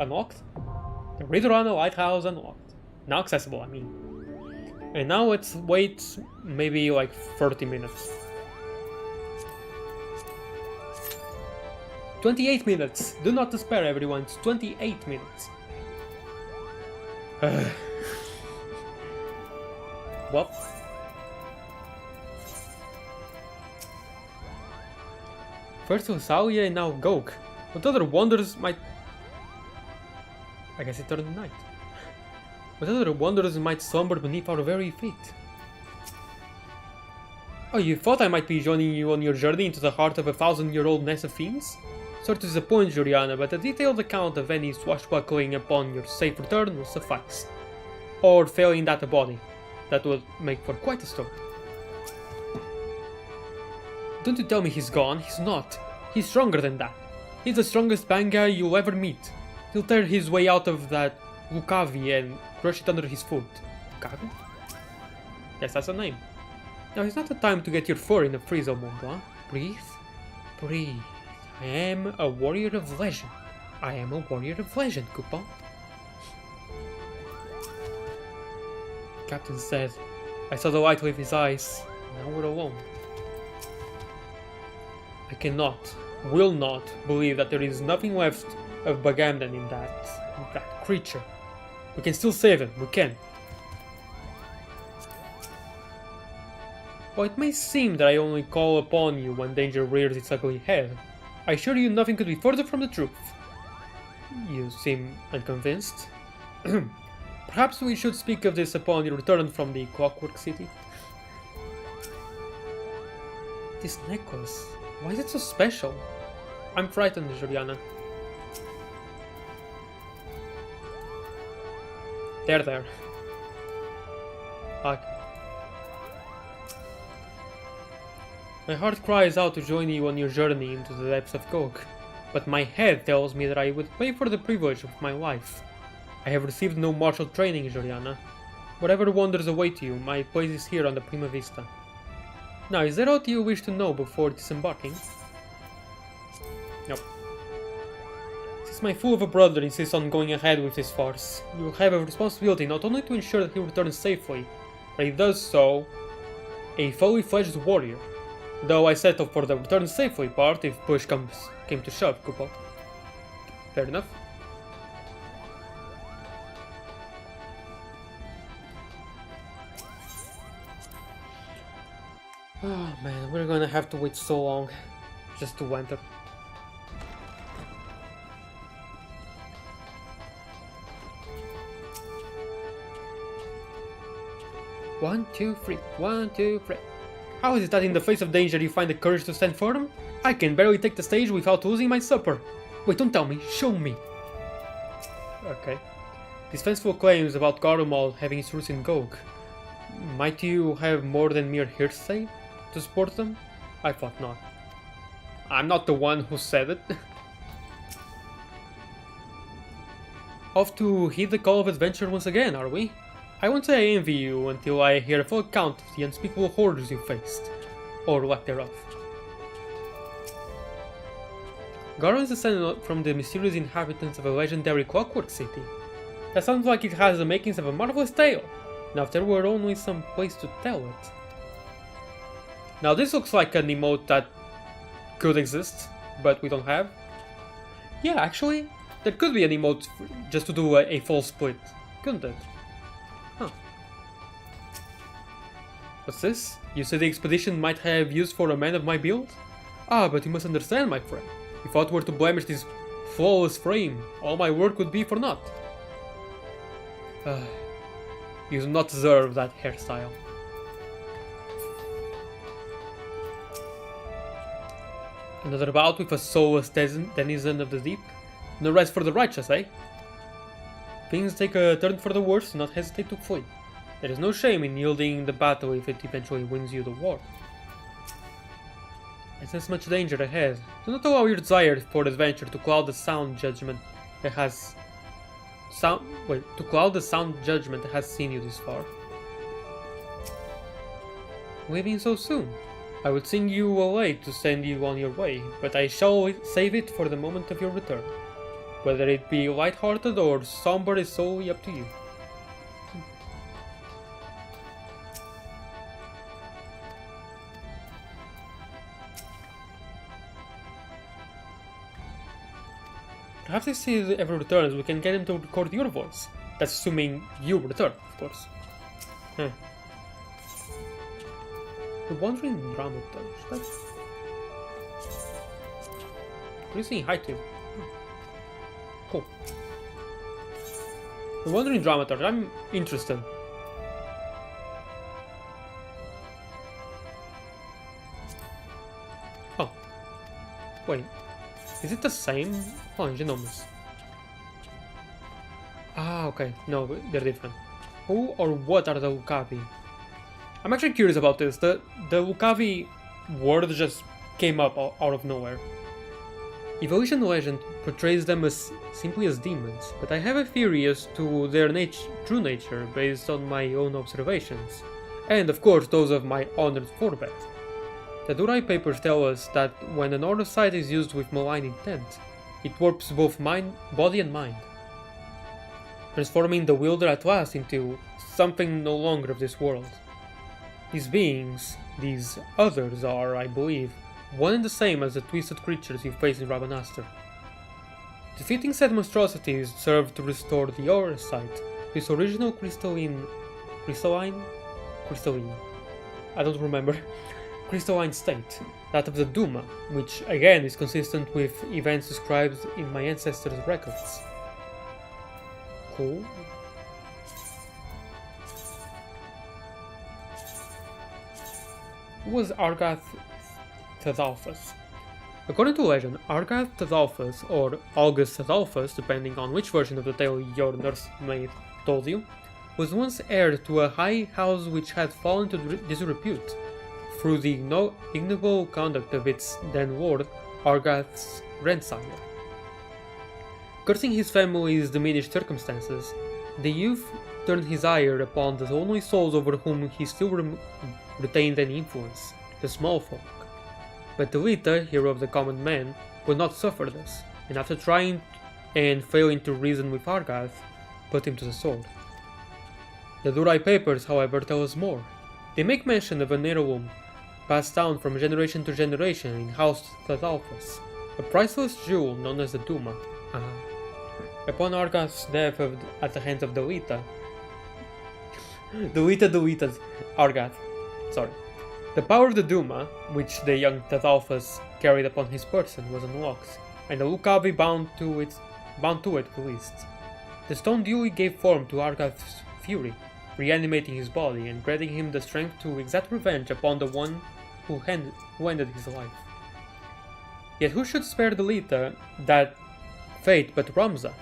Unlocked? The Ridorano Lighthouse unlocked. Now accessible, I mean. And now let's wait maybe like 30 minutes. 28 minutes! Do not despair, everyone, it's 28 minutes. What? First Lusalia and now Gok. What other wonders might... I guess it turned night. What other wonders might slumber beneath our very feet? Oh, you thought I might be joining you on your journey into the heart of a 1,000-year-old nest of fiends? Sorry to disappoint, Juliana, but a detailed account of any swashbuckling upon your safe return will suffice. Or failing that a body. That would make for quite a story. Don't you tell me he's gone, he's not. He's stronger than that. He's the strongest Bangai you'll ever meet. He'll tear his way out of that Lukavi and crush it under his foot. Lukavi? Yes, that's a name. Now it's not the time to get your fur in the freezer, Mongla. Breathe. Breathe. I am a warrior of legend. I am a warrior of legend, Coupon. Captain said, I saw the light with his eyes. Now we're alone. I cannot, will not believe that there is nothing left of Bagamdan in that creature. We can still save him, we can. While it may seem that I only call upon you when danger rears its ugly head, I assure you nothing could be further from the truth. You seem unconvinced. Perhaps we should speak of this upon your return from the Clockwork City. This necklace, why is it so special? I'm frightened, Juliana. There. My heart cries out to join you on your journey into the depths of Gog, but my head tells me that I would pay for the privilege of my life. I have received no martial training, Juliana. Whatever wonders await you, my place is here on the Prima Vista. Now, is there aught you wish to know before disembarking? Nope. Since my fool of a brother insists on going ahead with this farce, you will have a responsibility not only to ensure that he returns safely, but he does so a fully fledged warrior. Though I settle for the return safely part if push came to shove, Kupo. Fair enough. Oh man, we're gonna have to wait so long just to enter. 1, 2, 3. 1, 2, 3. How is it that in the face of danger you find the courage to stand firm? I can barely take the stage without losing my supper. Wait, don't tell me. Show me. Okay. These fanciful claims about Garumald having its roots in Gog. Might you have more than mere hearsay to support them? I thought not. I'm not the one who said it. Off to heed the call of adventure once again, are we? I won't say I envy you until I hear a full account of the unspeakable horrors you faced, or lack thereof. Garo is descended from the mysterious inhabitants of a legendary clockwork city. That sounds like it has the makings of a marvelous tale. Now if there were only some place to tell it. Now this looks like an emote that could exist, but we don't have. Yeah, actually, there could be an emote just to do a full split, couldn't it? Huh. What's this? You said the expedition might have use for a man of my build? Ah, but you must understand, my friend. If I were to blemish this flawless frame, all my work would be for naught. You do not deserve that hairstyle. Another bout with a soulless denizen of the deep? No rest for the righteous, eh? Things take a turn for the worse, do not hesitate to flee. There is no shame in yielding the battle if it eventually wins you the war. I sense much danger ahead. Do not allow your desire for adventure to cloud the sound judgment that has seen you this far. Leaving so soon? I would sing you a lay to send you on your way, but I shall save it for the moment of your return. Whether it be light-hearted or somber is solely up to you. Perhaps if he ever returns, we can get him to record your voice. That's assuming you return, of course. The Wandering Dramaturge. That's... What are you saying hi to? Cool. The Wandering Dramaturge. I'm interested. Oh. Wait. Is it the same? Oh, Genomes. Ah, okay. No, they're different. Who or what are the Lucavi? I'm actually curious about this. The Lucavi word just came up out of nowhere. Evolution legend portrays them as simply as demons, but I have a theory as to their true nature based on my own observations, and of course those of my honored forebears. The Durai papers tell us that when an order sight is used with malign intent, it warps both body and mind, transforming the wielder at last into something no longer of this world. These beings, these others, are, I believe, one and the same as the twisted creatures you face in Rabanastre. Defeating said monstrosities served to restore the aura sight to its original crystalline, I don't remember, crystalline state, that of the Duma, which again is consistent with events described in my ancestors' records. Cool. Who was Argath Thedalphus? According to legend, Argath Thedalphus, or August Thedalphus, depending on which version of the tale your nursemaid told you, was once heir to a high house which had fallen to disrepute through the ignoble conduct of its then lord, Argath's grandsire. Cursing his family's diminished circumstances, the youth turned his ire upon the only souls over whom he still retained any influence, the small folk. But Delita, hero of the common man, would not suffer this, and after trying and failing to reason with Argath, put him to the sword. The Durai papers, however, tell us more. They make mention of an heirloom passed down from generation to generation in House Thedalphus, a priceless jewel known as the Duma. Upon Argath's death at the hands of Delita, Argath. Sorry. The power of the Duma, which the young Thedalphus carried upon his person, was unlocked, and the Lucavi bound to it released. The stone duly gave form to Argath's fury, reanimating his body and granting him the strength to exact revenge upon the one who ended his life. Yet who should spare the Lita that fate but Ramza,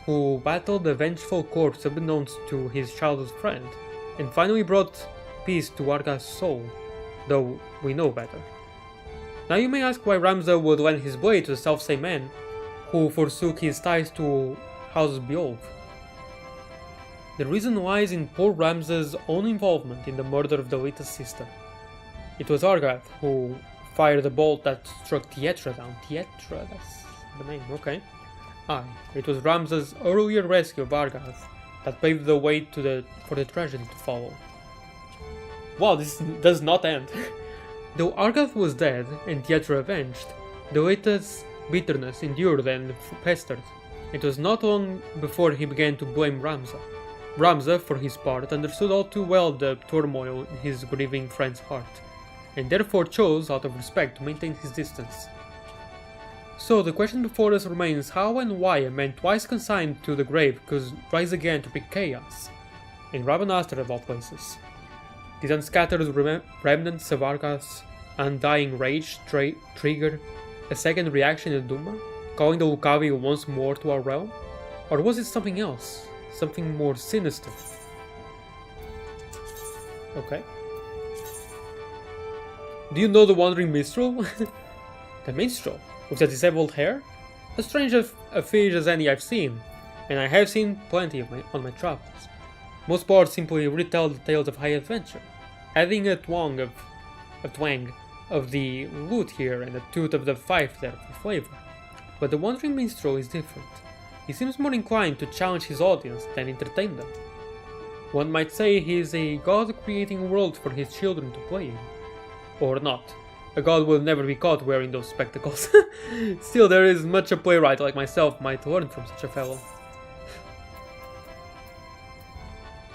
who battled the vengeful corpse unbeknownst to his childhood friend, and finally brought peace to Arga's soul, though we know better. Now you may ask why Ramza would lend his blade to the selfsame man who forsook his ties to House Beowulf. The reason lies in poor Ramza's own involvement in the murder of the Lita's sister. It was Argath who fired the bolt that struck Tietra down. Tietra, that's the name, okay. Aye, it was Ramza's earlier rescue of Argath that paved the way for the tragedy to follow. Wow, this does not end. Though Argath was dead and Tietra avenged, the Lita's bitterness endured and festered. It was not long before he began to blame Ramza. Ramza, for his part, understood all too well the turmoil in his grieving friend's heart, and therefore chose, out of respect, to maintain his distance. So the question before us remains how and why a man twice consigned to the grave could rise again to pick chaos, in Rabanastre of all places. Did unscattered remnants of Argath's undying rage trigger a second reaction in Duma, calling the Lucavi once more to our realm? Or was it something else? Something more sinister? Okay. Do you know the Wandering Minstrel? The Minstrel? With the disabled hair? As strange a fish as any I've seen, and I have seen plenty on my travels. Most bards simply retell the tales of high adventure, adding a twang of the lute here and a toot of the fife there for flavor. But the Wandering Minstrel is different. He seems more inclined to challenge his audience than entertain them. One might say he is a god creating a world for his children to play in. Or not. A god will never be caught wearing those spectacles. Still, there is much a playwright like myself might learn from such a fellow.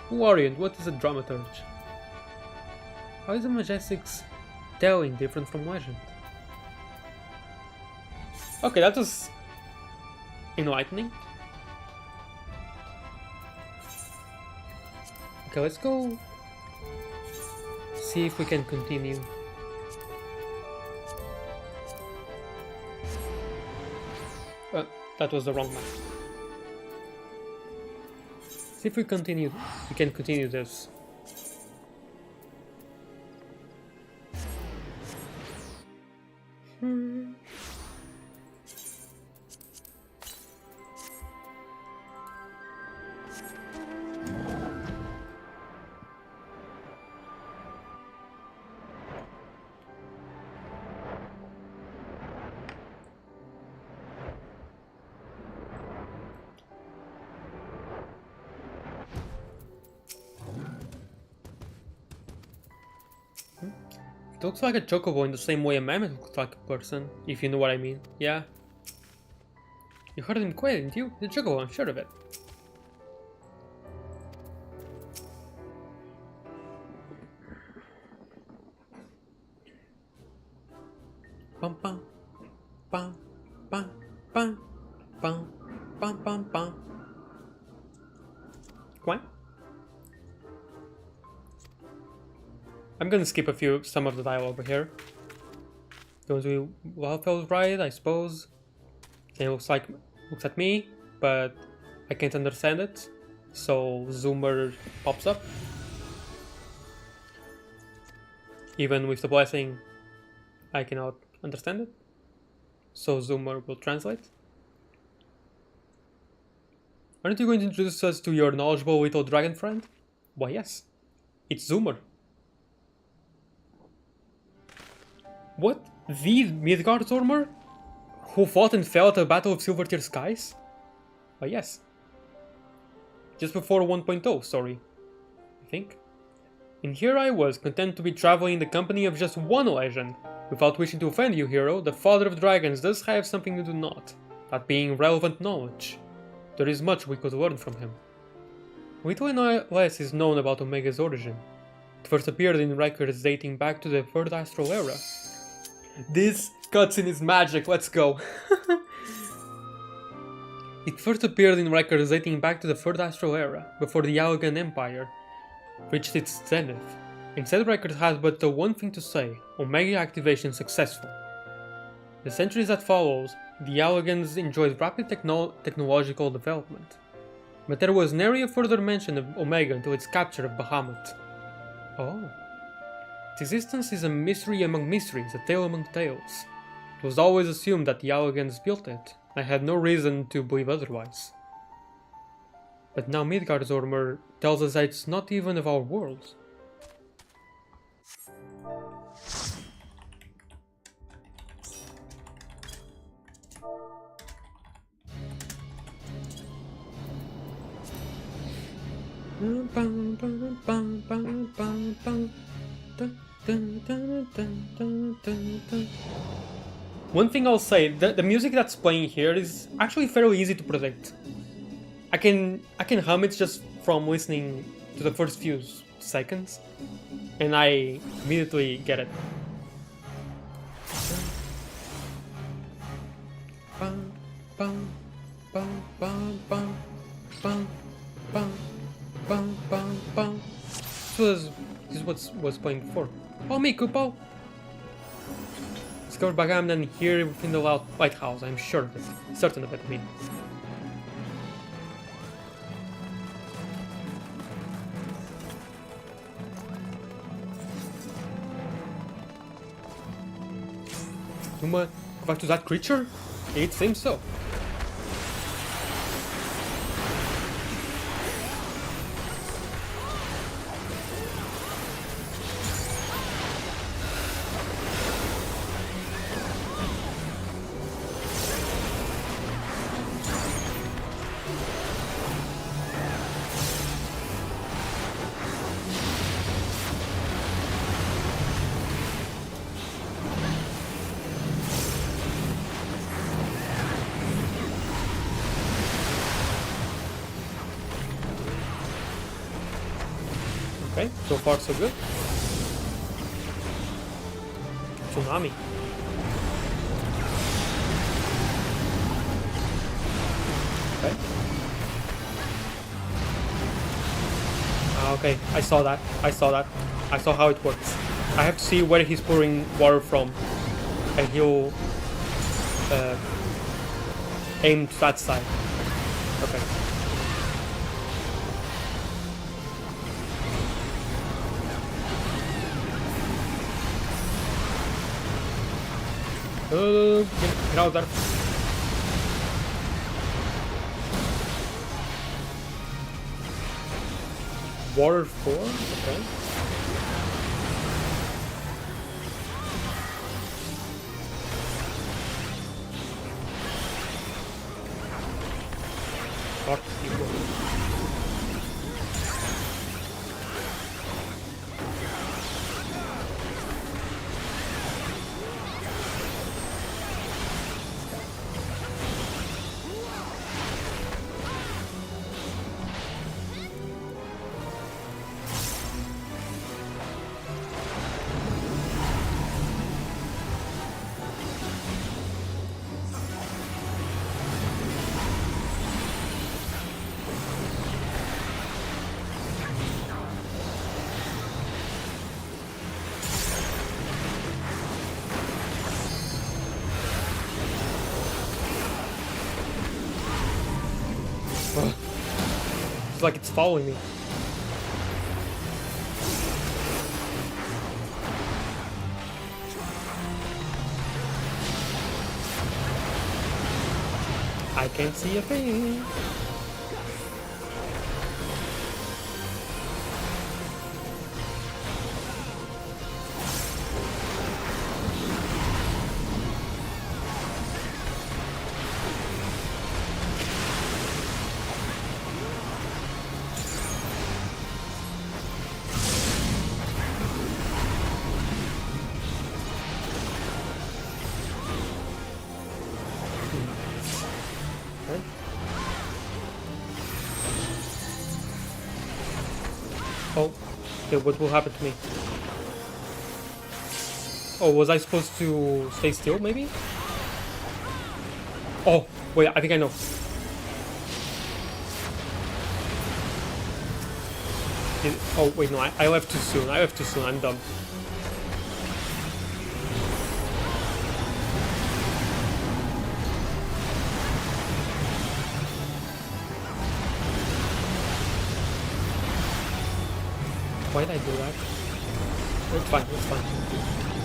Who are you and what is a dramaturge? How is a majestic's telling different from legend? Okay, that was enlightening. Okay, let's go see if we can continue. That was the wrong map. See if we can continue this. It looks like a chocobo in the same way a mammoth looks like a person, if you know what I mean. Yeah. You heard him quite, didn't you? The chocobo, I'm sure of it. Pam pam pam pam pam pam pam pam pam. What? I'm gonna skip some of the dialogue over here. Don't do Wildfell's right, I suppose. It looks at me, but I can't understand it. So Zoomer pops up. Even with the blessing, I cannot understand it. So Zoomer will translate. Aren't you going to introduce us to your knowledgeable little dragon friend? Why yes, it's Zoomer. What? The Midgard Zoomer? Who fought and fell at the Battle of Silvertear Skies? Why yes. Just before 1.0, sorry. I think. And here I was, content to be traveling in the company of just one legend. Without wishing to offend you, hero, the Father of Dragons does have something you do not. That being relevant knowledge. There is much we could learn from him. Little and less is known about Omega's origin. It first appeared in records dating back to the Third Astral Era. This cutscene is magic, let's go! It first appeared in records dating back to the Third Astral Era, before the Allegan Empire, reached its zenith. Instead, Record has but the one thing to say: Omega activation successful. The centuries that follows, the Allagans enjoyed rapid technological development. But there was nary a further mention of Omega until its capture of Bahamut. Oh. Its existence is a mystery among mysteries, a tale among tales. It was always assumed that the Allagans built it. I had no reason to believe otherwise. But now Midgardsormr tells us that it's not even of our world. One thing I'll say, the music that's playing here is actually fairly easy to predict. I can hum it just from listening to the first few seconds, and I immediately get it. This is what was playing before. Oh, me, Kupo! Discovered by Gamnan here within the lighthouse. I'm sure of it. Certain of it, I mean. Numa, go back to that creature? It seems so. Okay, so far so good. Tsunami. Okay. Okay, I saw that. I saw how it works. I have to see where he's pouring water from, and he'll aim to that side. Okay. Get out there. Water 4? Okay. Fuck you. It's like it's following me. I can't see a thing. Oh, okay, what will happen to me? Oh, was I supposed to stay still, maybe? Oh, wait, I think I know. Oh wait, no, I left too soon. I left too soon. I'm dumb. Why did I do that? It's fine. It's fine.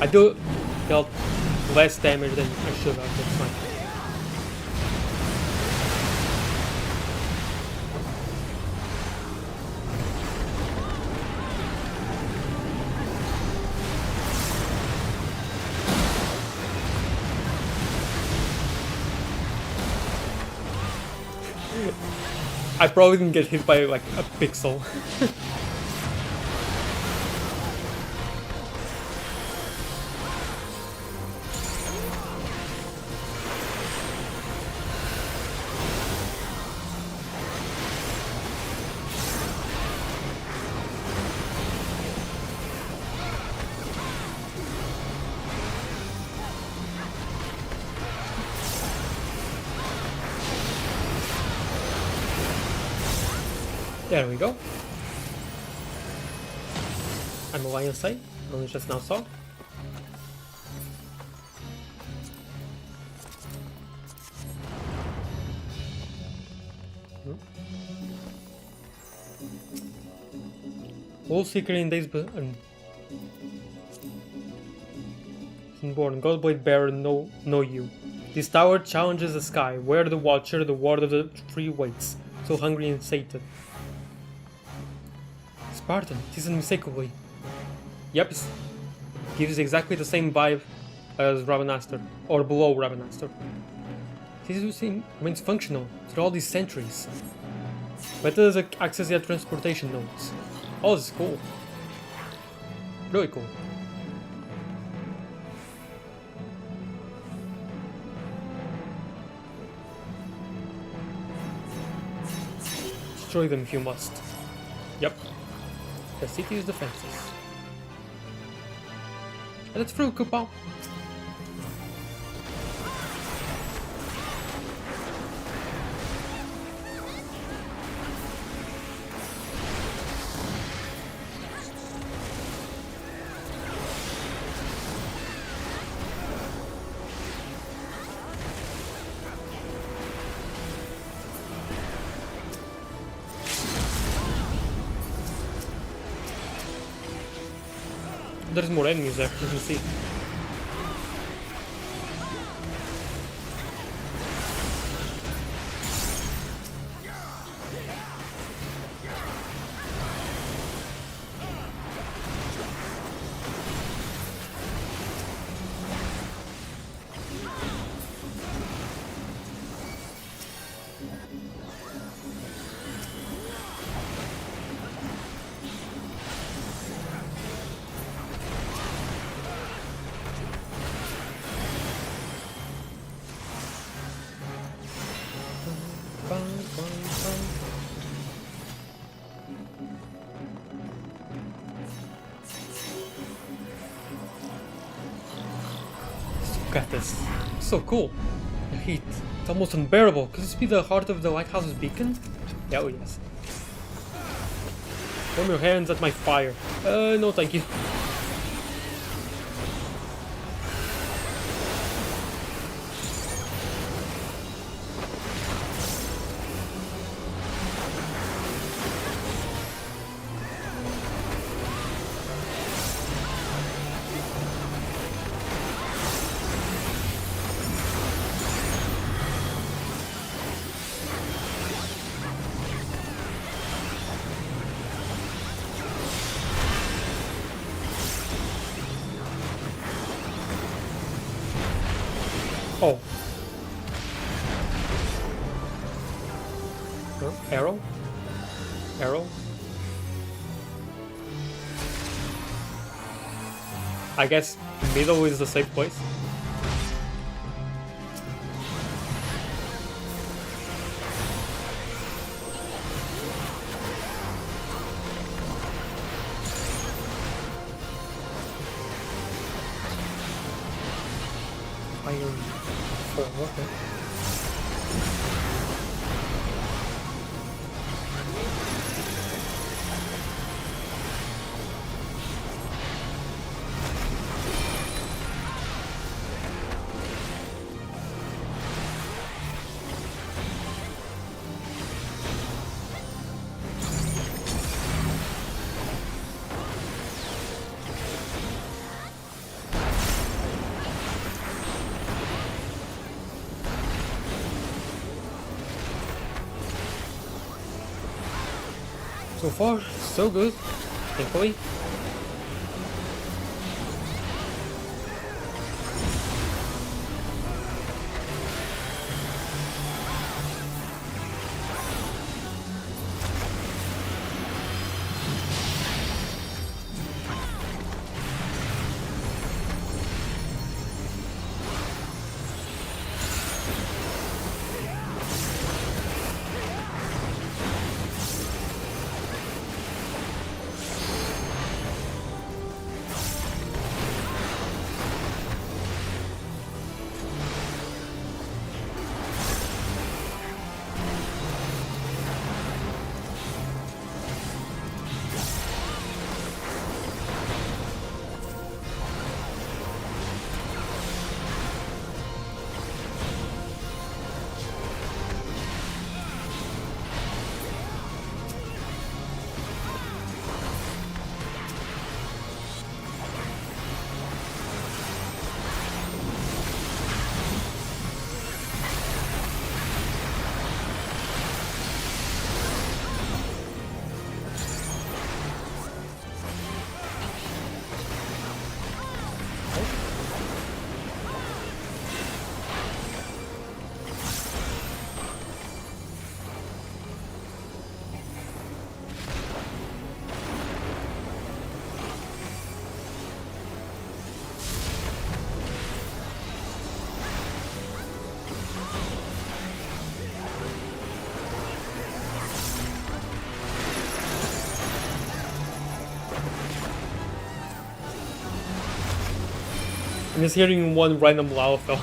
I dealt less damage than I should have. It's fine. I probably didn't get hit by like a pixel. There we go. I'm a lion sight, only just now saw. All secret in days born. Godblade bearer know you. This tower challenges the sky, where the watcher, the ward of the tree waits, so hungry and sated. Spartan, it is unmistakably. Yep, it gives exactly the same vibe as Ravenaster, or below Ravenaster. This remains functional through all these centuries. But it does access the transportation nodes. Oh, this is cool. Really cool. Destroy them if you must. Yep. The city is defenseless. And it's through, Kupal. There's more enemies there, you can see. Look at this. So cool. The heat. It's almost unbearable. Could this be the heart of the lighthouse's beacon? Yeah, oh yes. Warm your hands at my fire. No thank you. Oh. Arrow? Arrow? I guess middle is the safe place. Iron 4, okay. So far, so good, thankfully. I'm just hearing one random loud though.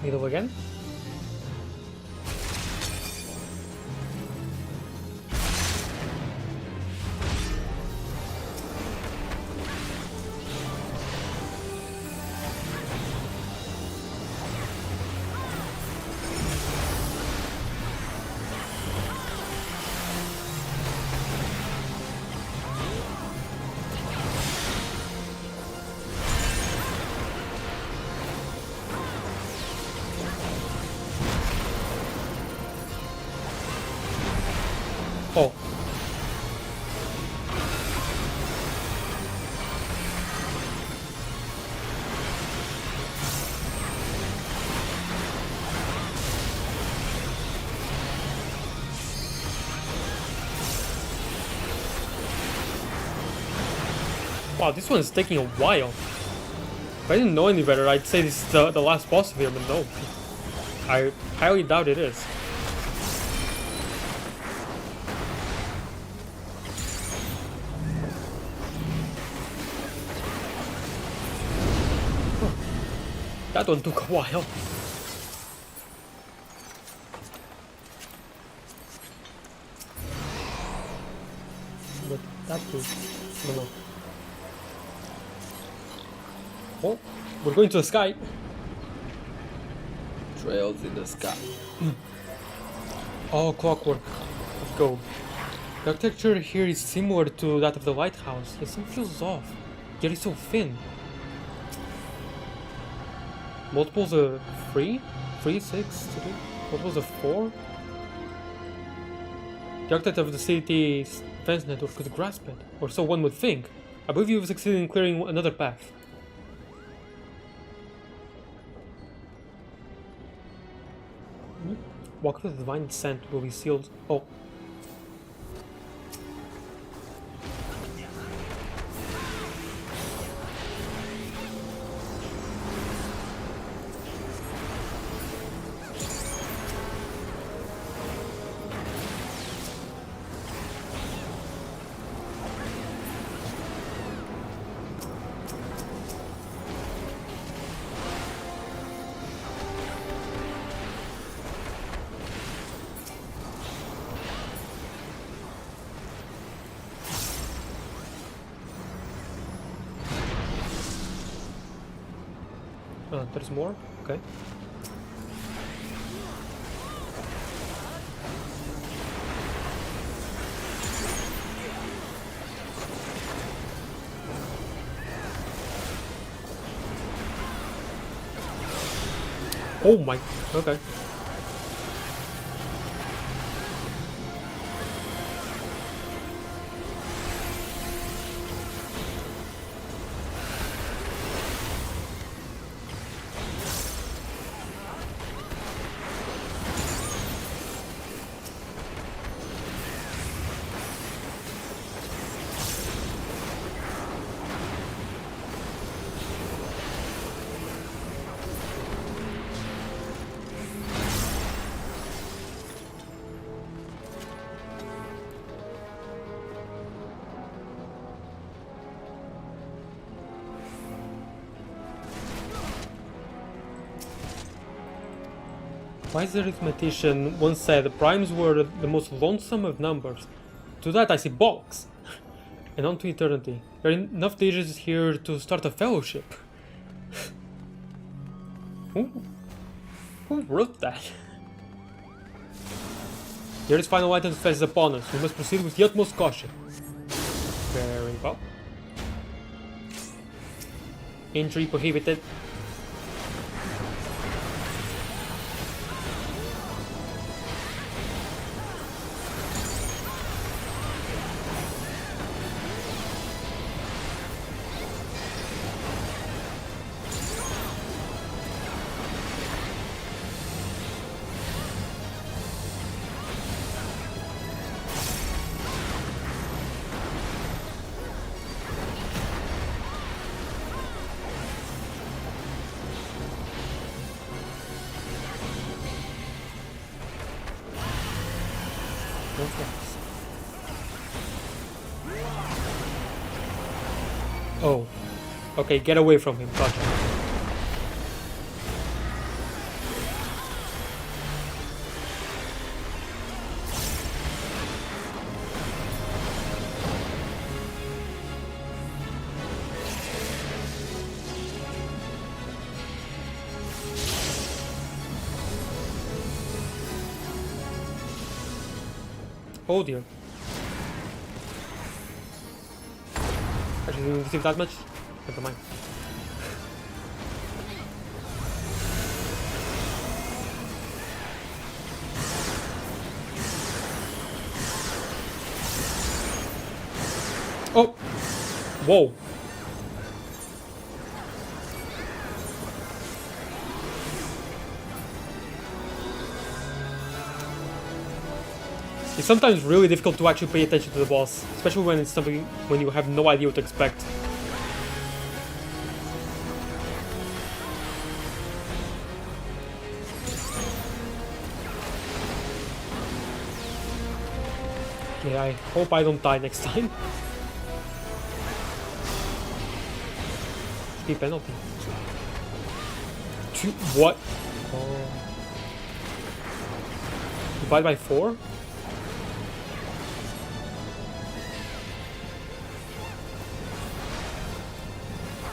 Needle again? Oh. Wow, this one is taking a while. If I didn't know any better, I'd say this is the last boss of here, but no. I highly doubt it is. That one took a while. But that too, I don't know. Oh, we're going to the sky. Trails in the sky. Oh, clockwork. Let's go. The architecture here is similar to that of the lighthouse, yet some feels off. Yet it's so thin. Multiples of 3? 3, 6, 3? Multiples of 4? The architect of the city's fence network could grasp it, or so one would think. I believe you've succeeded in clearing another path. Walk through the divine descent will be sealed. Oh. There's more? Okay. Oh my, okay. Wise arithmetician once said primes were the most lonesome of numbers. To that I say box. And on to eternity. There are enough digits here to start a fellowship. Who wrote that? Here is final item phase upon us. We must proceed with the utmost caution. Very well. Entry prohibited. Oh. Okay, get away from him. Gotcha. Oh dear. Actually, didn't receive that much? Never mind. Oh! Whoa! It's sometimes really difficult to actually pay attention to the boss, especially when it's something when you have no idea what to expect. Okay, I hope I don't die next time. Speed penalty. What? Oh. Divide by 4?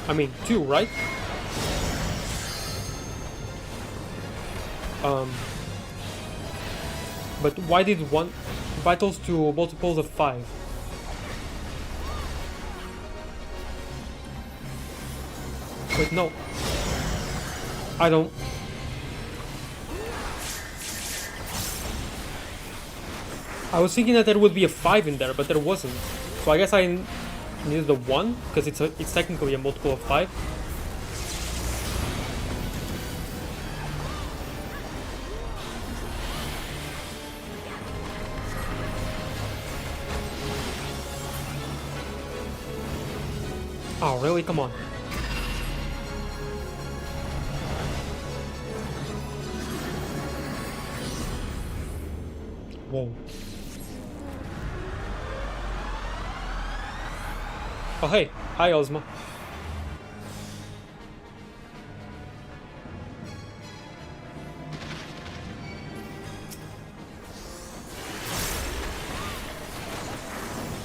I mean, 2, right? But why did one vitals to multiples of 5? Wait, no. I don't. I was thinking that there would be a 5 in there, but there wasn't. So I guess I needed the 1, because it's technically a multiple of 5. Oh, really? Come on. Whoa. Oh, hey. Hi, Ozma.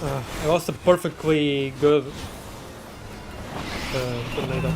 I lost a perfectly good tornado.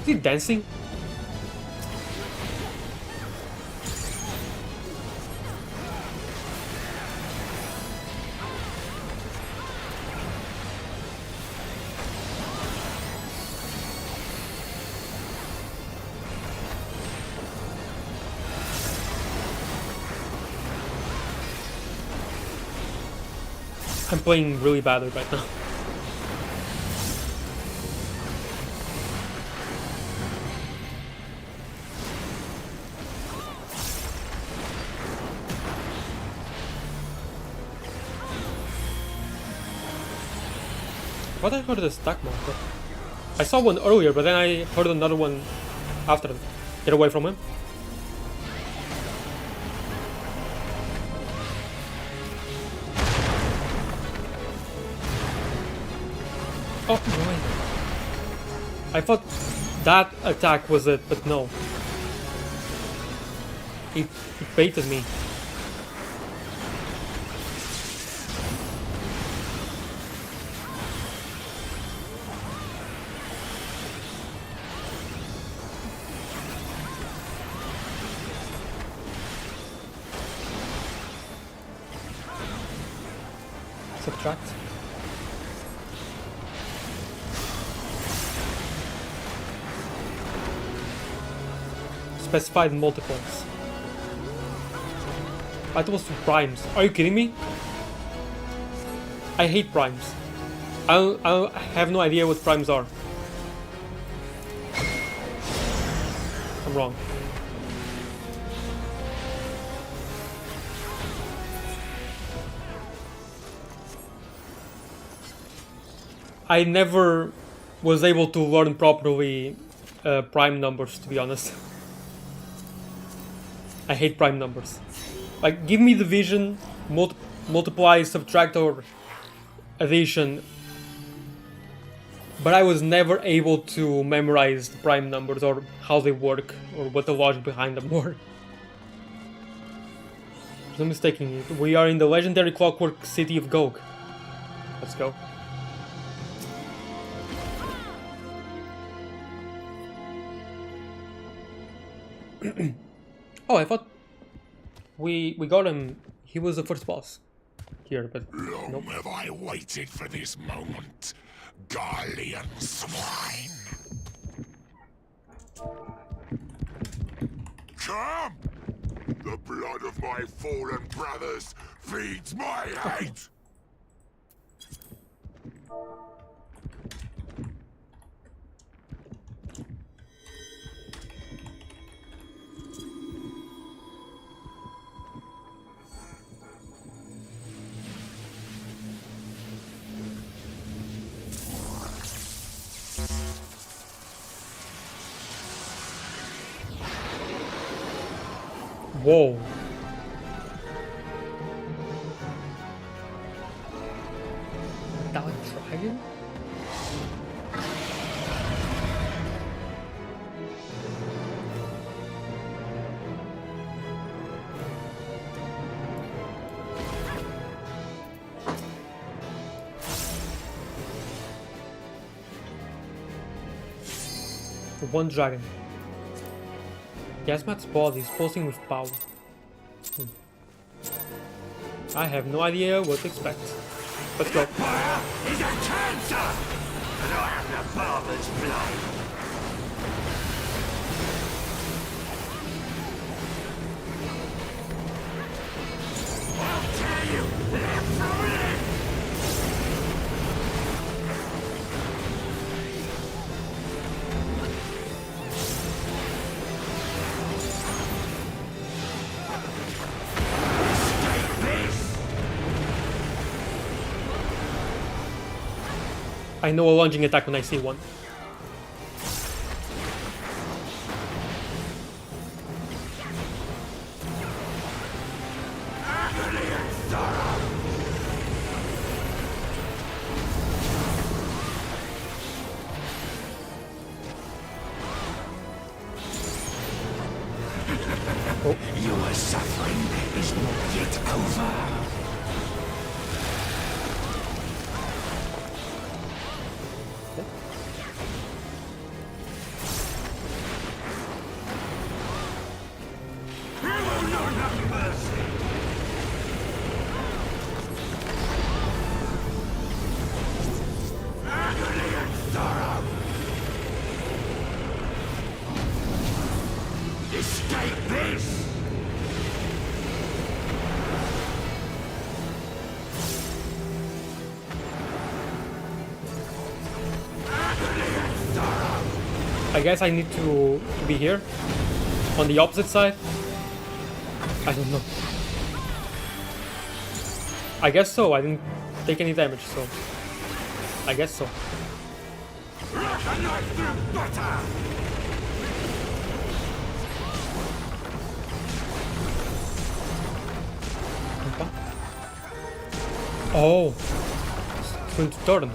Is he dancing? I'm playing really badly right now. What I heard a stack marker. I saw one earlier, but then I heard another one after. Get away from him. Oh, boy. I thought that attack was it, but no. It baited me. Subtract. Specified multiples. I thought it was primes. Are you kidding me? I hate primes. I have no idea what primes are. I'm wrong. I never was able to learn properly prime numbers, to be honest. I hate prime numbers. Like, give me division, multiply, subtract, or addition. But I was never able to memorize the prime numbers or how they work or what the logic behind them were. There's no mistaking it. We are in the legendary clockwork city of Gog. Let's go. Oh, I thought we got him. He was the first boss here, but Long nope. have I waited for this moment, Garlean swine. Come! The blood of my fallen brothers feeds my hate! Whoa. That dragon? The one dragon. Gasmat's body is pulsing with power. I have no idea what to expect. Let's go. Fire is a cancer! And I have the father's blood! I'll tear you limb from limb! I know a lunging attack when I see one. Agony and sorrow! Your suffering is not yet over. We will not have mercy. Agony and sorrow. Escape this. Agony and sorrow. I guess I need to be here. On the opposite side. I don't know. I guess so. I didn't take any damage, so. I guess so. Like a knife through butter! Okay. Oh, it's going to turn.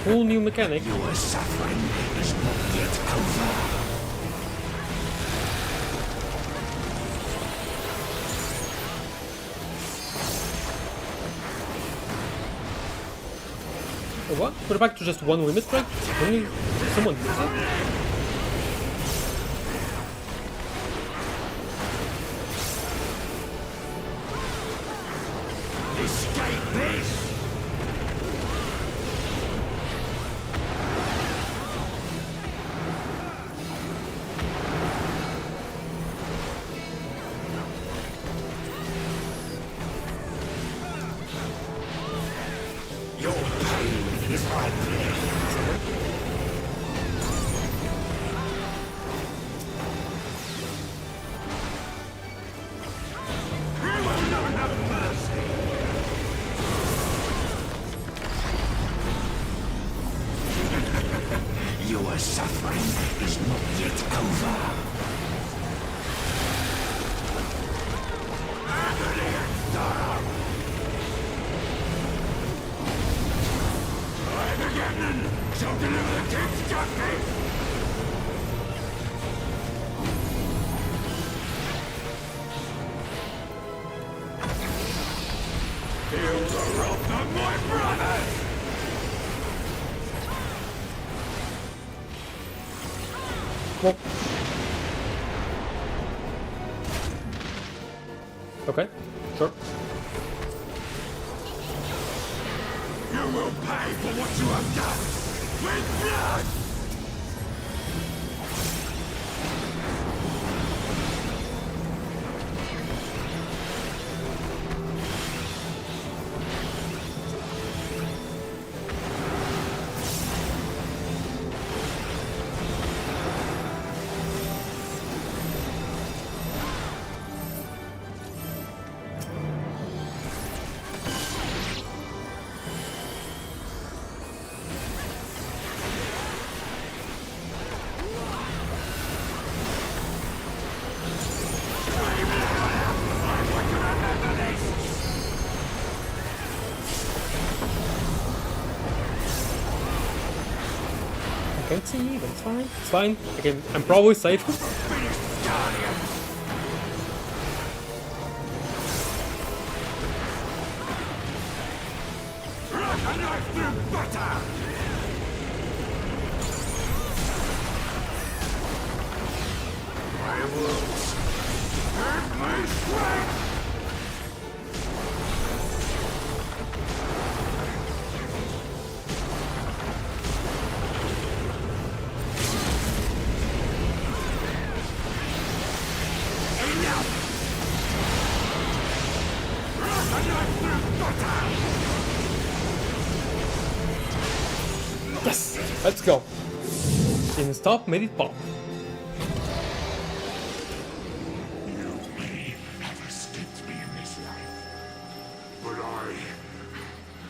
Whole new mechanic. Your suffering is not yet over. What? We're back to just one limit break? Only someone uses it? Escape this! Your pain is my pain. You will not have mercy. Your suffering is not yet over. Agony and sorrow. I, the Ganon, shall deliver the king's justice. Feel the wrath of my brothers! Well. Okay, sure. You will pay for what you have done with blood! I can't see, but it's fine. It's fine. I'm probably safe. Finished, Guardian! Like a knife through butter! My wounds hurt my strength! Enough! Like a knife through butter! Yes! Let's go. Didn't stop, made it pop. You may have escaped me in this life, but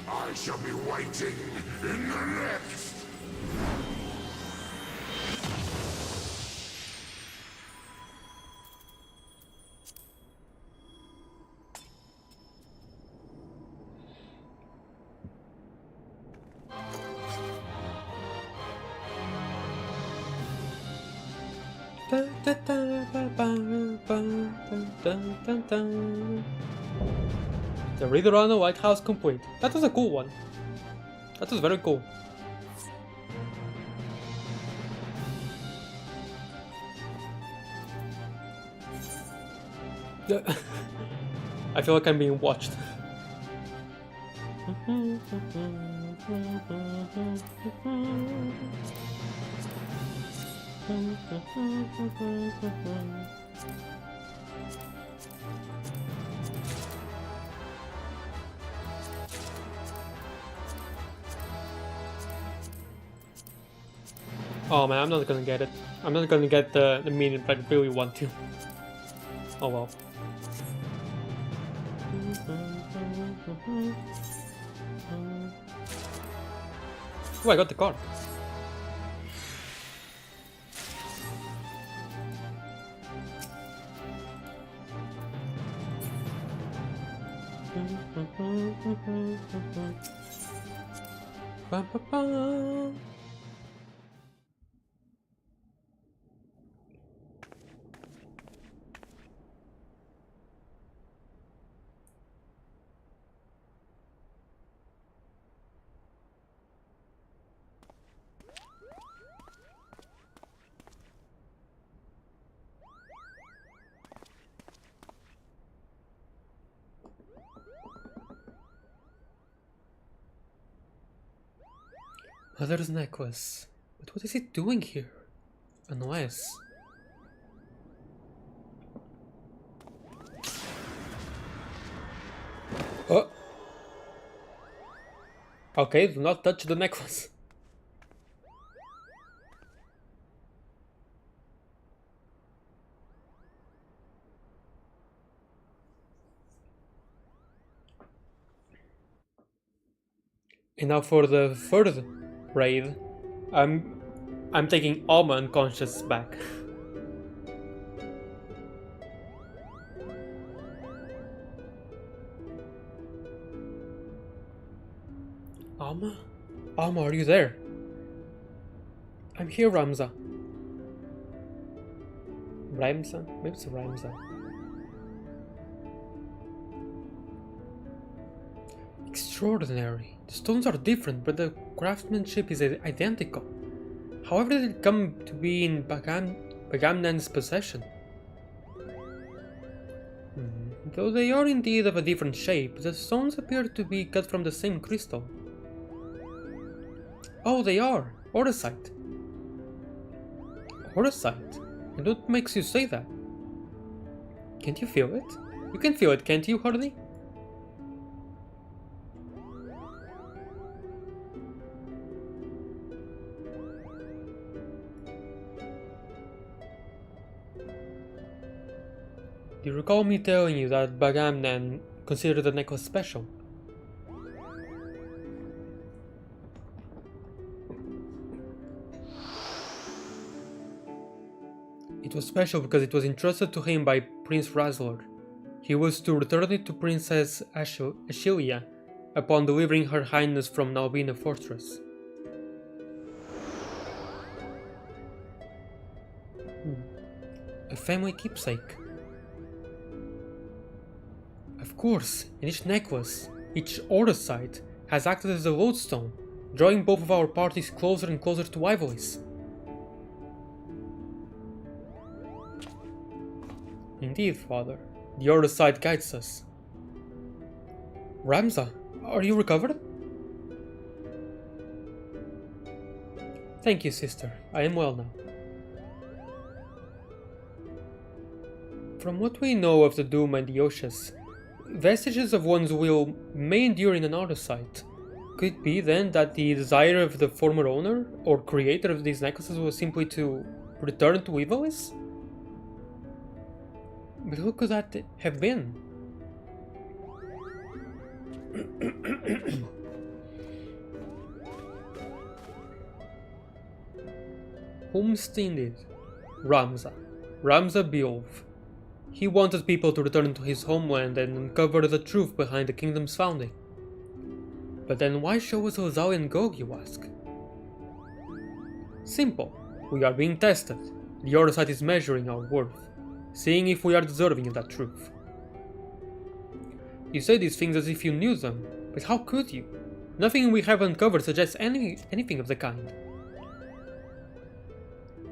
I shall be waiting in the next. Dun, dun, dun, dun, dun, dun, dun, dun, dun. The Reader on the White House complete. That was a cool one. That was very cool. I feel like I'm being watched. Oh man, I'm not gonna get it. I'm not gonna get the minion, but I really want to. Oh well. Oh, I got the card. Ba, ba, ba. Mother's necklace. But what is it doing here? Unless... Oh! Okay, do not touch the necklace. And now for the third raid, I'm taking all my unconscious back. Alma? Alma, are you there? I'm here, Ramza. Ramza? Maybe it's Ramza. Extraordinary. The stones are different, but the craftsmanship is identical. However did it come to be in Bagamnan's possession? Though they are indeed of a different shape, the stones appear to be cut from the same crystal. Oh, they are! Orosite. Orosite? And what makes you say that? Can't you feel it? You can feel it, can't you, Hardy? Do you recall me telling you that Bagamnan considered the necklace special? It was special because it was entrusted to him by Prince Razlor. He was to return it to Princess Ashilia upon delivering Her Highness from Nalbina Fortress. A family keepsake. Of course, and each necklace, each orosite, has acted as a lodestone, drawing both of our parties closer and closer to Ivolis. Indeed, father, the orosite guides us. Ramza, are you recovered? Thank you, sister. I am well now. From what we know of the Doom and the Oshas, vestiges of one's will may endure in an orosite. Could it be then that the desire of the former owner or creator of these necklaces was simply to return to Ivolis? But who could that have been? Whomst indeed? Ramza. Ramza Beowulf. He wanted people to return to his homeland and uncover the truth behind the kingdom's founding. But then why show us Ozalian Gog, you ask? Simple. We are being tested. The Orosite is measuring our worth, seeing if we are deserving of that truth. You say these things as if you knew them, but how could you? Nothing we have uncovered suggests anything of the kind.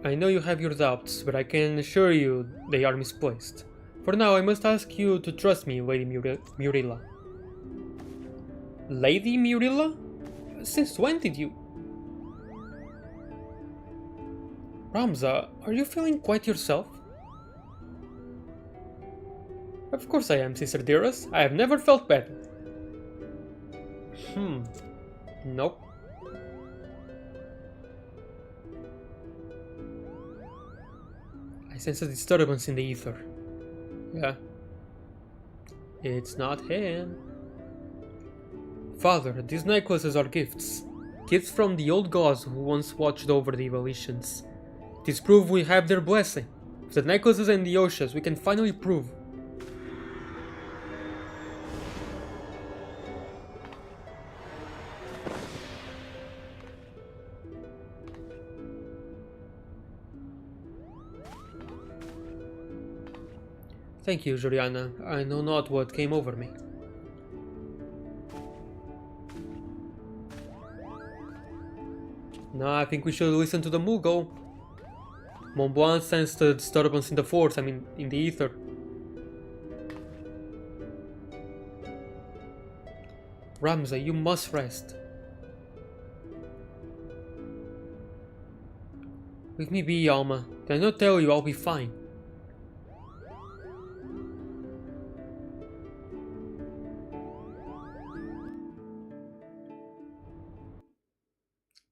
I know you have your doubts, but I can assure you they are misplaced. For now, I must ask you to trust me, Lady Murilla. Lady Murilla? Since when did you... Ramza, are you feeling quite yourself? Of course I am, sister dearest. I have never felt better. Nope. I sense a disturbance in the ether. It's not him. Father, these necklaces are gifts. Gifts from the old gods who once watched over the evolutions. It is proof we have their blessing. With the necklaces and the oshas, we can finally prove. Thank you, Juliana. I know not what came over me. No, I think we should listen to the Moogle. Mont Blanc sensed the disturbance in the force, in the ether. Ramza, you must rest. Leave me be, Alma. Did I not tell you I'll be fine?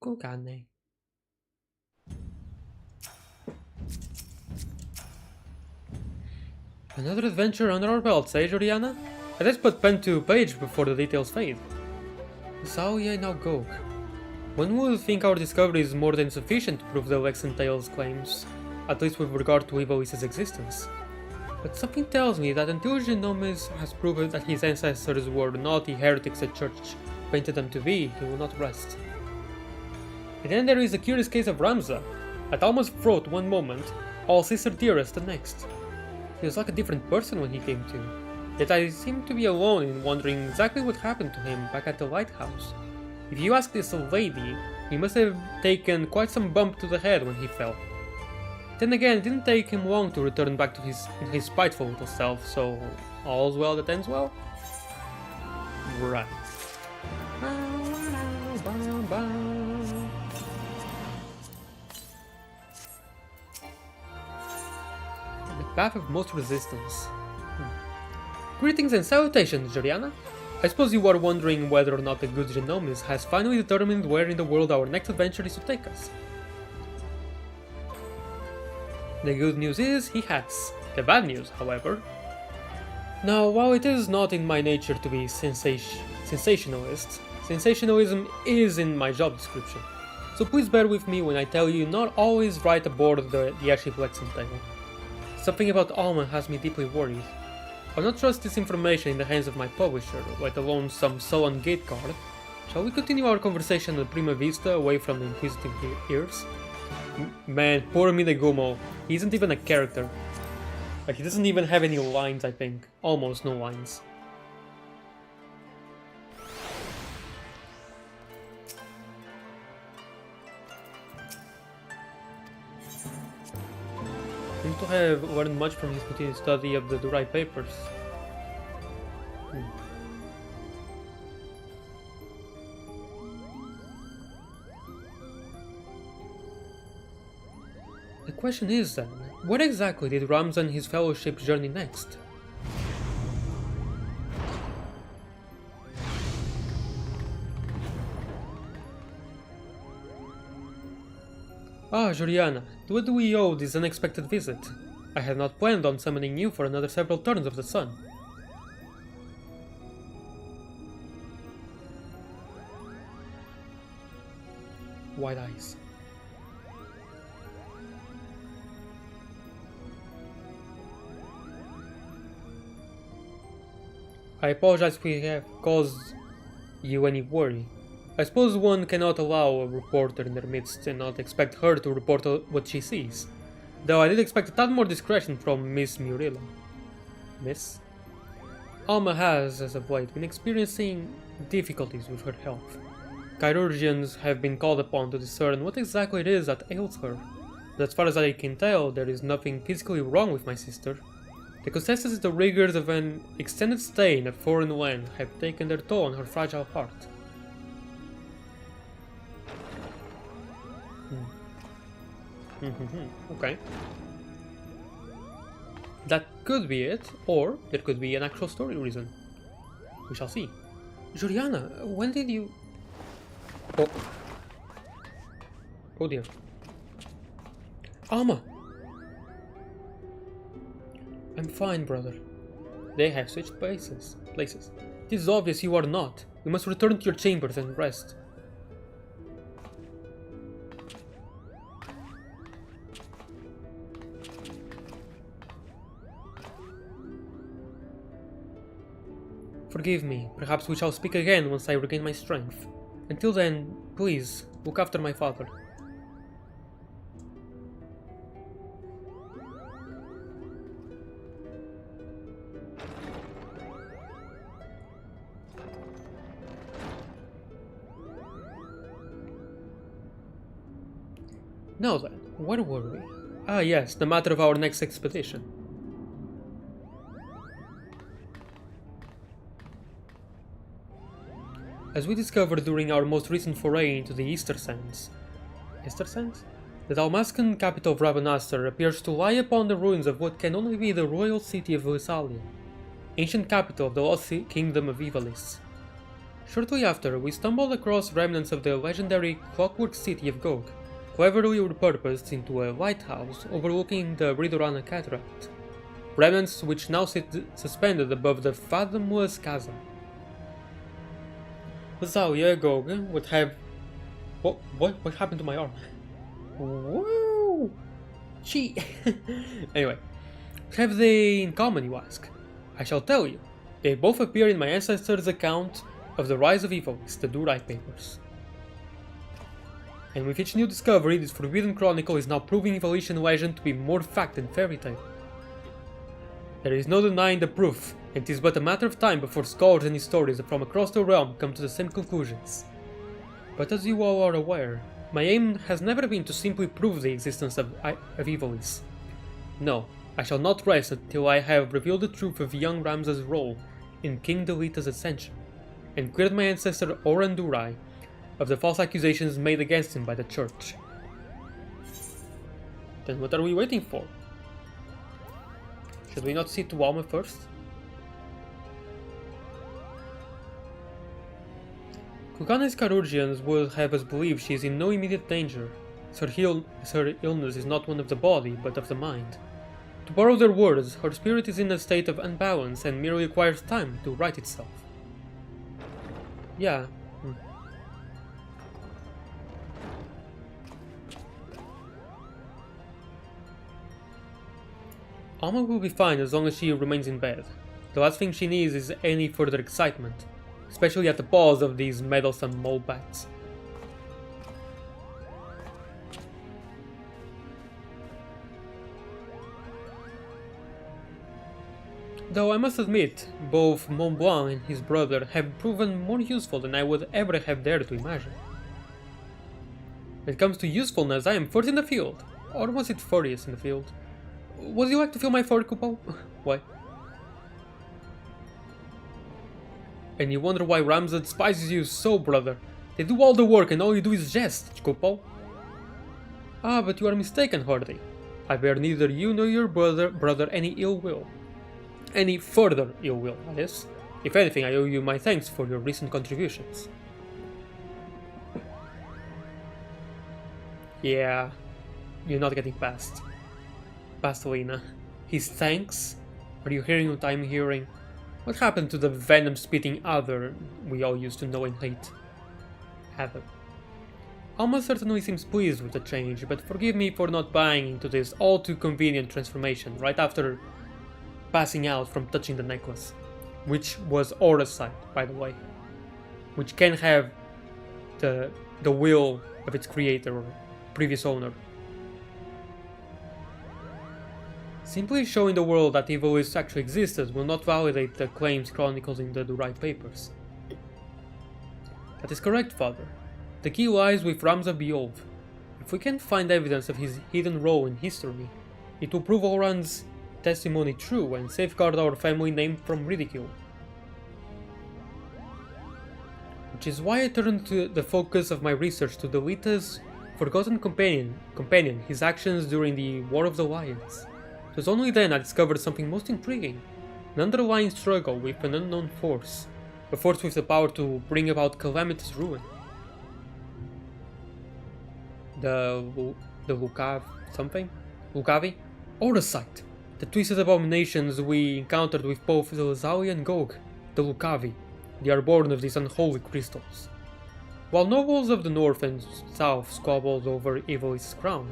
Kugane. Another adventure under our belts, eh, Juliana? I just put pen to page before the details fade. Zaoye now go. One would think our discovery is more than sufficient to prove the Lexan Tales claims, at least with regard to Ivalice's existence. But something tells me that until Genomes has proven that his ancestors were naughty heretics the church painted them to be, he will not rest. And then there is the curious case of Ramza, at Alma's throat one moment, all sister dearest the next. He was like a different person when he came to, yet I seem to be alone in wondering exactly what happened to him back at the lighthouse. If you ask this lady, he must have taken quite some bump to the head when he fell. Then again, it didn't take him long to return back to his spiteful little self, so all's well that ends well? Right. The path of most resistance. Greetings and salutations, Juliana. I suppose you are wondering whether or not the good Genomes has finally determined where in the world our next adventure is to take us. The good news is, he has. The bad news, however. Now, while it is not in my nature to be sensationalist, sensationalism is in my job description. So please bear with me when I tell you not always right aboard the airship Lexan table. Something about Alma has me deeply worried. I'll not trust this information in the hands of my publisher, let alone some sullen gate guard. Shall we continue our conversation at Prima Vista, away from the inquisitive ears? Man, poor Minegumo, he isn't even a character. Like, he doesn't even have any lines, I think. Almost no lines. Seems to have learned much from his continued study of the Durai papers. The question is then, where exactly did Ramza and his fellowship journey next? Ah, Juliana, to what do we owe this unexpected visit? I had not planned on summoning you for another several turns of the sun. Wide eyes. I apologize if we have caused you any worry. I suppose one cannot allow a reporter in their midst and not expect her to report what she sees. Though I did expect a tad more discretion from Miss Murilla. Miss? Alma has, as of late, been experiencing difficulties with her health. Chirurgeons have been called upon to discern what exactly it is that ails her. But as far as I can tell, there is nothing physically wrong with my sister. The consensus is the rigors of an extended stay in a foreign land have taken their toll on her fragile heart. Okay. That could be it, or there could be an actual story reason. We shall see. Juliana, when did you... Oh. Oh dear. Alma! I'm fine, brother. They have switched places. It is obvious you are not. You must return to your chambers and rest. Forgive me, perhaps we shall speak again once I regain my strength. Until then, please, look after my father. Now then, where were we? Ah yes, the matter of our next expedition. As we discovered during our most recent foray into the Easter Sands, the Dalmascan capital of Rabanastre appears to lie upon the ruins of what can only be the royal city of Lysalia, ancient capital of the lost kingdom of Ivalice. Shortly after, we stumbled across remnants of the legendary clockwork city of Gog, cleverly repurposed into a lighthouse overlooking the Ridorana Cataract, remnants which now sit suspended above the fathomless chasm. Lysalia, Gog would have... What happened to my arm? Woo! Gee! Anyway, what have they in common, you ask? I shall tell you. They both appear in my ancestors' account of the rise of Ivalice, the Durai Papers. And with each new discovery, this forbidden chronicle is now proving Ivalician legend to be more fact than fairy tale. There is no denying the proof, and it is but a matter of time before scholars and historians from across the realm come to the same conclusions. But as you all are aware, my aim has never been to simply prove the existence of Ivalice. No, I shall not rest until I have revealed the truth of young Ramza's role in King Delita's ascension, and cleared my ancestor Oran Durai of the false accusations made against him by the church. Then what are we waiting for? Should we not see to Alma first? Kukane's Carugians would have us believe she is in no immediate danger, as her illness is not one of the body, but of the mind. To borrow their words, her spirit is in a state of unbalance and merely requires time to right itself. Yeah. Alma will be fine as long as she remains in bed. The last thing she needs is any further excitement, especially at the paws of these meddlesome mole bats. Though I must admit, both Mont Blanc and his brother have proven more useful than I would ever have dared to imagine. When it comes to usefulness, I am first in the field. Or was it furriest in the field? Would you like to feel my fur, Kupo? Why? And you wonder why Ramza despises you so, brother. They do all the work and all you do is jest, Kupo. Ah, but you are mistaken, Hardy. I bear neither you nor your brother any ill will. Any further ill will, that is. If anything, I owe you my thanks for your recent contributions. Yeah, you're not getting past Lena. His thanks? Are you hearing what I'm hearing? What happened to the venom-spitting other we all used to know and hate? Heather. Alma certainly seems pleased with the change, but forgive me for not buying into this all-too-convenient transformation right after passing out from touching the necklace, which was Aura's side, by the way, which can have the will of its creator or previous owner. Simply showing the world that Ivalice actually existed will not validate the claims chronicled in the Durai Papers. That is correct, Father. The key lies with Ramza Biov. If we can find evidence of his hidden role in history, it will prove Oran's testimony true and safeguard our family name from ridicule. Which is why I turned to the focus of my research to Delita's forgotten companion, his actions during the War of the Lions. It was only then I discovered something most intriguing, an underlying struggle with an unknown force, a force with the power to bring about calamitous ruin. The Lucavi? Auracite, the twisted abominations we encountered with both the Lazali and Gog, the Lucavi. They are born of these unholy crystals. While nobles of the north and south squabbled over Evil's crown,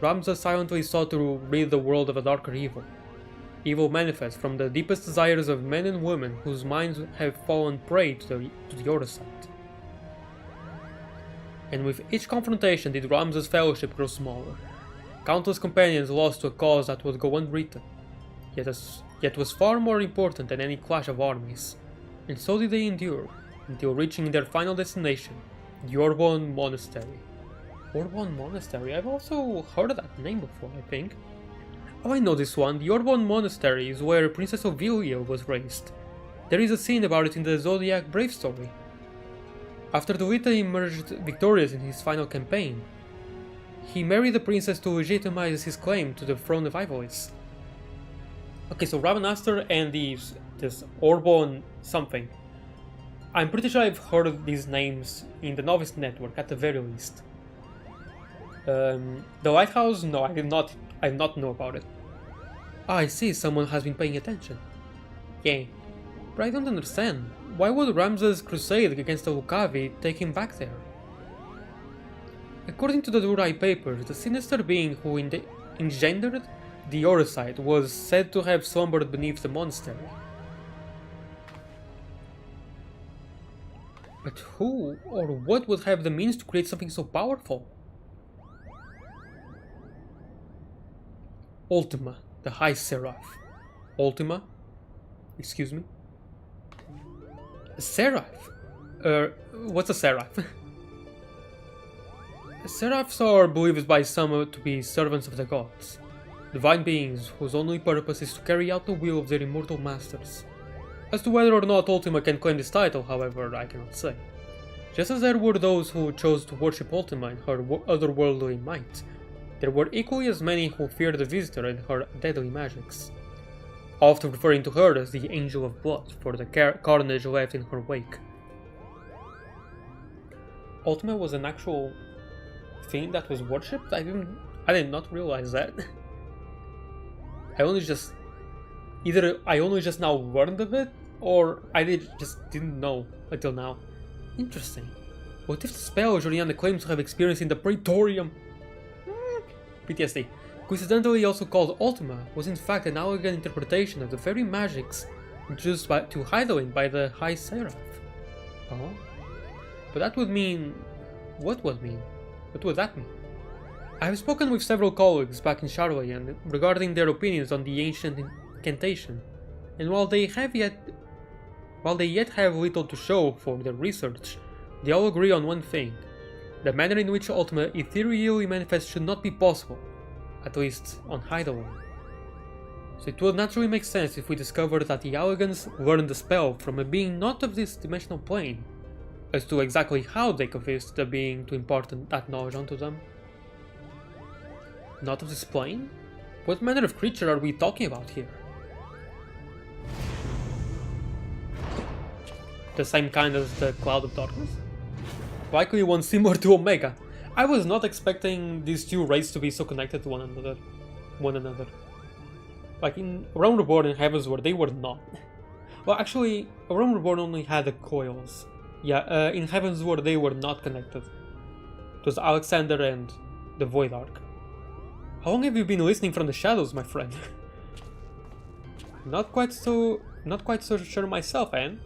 Ramza silently sought to rid the world of a darker evil. Evil manifests from the deepest desires of men and women whose minds have fallen prey to the other side. And with each confrontation did Ramza's fellowship grow smaller. Countless companions lost to a cause that would go unwritten, yet was far more important than any clash of armies. And so did they endure, until reaching their final destination, the Orbon Monastery. Orbon Monastery? I've also heard of that name before, I think. Oh, I know this one. The Orbon Monastery is where Princess Ovilia was raised. There is a scene about it in the Zodiac Brave story. After Dolita emerged victorious in his final campaign, he married the princess to legitimize his claim to the throne of Ivolis. Okay, so Ravenastor and this Orbon something. I'm pretty sure I've heard of these names in the Novice Network at the very least. The lighthouse? No, I did not know about it. Ah, I see, someone has been paying attention. Yeah, but I don't understand. Why would Ramza's crusade against the Lucavi take him back there? According to the Durai papers, the sinister being who engendered the Oricide was said to have slumbered beneath the monastery. But who or what would have the means to create something so powerful? Ultima, the High Seraph. Ultima? Excuse me? A Seraph? What's a Seraph? Seraphs are believed by some to be servants of the gods, divine beings whose only purpose is to carry out the will of their immortal masters. As to whether or not Ultima can claim this title, however, I cannot say. Just as there were those who chose to worship Ultima in her otherworldly might, there were equally as many who feared the Visitor and her deadly magics, often referring to her as the Angel of Blood for the carnage left in her wake. Ultima was an actual thing that was worshipped? I did not realize that. I only just now learned of it, or just didn't know until now. Interesting. What if the spell Juliana claims to have experienced in the Praetorium? PTSD. Coincidentally also called Ultima, was in fact an elegant interpretation of the very magics introduced to Hydaelyn by the High Seraph. Oh? But that would mean... What would that mean? I have spoken with several colleagues back in Charloyan regarding their opinions on the ancient incantation, and while they yet have little to show for their research, they all agree on one thing. The manner in which Ultima ethereally manifests should not be possible, at least on Hydaelyn. So it would naturally make sense if we discovered that the Elegans learned the spell from a being not of this dimensional plane. As to exactly how they convinced the being to impart that knowledge onto them. Not of this plane? What manner of creature are we talking about here? The same kind as the Cloud of Darkness? Likely one similar to Omega. I was not expecting these two races to be so connected to one another. Like in Realm Reborn and Heavensward, they were not. Well, actually, Realm Reborn only had the coils. Yeah, in Heavensward they were not connected. It was Alexander and the Void Ark. How long have you been listening from the shadows, my friend? Not quite so sure myself, Anne.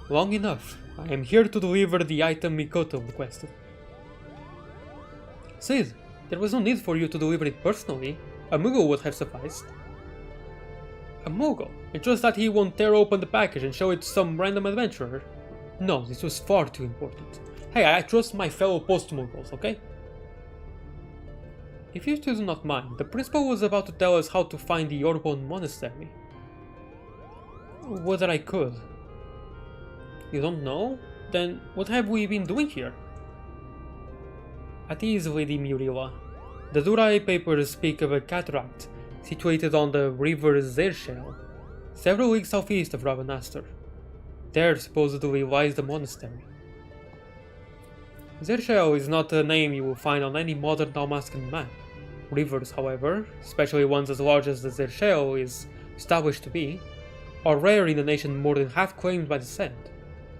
Long enough. I am here to deliver the item Mikoto requested. Sid, there was no need for you to deliver it personally. A Moogle would have sufficed. A Moogle? It's just that he won't tear open the package and show it to some random adventurer. No, this was far too important. Hey, I trust my fellow post-Moogles, okay? If you two do not mind, the principal was about to tell us how to find the Orbon Monastery. Whether I could. You don't know? Then what have we been doing here? At ease, Lady Murila. The Durai papers speak of a cataract situated on the river Zershel, several leagues southeast of Ravenastor. There supposedly lies the monastery. Zershel is not a name you will find on any modern Dalmascan map. Rivers, however, especially ones as large as the Zershell is established to be, are rare in a nation more than half claimed by descent.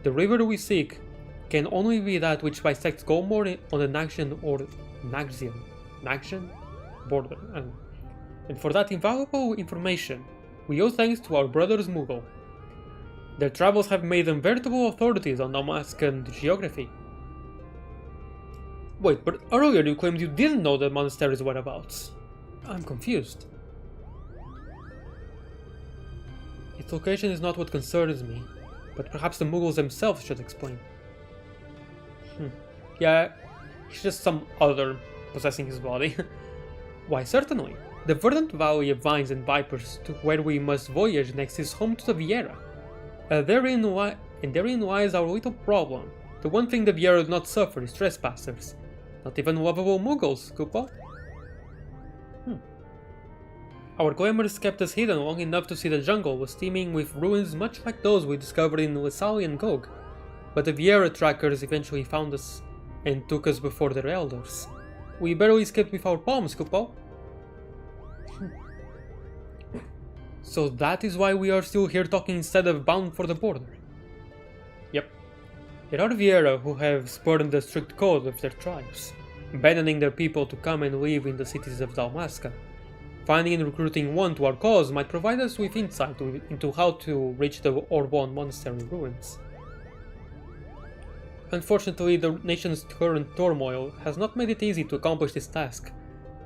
The river we seek can only be that which bisects Golmore on the Naxian or Naxian border, and for that invaluable information, we owe thanks to our brothers Mughal. Their travels have made them veritable authorities on Damascan geography. Wait, but earlier you claimed you didn't know the monastery's whereabouts. I'm confused. Its location is not what concerns me, but perhaps the Mughals themselves should explain. Yeah, he's just some other possessing his body. Why, certainly. The verdant valley of vines and vipers to where we must voyage next is home to the Viera. Therein lies our little problem. The one thing the Viera do not suffer is trespassers. Not even lovable Mughals, Kupo. Our glamours kept us hidden long enough to see the jungle was teeming with ruins much like those we discovered in Lisali and Gog. But the Viera trackers eventually found us and took us before their elders. We barely escaped with our palms, Kupo. So that is why we are still here talking instead of bound for the border. Yep. There are Viera who have spurned the strict code of their tribes, abandoning their people to come and live in the cities of Dalmasca. Finding and recruiting one to our cause might provide us with insight into how to reach the Orban monastery ruins. Unfortunately, the nation's current turmoil has not made it easy to accomplish this task.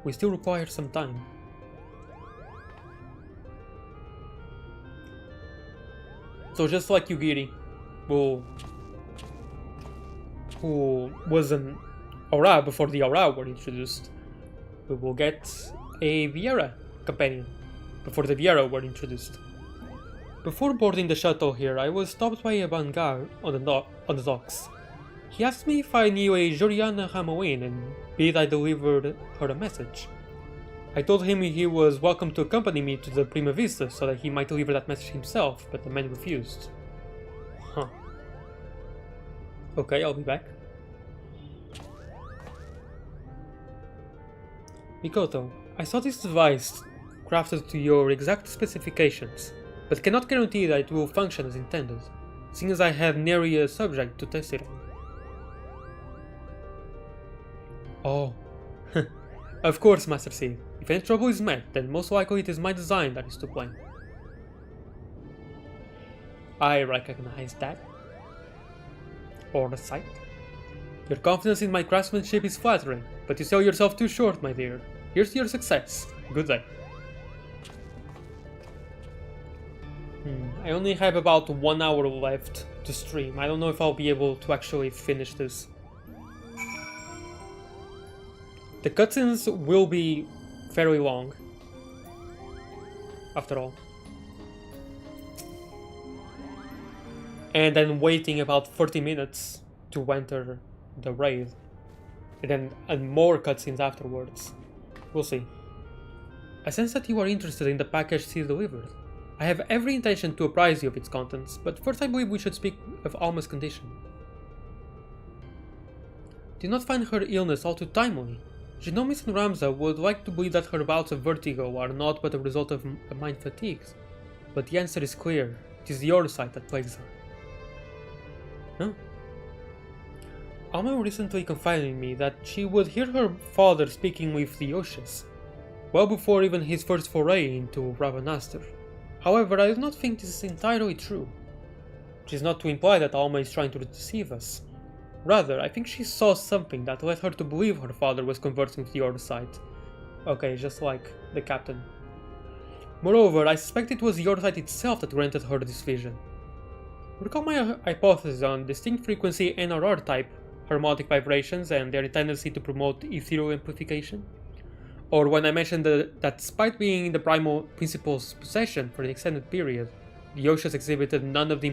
We still require some time. So just like Yugiri, who was an Aura before the Aura were introduced, we will get a Viera companion before the Viera were introduced. Before boarding the shuttle here, I was stopped by a Bangar on the docks. He asked me if I knew a Joriana Hamouin and bid I delivered her a message. I told him he was welcome to accompany me to the Prima Vista so that he might deliver that message himself, but the man refused. Huh. Okay, I'll be back. Mikoto, I saw this device crafted to your exact specifications, but cannot guarantee that it will function as intended, seeing as I have nary a subject to test it on. Oh. Of course, Master Seed. If any trouble is met, then most likely it is my design that is to blame. I recognize that. Or the sight. Your confidence in my craftsmanship is flattering, but you sell yourself too short, my dear. Here's to your success. Good day. I only have about 1 hour left to stream. I don't know if I'll be able to actually finish this. The cutscenes will be fairly long, after all. And then waiting about 30 minutes to enter the raid. And more cutscenes afterwards. We'll see. I sense that you are interested in the package she delivered. I have every intention to apprise you of its contents, but first I believe we should speak of Alma's condition. Do you not find her illness all too timely? Genomis and Ramza would like to believe that her bouts of vertigo are not but a result of mind fatigues, but the answer is clear. It is your sight that plagues her. Huh? Alma recently confided in me that she would hear her father speaking with the Yoshas, well before even his first foray into Ravanastar. However, I do not think this is entirely true. Which is not to imply that Alma is trying to deceive us. Rather, I think she saw something that led her to believe her father was conversing with the other side. Okay, just like the captain. Moreover, I suspect it was the other side itself that granted her this vision. Recall my hypothesis on distinct frequency NRR type harmonic vibrations and their tendency to promote ethereal amplification? Or when I mentioned that despite being in the primal principle's possession for an extended period, the Yoshas exhibited none of the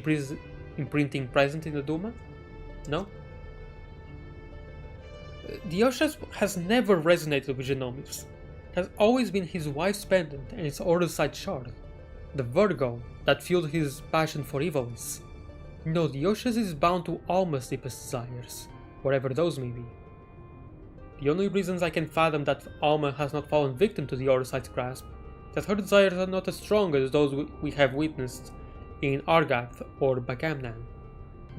imprinting present in the Duma? No? The Yoshas has never resonated with Genomics. It has always been his wife's pendant and its order side shard, the Virgo that fueled his passion for evilness. No, the Yoshas is bound to Alma's deepest desires, whatever those may be. The only reasons I can fathom that Alma has not fallen victim to the Overside's grasp is that her desires are not as strong as those we have witnessed in Argath or Bagamnan.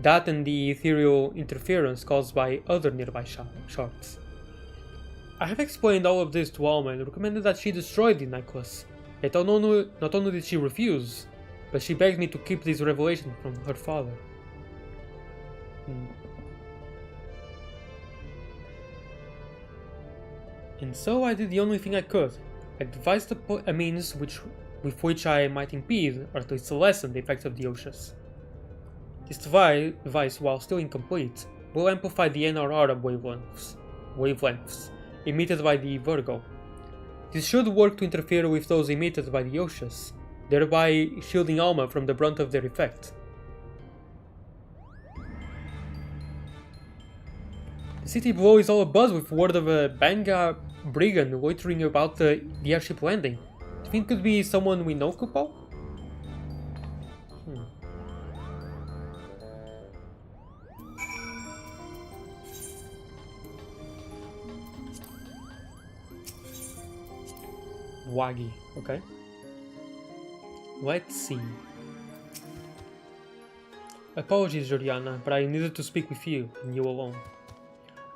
That and the ethereal interference caused by other nearby shards. I have explained all of this to Alma and recommended that she destroy the necklace. Yet not only did she refuse, but she begged me to keep this revelation from her father. And so I did the only thing I could. I devised a means with which I might impede, or at least lessen, the effects of the Oshas. This device, while still incomplete, will amplify the NRR of wavelengths emitted by the Virgo. This should work to interfere with those emitted by the Oshas, thereby shielding Alma from the brunt of their effect. The city below is all abuzz with word of a Banga brigand loitering about the airship landing. Do you think it could be someone we know, Kupal? Wagi, okay. Let's see. Apologies, Joriana, but I needed to speak with you, and you alone.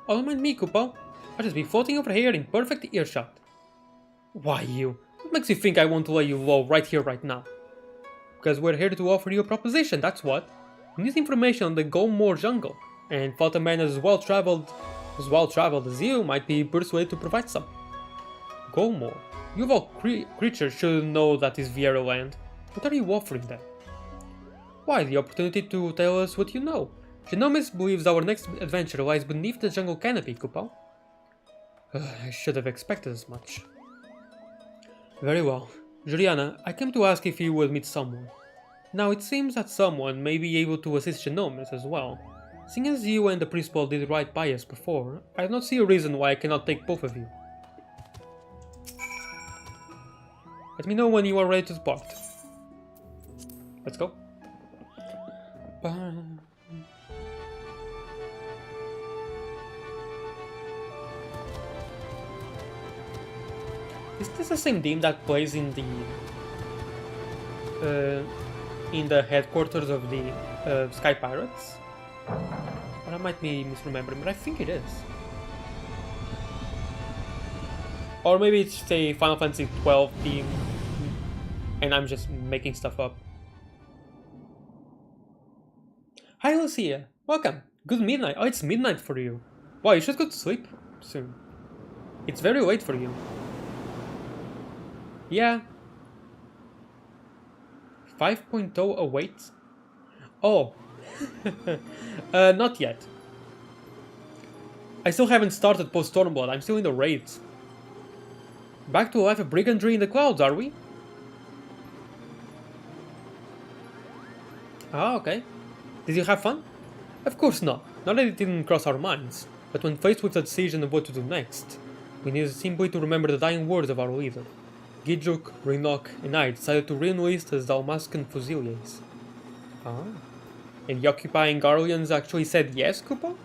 Oh, don't mind me, Kupal. I'll just be floating over here in perfect earshot. Why you? What makes you think I want to lay you low right here, right now? Because we're here to offer you a proposition, that's what. We need information on the Golmore jungle, and thought a man as well-traveled as you might be persuaded to provide some. Golmore? You of all creatures should know that is Viera land. What are you offering them? Why, the opportunity to tell us what you know. Genomis believes our next adventure lies beneath the jungle canopy, Kupal. I should have expected as much. Very well. Juliana, I came to ask if you would meet someone. Now, it seems that someone may be able to assist Genomis as well. Seeing as you and the principal did right by us before, I do not see a reason why I cannot take both of you. Let me know when you are ready to depart. Let's go. Is this the same team that plays in the headquarters of the Sky Pirates? Or I might be misremembering, but I think it is. Or maybe it's a Final Fantasy XII team, and I'm just making stuff up. Hi Lucia, welcome. Good midnight. Oh, it's midnight for you. Wow, you should go to sleep soon. It's very late for you. Yeah. 5.0 awaits? Oh. Not yet. I still haven't started post Stormblood, I'm still in the raids. Back to life of brigandry in the clouds, are we? Ah, okay. Did you have fun? Of course not. Not that it didn't cross our minds, but when faced with the decision of what to do next, we needed simply to remember the dying words of our leader. Gidjuk, Rinok, and I decided to re-enlist as Dalmascan Fusiliers. Ah. And the occupying Garleans actually said yes, Kupo?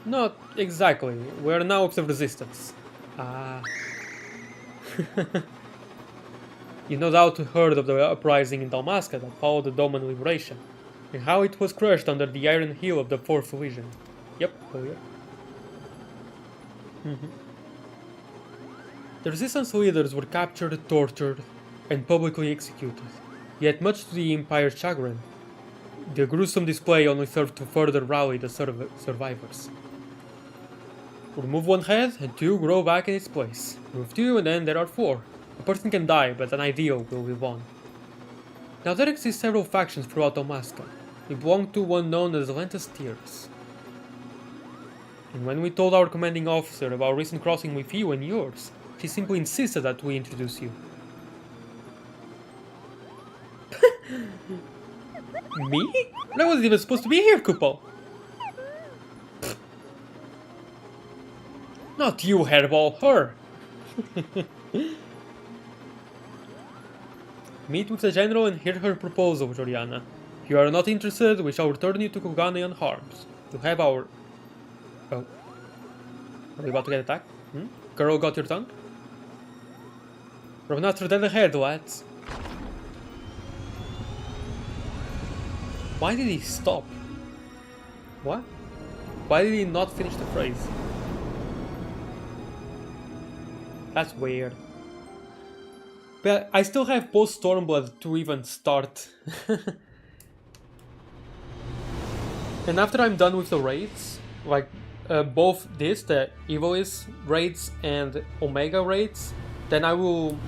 Not exactly. We are now of the resistance. Ah. You no doubt heard of the uprising in Dalmasca that followed the Doman liberation, and how it was crushed under the iron heel of the Fourth Legion. Yep, oh yeah. The resistance leaders were captured, tortured, and publicly executed, yet much to the Empire's chagrin, the gruesome display only served to further rally the survivors. Remove one head, and two grow back in its place. Remove two, and then there are four. A person can die, but an ideal will live on. Now there exist several factions throughout Dalmasca. We belong to one known as Lentus Tears. And when we told our commanding officer of our recent crossing with you and yours, she simply insisted that we introduce you. Me? I wasn't even supposed to be here, Kupo! Not you, hairball, her! Meet with the general and hear her proposal, Joriana. If you are not interested, we shall return you to Kugane unharmed. You have our... Oh. Are you about to get attacked? Hmm? Girl got your tongue? Run after that ahead, lads. Why did he stop? What? Why did he not finish the phrase? That's weird. But I still have post Stormblood to even start. And after I'm done with the raids, like both this, the Evilist raids and Omega raids, then I'm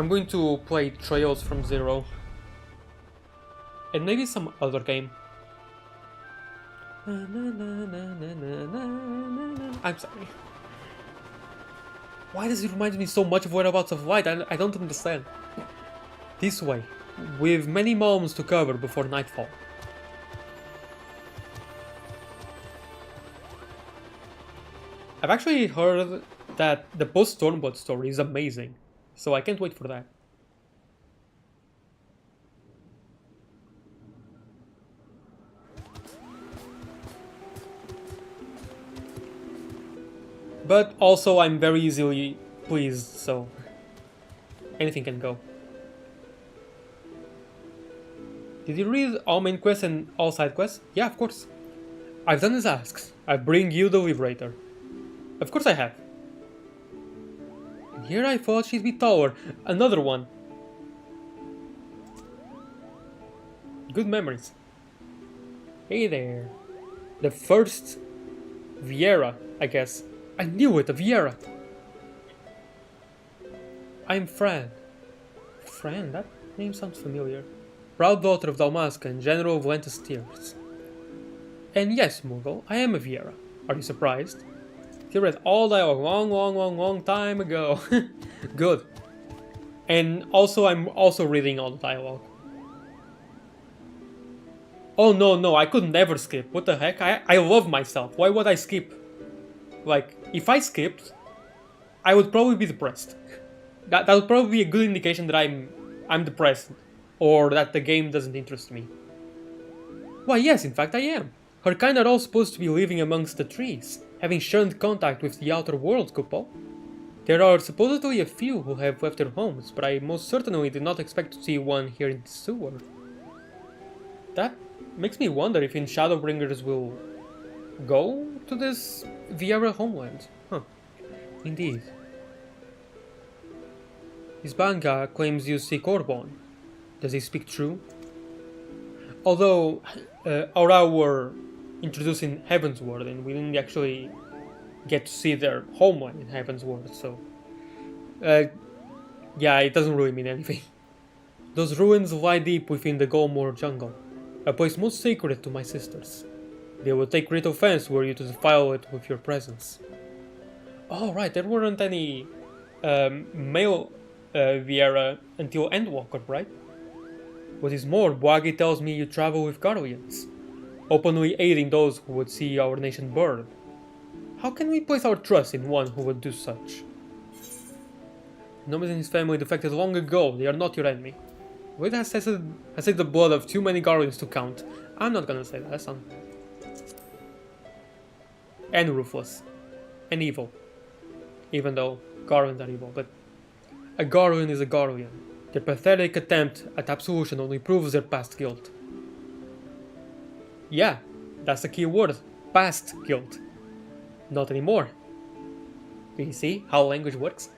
going to play Trails from Zero. And maybe some other game. I'm sorry. Why does it remind me so much of Whereabouts of Light? I don't understand. This way, with many moments to cover before nightfall. I've actually heard that the post-Stormblood story is amazing, so I can't wait for that. But also I'm very easily pleased, so anything can go. Did you read all main quests and all side quests? Yeah, of course. I've done as asked. I bring you the Liberator. Of course I have. And here I thought she'd be taller. Another one. Good memories. Hey there. The first Viera, I guess. I knew it, a Viera. I'm Fran. Fran? That name sounds familiar. Proud daughter of Dalmasca and General of Lentus Tears. And yes, Moogle, I am a Viera. Are you surprised? You read all dialogue long time ago. Good. And also, I'm also reading all the dialogue. Oh no, I could never skip. What the heck? I love myself. Why would I skip? Like, if I skipped, I would probably be depressed. That would probably be a good indication that I'm depressed, or that the game doesn't interest me. Why yes, in fact I am. Her kind are all supposed to be living amongst the trees, having shunned contact with the outer world, Couple. There are supposedly a few who have left their homes, but I most certainly did not expect to see one here in the sewer. That makes me wonder if in Shadowbringers will go to this Viera homeland. Huh. Indeed. Isbanga claims you see Corbon. Does he speak true? Although, Aura were introduced in Heavensward and we didn't actually get to see their homeland in Heavensward, so... yeah, it doesn't really mean anything. Those ruins lie deep within the Golmore jungle, a place most sacred to my sisters. They will take great offense were you to defile it with your presence. Oh right, there weren't any male Viera until Endwalker, right? What is more, Boagi tells me you travel with Guardians, openly aiding those who would see our nation burn. How can we place our trust in one who would do such? Nomis and his family defected long ago, they are not your enemy. Wade has tasted the blood of too many Guardians to count. I'm not gonna say that, son. And ruthless. And evil. Even though Guardians are evil, but a Guardian is a Guardian. Their pathetic attempt at absolution only proves their past guilt. Yeah, that's the key word. Past guilt. Not anymore. Do you see how language works?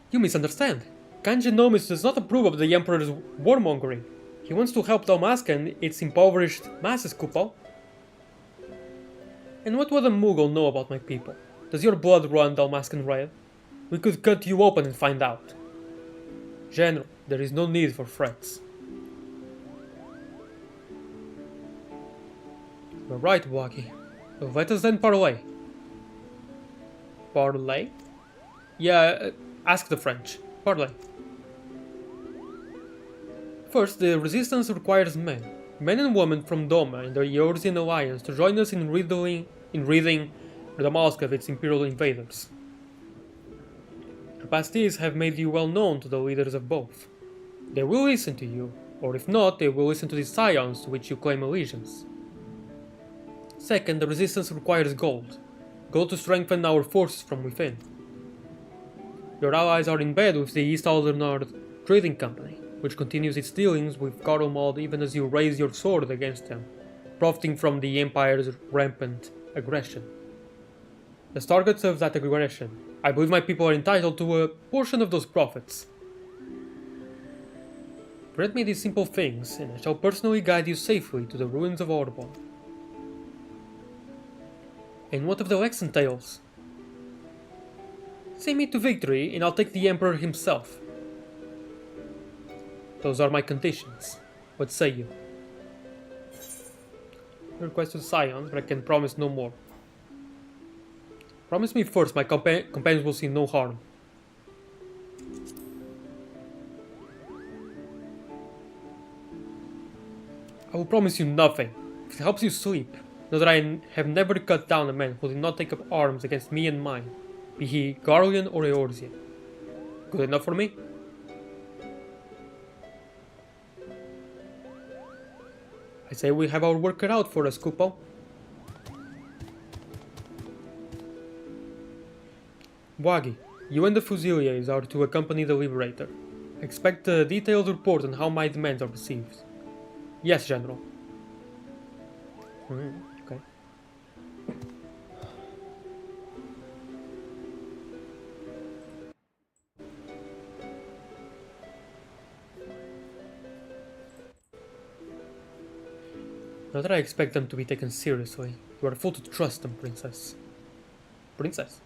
You misunderstand. Kanji Nomis does not approve of the Emperor's warmongering. He wants to help Dalmasca and its impoverished masses, Kupal. And what would a Moogle know about my people? Does your blood run Dalmascan red? We could cut you open and find out. General, there is no need for threats. You're right, Wagi. Let us then parley. Parley? Yeah, ask the French. Parley. First, the resistance requires men. Men and women from Doma and the Eorzean Alliance to join us in ridding Dalmasca of its imperial invaders. Your past deeds have made you well known to the leaders of both. They will listen to you, or if not, they will listen to the scions to which you claim allegiance. Second, the resistance requires gold. Gold to strengthen our forces from within. Your allies are in bed with the East Aldernard Trading Company, which continues its dealings with Garlemald even as you raise your sword against them, profiting from the Empire's rampant aggression. As targets of that aggression, I believe my people are entitled to a portion of those profits. Grant me these simple things, and I shall personally guide you safely to the ruins of Audubon. And what of the Lexan Tales? See me to victory, and I'll take the Emperor himself. Those are my conditions. What say you? Request to Scion, but I can promise no more. Promise me first my companions will see no harm. I will promise you nothing. If it helps you sleep, know that I have never cut down a man who did not take up arms against me and mine, be he Garlean or Eorzean. Good enough for me? I say we have our work cut out for us, Kupo. Wagi, you and the Fusiliers are to accompany the Liberator. Expect a detailed report on how my demands are received. Yes, General. Okay. Not that I expect them to be taken seriously. You are full to trust them, Princess. Princess?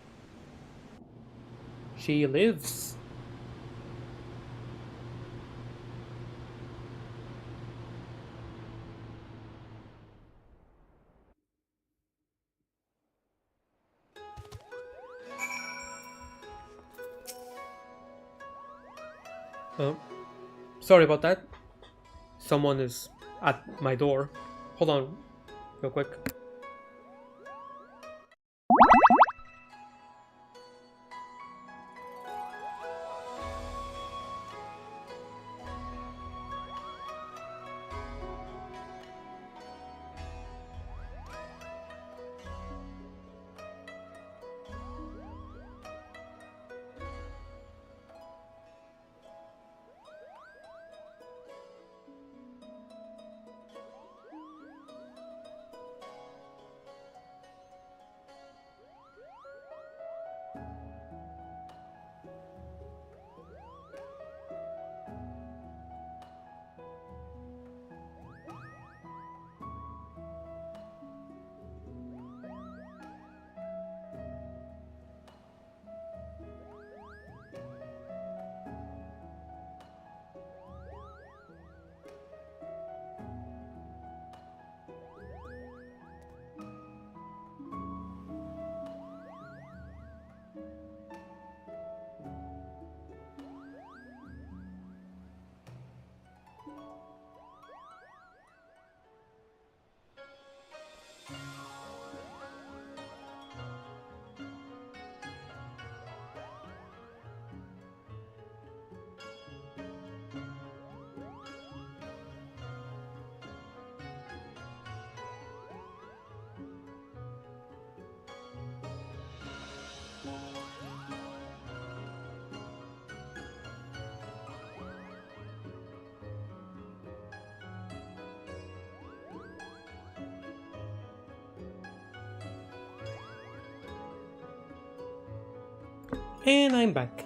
She lives. Sorry about that. Someone is at my door. Hold on, real quick. And I'm back.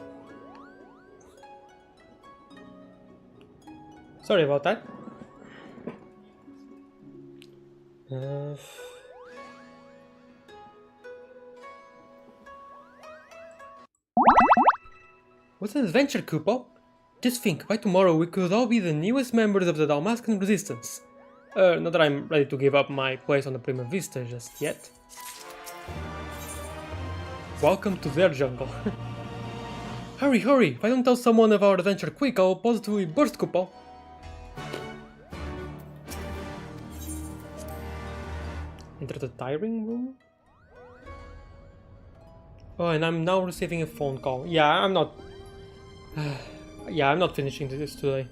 Sorry about that. What an adventure, Kupo! Just think, by tomorrow we could all be the newest members of the Dalmascan Resistance. Not that I'm ready to give up my place on the Prima Vista just yet. Welcome to their jungle. Hurry, hurry! If I don't tell someone of our adventure quick, I'll positively burst, Kupo. Enter the tiring room? Oh, and I'm now receiving a phone call. Yeah, I'm not... yeah, I'm not finishing this today.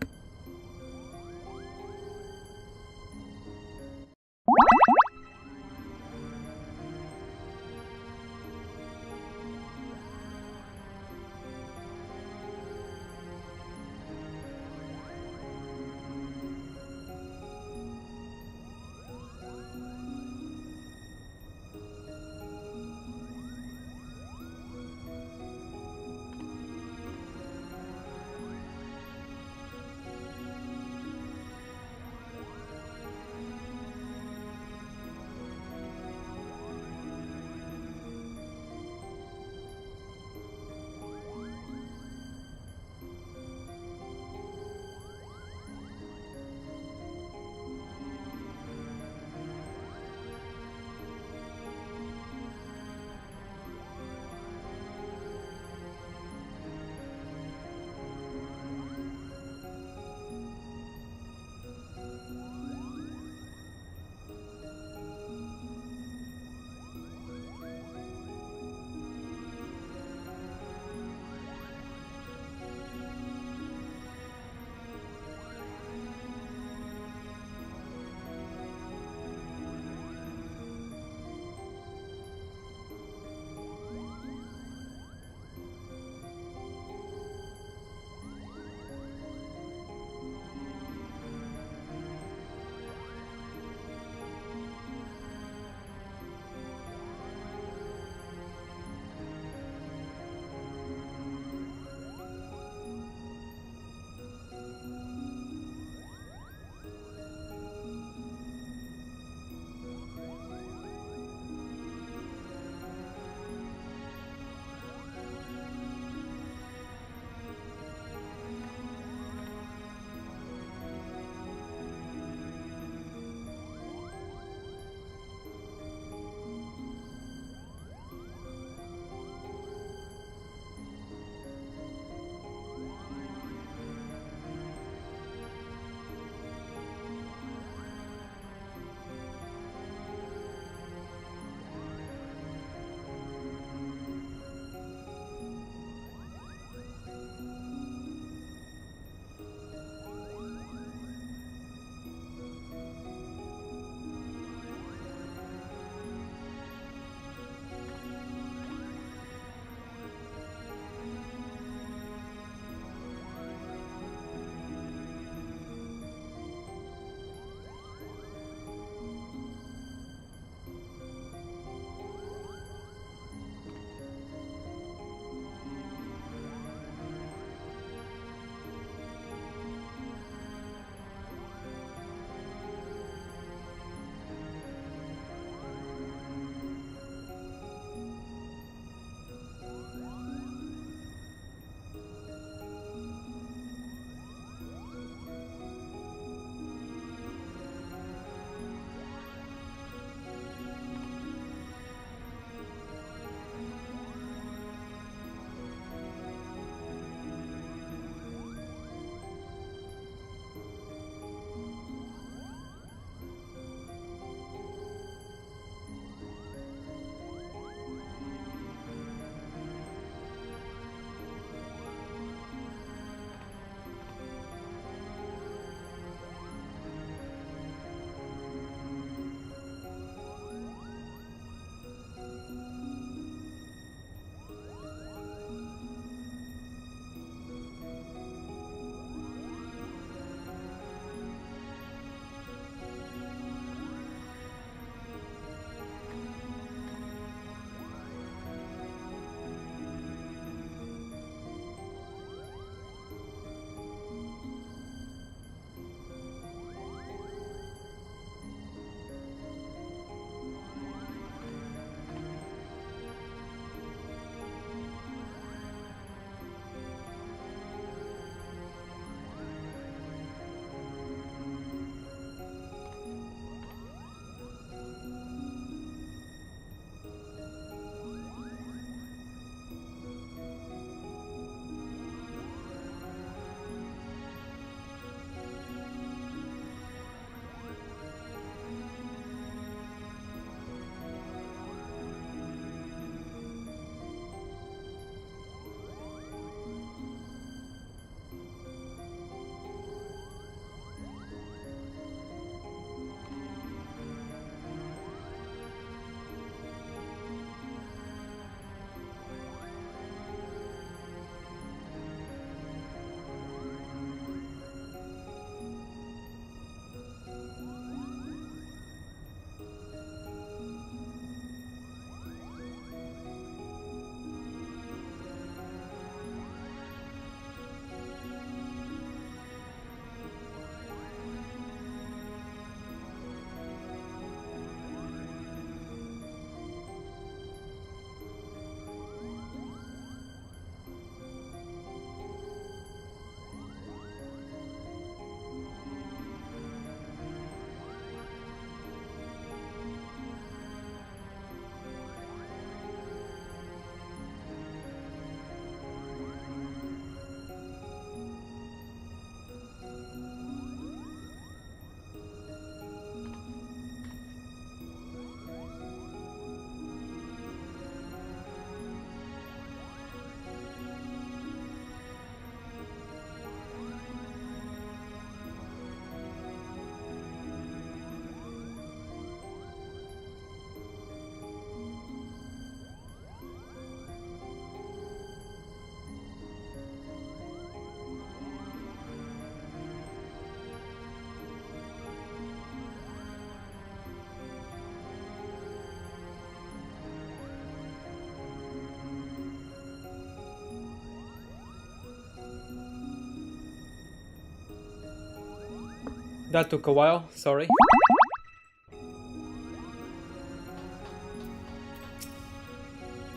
That took a while, sorry.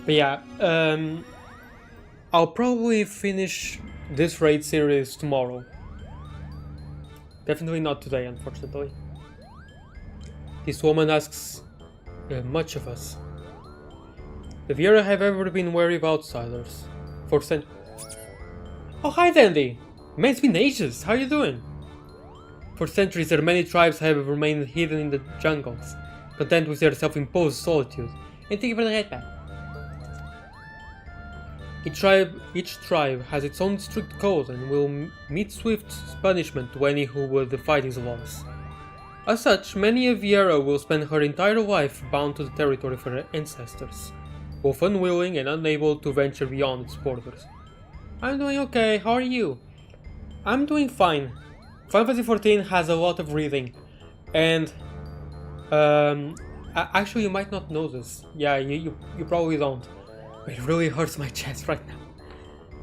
But yeah, I'll probably finish this raid series tomorrow. Definitely not today, unfortunately. This woman asks much of us. The Viera have ever been wary of outsiders. Oh, hi Dandy! Man, it's been ages, how you doing? For centuries, their many tribes have remained hidden in the jungles, content with their self-imposed solitude. And thank you for the head back. Each tribe has its own strict code and will meet swift punishment to any who will defy these laws. As such, many a Viera will spend her entire life bound to the territory of her ancestors, both unwilling and unable to venture beyond its borders. I'm doing okay, how are you? I'm doing fine. Final Fantasy XIV has a lot of reading, and actually you might not know this. Yeah, you probably don't. But it really hurts my chest right now.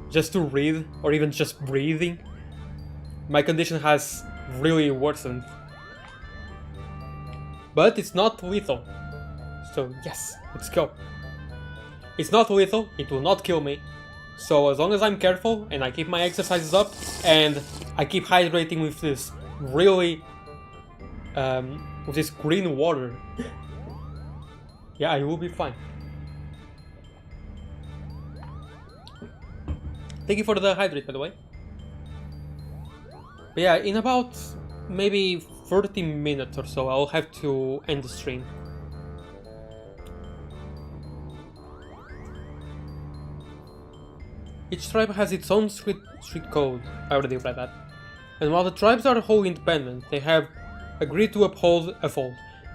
Just to read, or even just breathing. My condition has really worsened. But it's not lethal. So yes, let's go. It's not lethal, it will not kill me. So as long as I'm careful and I keep my exercises up and I keep hydrating with this really with this green water, yeah, I will be fine. Thank you for the hydrate, by the way. But yeah, in about maybe 30 minutes or so, I'll have to end the stream. Each tribe has its own street code, I already read that. And while the tribes are wholly independent, they have agreed to uphold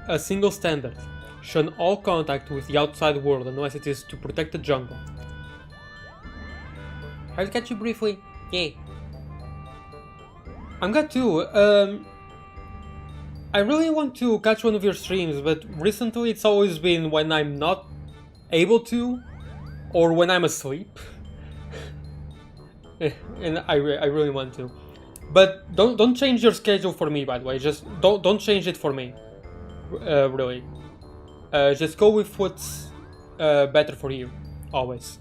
a single standard, shun all contact with the outside world unless it is to protect the jungle. I'll catch you briefly. Yay. I'm glad too. I really want to catch one of your streams, but recently it's always been when I'm not able to, or when I'm asleep. And I really want to. But don't change your schedule for me, by the way. Just don't change it for me. Really. Just go with what's better for you, always.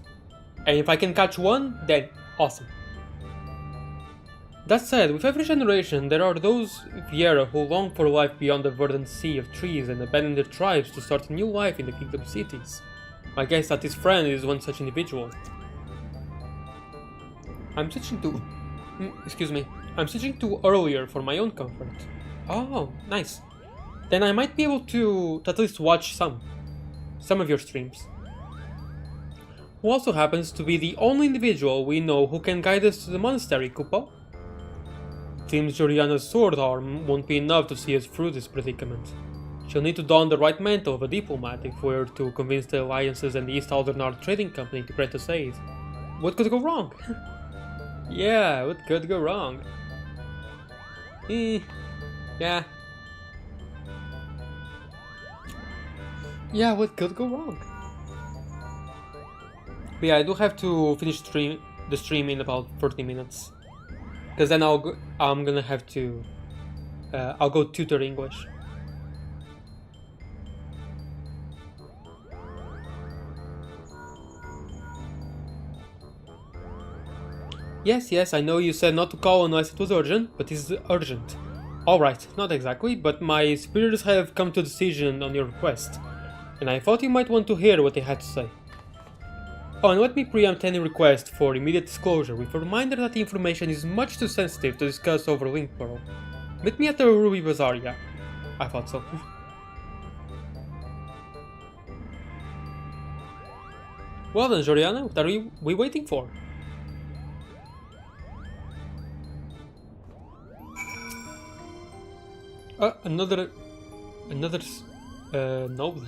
And if I can catch one, then awesome. That said, with every generation, there are those Viera who long for life beyond the verdant sea of trees and abandon their tribes to start a new life in the kingdom cities. I guess that his friend is one such individual. I'm switching to... excuse me. I'm switching to earlier for my own comfort. Oh, nice. Then I might be able to at least watch some of your streams. Who also happens to be the only individual we know who can guide us to the monastery, Kupo. Seems Joriana's sword arm won't be enough to see us through this predicament. She'll need to don the right mantle of a diplomat if we're to convince the alliances and the East Aldernard Trading Company to grant us aid. What could go wrong? Yeah, what could go wrong? Yeah. Yeah, what could go wrong? But yeah, I do have to finish the stream in about 30 minutes. Because then I'm gonna have to... I'll go tutor English. Yes, I know you said not to call unless it was urgent, but it's urgent. Alright, not exactly, but my superiors have come to a decision on your request, and I thought you might want to hear what they had to say. Oh, and let me preempt any request for immediate disclosure with a reminder that the information is much too sensitive to discuss over Link Pearl. Meet me at the Ruby Bazaar, yeah. I thought so. Well then, Joriana, what are we waiting for? Another noble.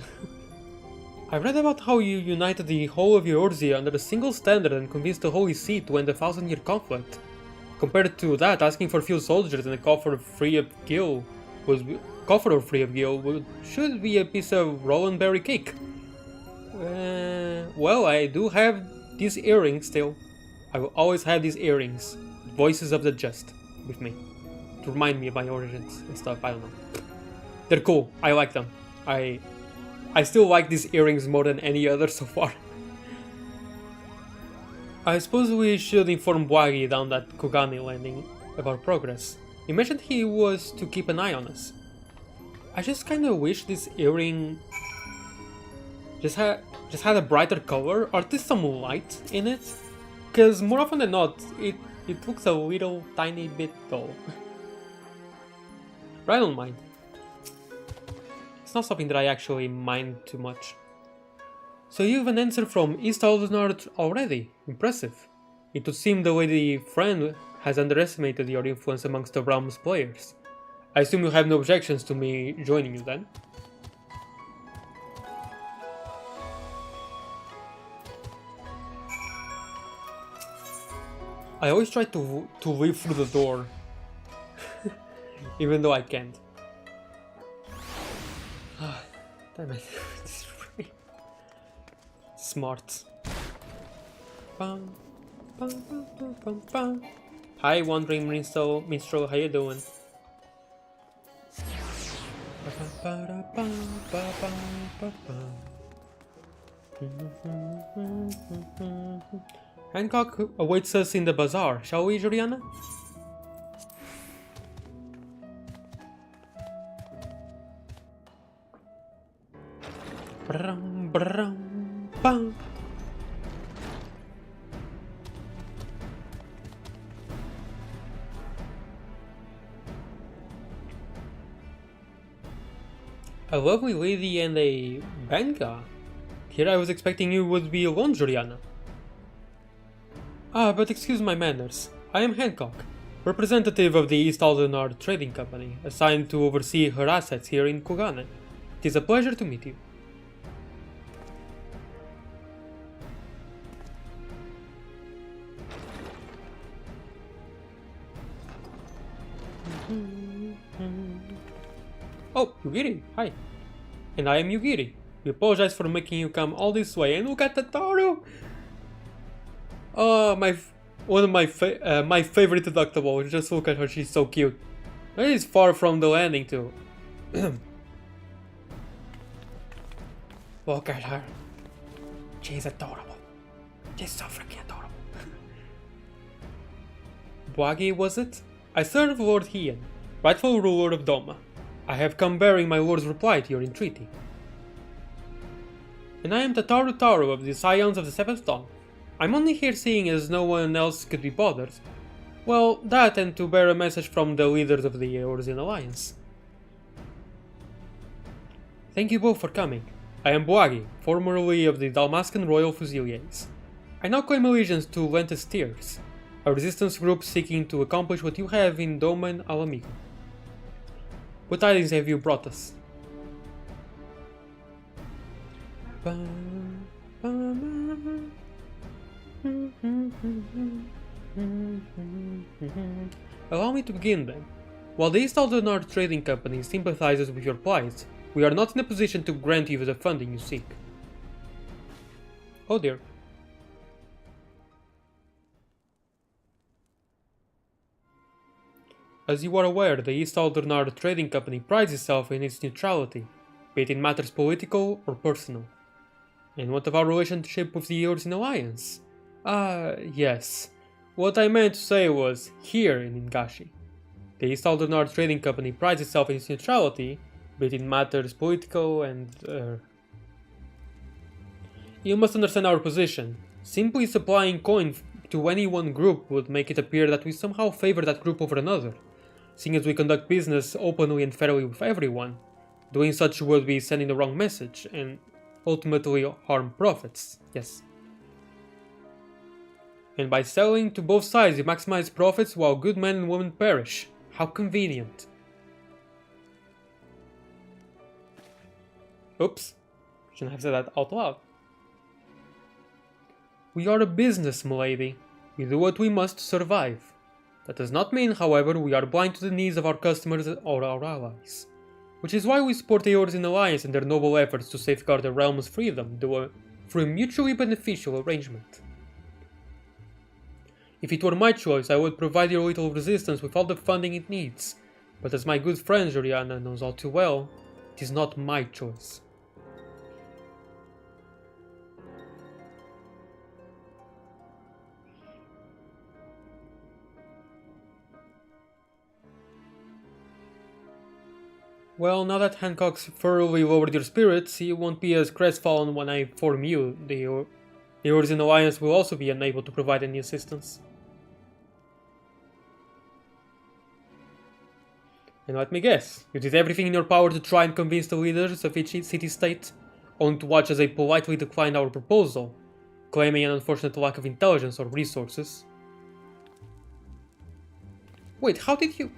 I read about how you united the whole of Eorzea under a single standard and convinced the Holy See to end the 1,000-year conflict. Compared to that, asking for few soldiers and a coffer free of gil should be a piece of roll and berry cake. Well, I do have these earrings still. I will always have these earrings, voices of the just, with me. to remind me of my origins and stuff. I don't know. They're cool. I like them. I still like these earrings more than any other so far. I suppose we should inform Wagi down at Kugane landing of our progress. He mentioned he was to keep an eye on us. I just kinda wish this earring just had a brighter color, or at least some light in it. Cause more often than not, it looks a little tiny bit dull. But I don't mind. It's not something that I actually mind too much. So you have an answer from East Aldenard already. Impressive. It would seem the lady friend has underestimated your influence amongst the realm's players. I assume you have no objections to me joining you then? I always try to leave through the door, even though I can't. Damn it. This is really smart. Bum, bum, bum, bum, bum, bum. Hi, Wandering Minstrel, how you doing? Hancock awaits us in the bazaar, shall we, Juliana? Brum, brum, bum. A lovely lady and a banga. Here I was expecting you would be alone, Juliana. Ah, but excuse my manners. I am Hancock, representative of the East Aldenard Trading Company, assigned to oversee her assets here in Kugane. It is a pleasure to meet you. Oh, Yugiri, hi. And I am Yugiri. We apologize for making you come all this way, and look at the Taro! Oh, one of my favorite deductible. Just look at her, she's so cute. That is far from the landing too. Look at her. She's adorable. She's so freaking adorable. Wagi, was it? I serve Lord Hien, rightful ruler of Doma. I have come bearing my lord's reply to your entreaty. And I am Tataru Taru of the Scions of the Seventh Dawn. I'm only here seeing as no one else could be bothered. Well, that and to bear a message from the leaders of the Eorzean Alliance. Thank you both for coming. I am Boagi, formerly of the Dalmascan Royal Fusiliers. I now claim allegiance to Lentis Tears, a resistance group seeking to accomplish what you have in Doma and Alamigo. What tidings have you brought us? Allow me to begin then. While the East Aldenard Trading Company sympathizes with your plight, we are not in a position to grant you the funding you seek. Oh dear. As you are aware, the East Aldenard Trading Company prides itself in its neutrality, be it in matters political or personal. And what of our relationship with the Eorzean Alliance? Yes. What I meant to say was, here in Ingashi. The East Aldenard Trading Company prides itself in its neutrality, be it in matters political and... You must understand our position. Simply supplying coin to any one group would make it appear that we somehow favor that group over another. Seeing as we conduct business openly and fairly with everyone, doing such would be sending the wrong message, and ultimately harm profits, yes. And by selling to both sides you maximize profits while good men and women perish. How convenient. Oops, shouldn't have said that out loud. We are a business, milady. We do what we must to survive. That does not mean, however, we are blind to the needs of our customers or our allies. Which is why we support the Eorzean Alliance in their noble efforts to safeguard the realm's freedom through a mutually beneficial arrangement. If it were my choice, I would provide your little resistance with all the funding it needs. But as my good friend Juliana knows all too well, it is not my choice. Well, now that Hancock's thoroughly lowered your spirits, he won't be as crestfallen when I inform you. The Origin Alliance will also be unable to provide any assistance. And let me guess, you did everything in your power to try and convince the leaders of each city-state, only to watch as they politely declined our proposal, claiming an unfortunate lack of intelligence or resources. Wait, how did you...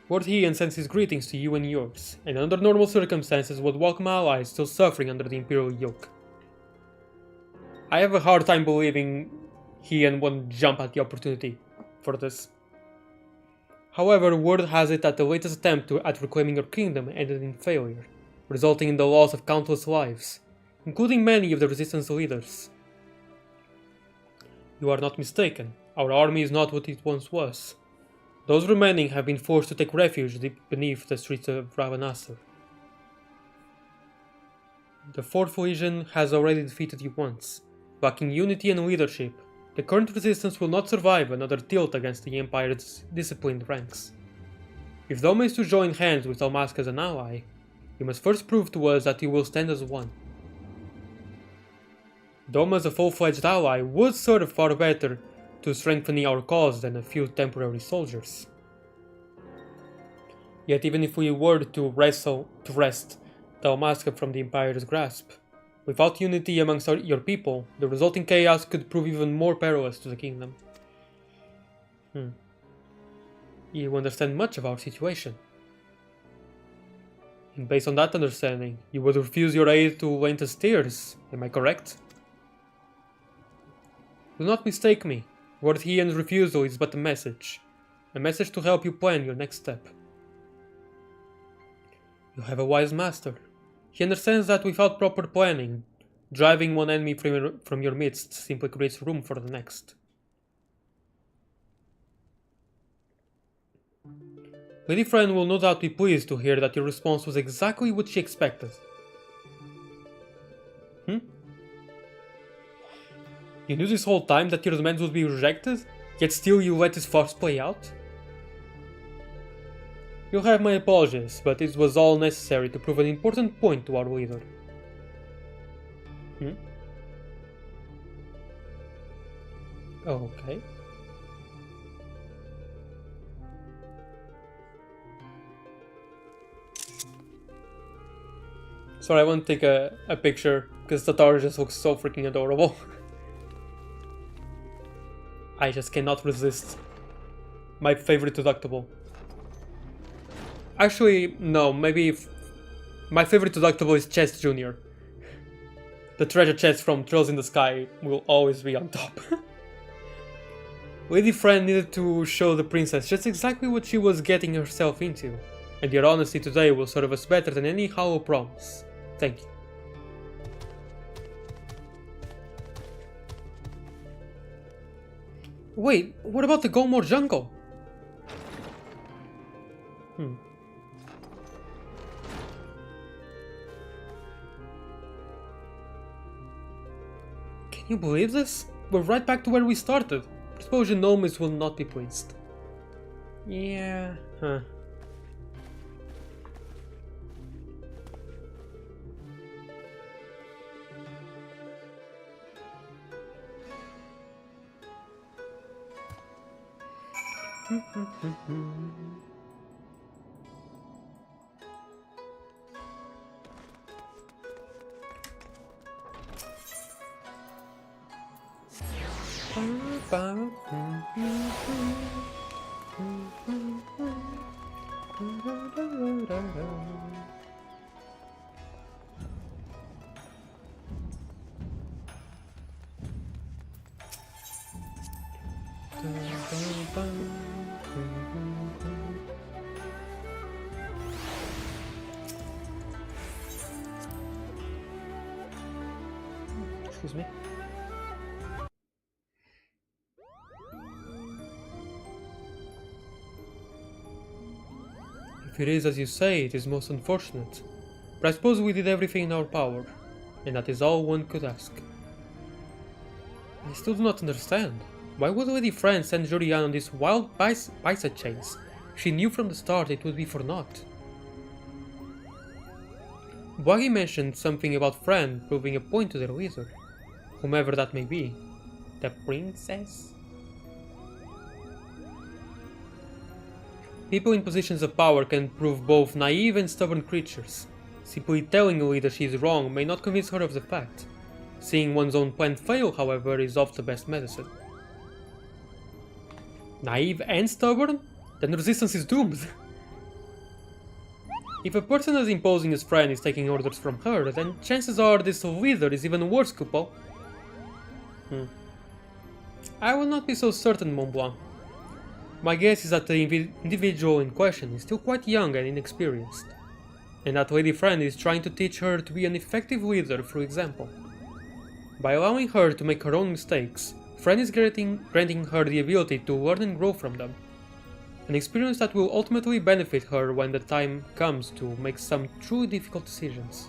Lord Heian sends his greetings to you and yours, and under normal circumstances would welcome allies still suffering under the Imperial yoke. I have a hard time believing Heian won't jump at the opportunity for this. However, word has it that the latest attempt at reclaiming your kingdom ended in failure, resulting in the loss of countless lives, including many of the resistance leaders. You are not mistaken, our army is not what it once was. Those remaining have been forced to take refuge deep beneath the streets of Ravenasser. The 4th Legion has already defeated you once. Lacking unity and leadership, the current resistance will not survive another tilt against the Empire's disciplined ranks. If thou mayst to join hands with Almask as an ally, you must first prove to us that you will stand as one. Dome as a full-fledged ally would serve far better to strengthening our cause than a few temporary soldiers. Yet even if we were to wrest Dalmasca from the Empire's grasp, without unity amongst your people, the resulting chaos could prove even more perilous to the kingdom. You understand much of our situation. And based on that understanding, you would refuse your aid to Lenta's tears, am I correct? Do not mistake me. Lord Heian's refusal is but a message to help you plan your next step. You have a wise master. He understands that without proper planning, driving one enemy from your midst simply creates room for the next. Lady Fran will no doubt be pleased to hear that your response was exactly what she expected. You knew this whole time that your demands would be rejected, yet still you let this farce play out? You'll have my apologies, but it was all necessary to prove an important point to our leader. Okay. Sorry, I want to take a picture, because Tatar just looks so freaking adorable. I just cannot resist. My favorite deductible. Actually, no, maybe my favorite deductible is Chest Jr. The treasure chest from Trails in the Sky will always be on top. Lady Fran needed to show the princess just exactly what she was getting herself into, and your honesty today will serve us better than any hollow promise. Thank you. Wait, what about the Gomor jungle? Can you believe this? We're right back to where we started. Explosion Nomis will not be pleased. Yeah, Excuse me. If it is as you say, it is most unfortunate. But I suppose we did everything in our power, and that is all one could ask. I still do not understand. Why would Lady Fran send Jorian on this wild bicep chase? She knew from the start it would be for naught. Waggy mentioned something about Fran proving a point to their leader, whomever that may be. The princess? People in positions of power can prove both naive and stubborn creatures. Simply telling a leader she is wrong may not convince her of the fact. Seeing one's own plan fail, however, is often the best medicine. Naive and stubborn? Then resistance is doomed. If a person as imposing as Fran is taking orders from her, then chances are this leader is even worse, Couple. I will not be so certain, Mont Blanc. My guess is that the individual in question is still quite young and inexperienced, and that Lady Fran is trying to teach her to be an effective leader through example. By allowing her to make her own mistakes, Fran is granting her the ability to learn and grow from them. An experience that will ultimately benefit her when the time comes to make some truly difficult decisions.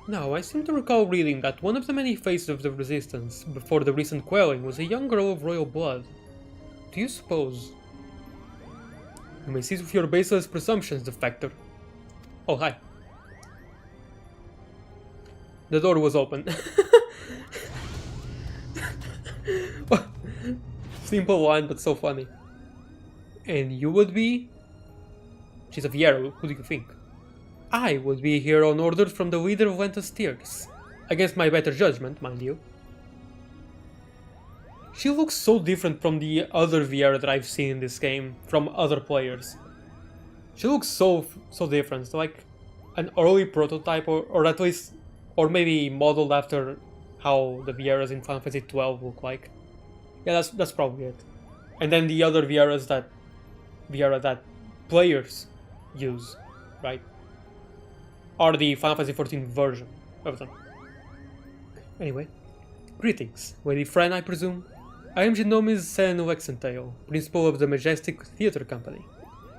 Now, I seem to recall reading that one of the many faces of the resistance before the recent quelling was a young girl of royal blood. Do you suppose... You may cease with your baseless presumptions, Defector. Oh, hi. The door was open. Simple line, but so funny. And you would be? She's a Viera, who do you think? I would be here on orders from the leader of Lentus Tears. Against my better judgment, mind you. She looks so different from the other Viera that I've seen in this game, from other players. She looks so different, like an early prototype, or at least, or maybe modeled after how the Vieras in Final Fantasy XII look like. Yeah, that's probably it. And then the other Viera that players use, right? Are the Final Fantasy XIV version of them. Anyway, greetings, Lady Fran, I presume. I am Genomi's Sen Lexentale, principal of the Majestic Theatre Company.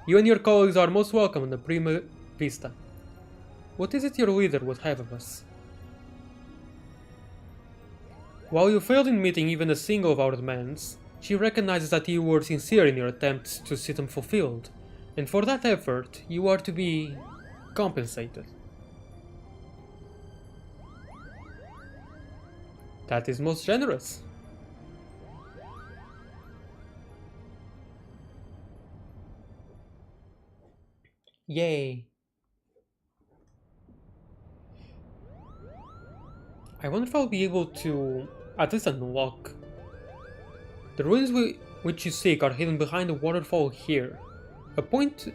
You and your colleagues are most welcome in the Prima Vista. What is it your leader would have of us? While you failed in meeting even a single of our demands, she recognizes that you were sincere in your attempts to see them fulfilled, and for that effort you are to be compensated. That is most generous. Yay. I wonder if I'll be able to at least unlock. The ruins which you seek are hidden behind a waterfall here. A point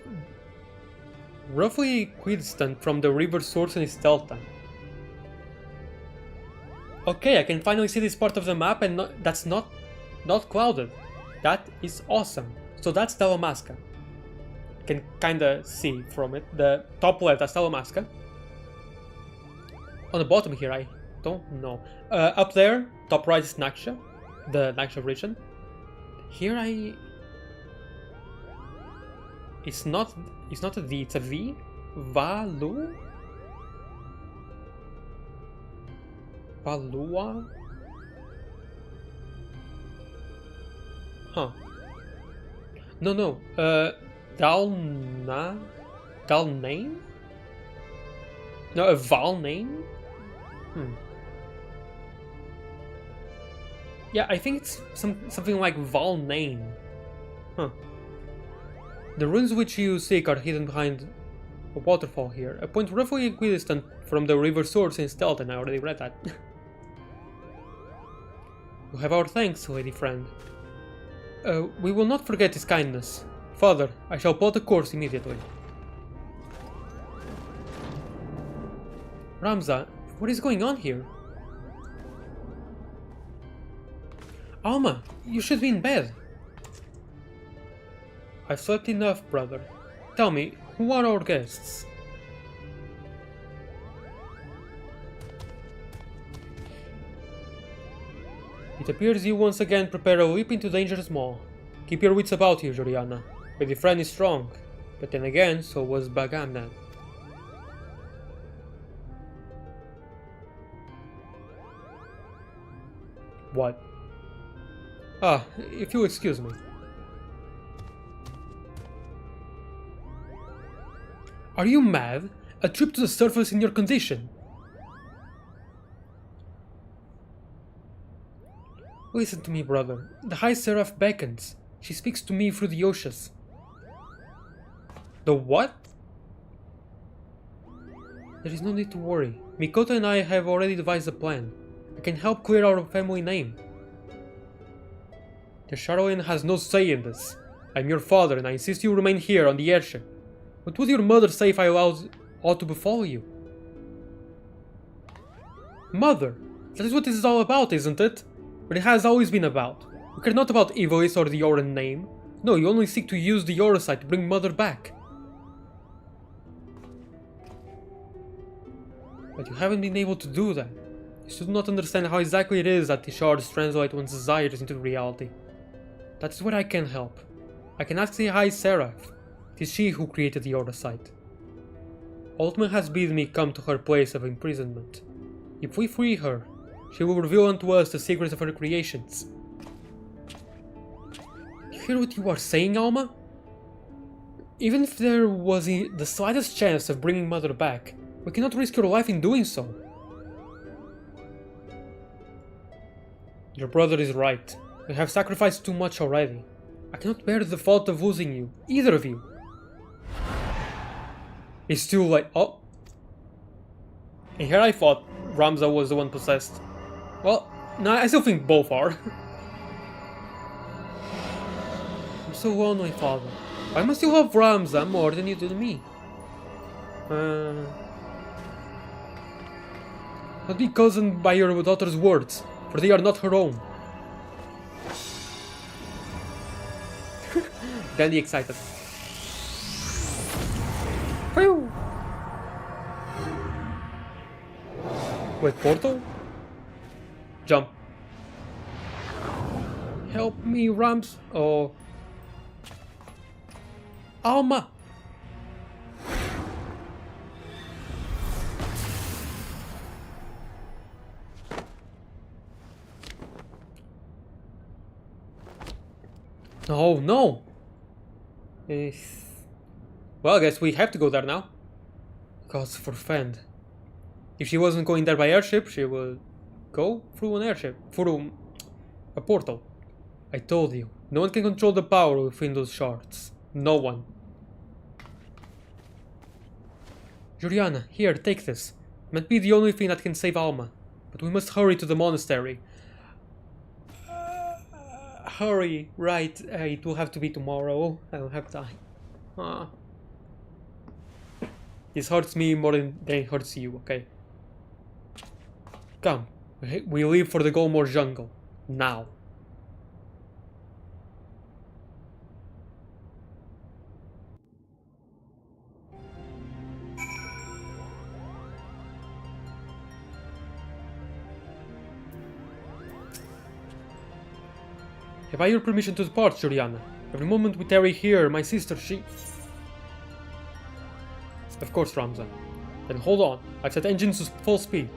roughly equidistant from the river source in its delta. Okay, I can finally see this part of the map and that's not clouded. That is awesome. So that's Dalamasca. Can kinda see from it. The top left, that's Dalamasca. On the bottom here, I don't know. Up there, top right is Naksha, the Naksha region. Here it's not a D, it's a V. Valua? Huh. No. Dalnane? No, a Valnane? Yeah, I think it's something like Valnane. Huh. The ruins which you seek are hidden behind a waterfall here, a point roughly equidistant from the river source in Stelton. I already read that. You have our thanks, Lady Friend. We will not forget his kindness. Father, I shall plot a course immediately. Ramza, what is going on here? Alma, you should be in bed. I've slept enough, brother. Tell me, who are our guests? It appears you once again prepare a leap into dangerous maw. Keep your wits about you, Juliana. Your friend is strong, but then again, so was Bagamnan. What? Ah, if you'll excuse me. Are you mad? A trip to the surface in your condition? Listen to me, brother. The High Seraph beckons. She speaks to me through the Oshas. The what? There is no need to worry. Mikota and I have already devised a plan. I can help clear our family name. The Charlatan has no say in this. I'm your father and I insist you remain here on the airship. What would your mother say if I allowed aught to befall you? Mother! That is what this is all about, isn't it? What it has always been about. You care not about Evois or the Oran name. No, you only seek to use the Orosite to bring Mother back. But you haven't been able to do that. You still do not understand how exactly it is that the shards translate one's desires into reality. That is where I can help. I can ask the High Seraph. It is she who created the Orosite. Altman has bid me come to her place of imprisonment. If we free her, she will reveal unto us the secrets of her creations. You hear what you are saying, Alma? Even if there was the slightest chance of bringing Mother back, we cannot risk your life in doing so. Your brother is right. We have sacrificed too much already. I cannot bear the thought of losing you, either of you. It's still like, oh. And here I thought Ramza was the one possessed. Well, no, I still think both are. I'm so lonely, father. Why must you love Ramza more than you do me? Not be cozened by your daughter's words, for they are not her own. Dandy excited. Whew. Wait, portal? Jump. Help me, Rams. Oh. Alma! Oh no! Well, I guess we have to go there now. Gods forfend. If she wasn't going there by airship, she would go through an airship, through a portal. I told you, no one can control the power within those shards. No one. Juliana, here, take this. It might be the only thing that can save Alma, but we must hurry to the monastery. Hurry, right, it will have to be tomorrow. I don't have time. This hurts me more than it hurts you, okay? Come, we leave for the Golmore jungle. Now. Have I your permission to depart, Juliana? Every moment we tarry here, my sister, she... Of course, Ramza. Then hold on. I've set engines to full speed.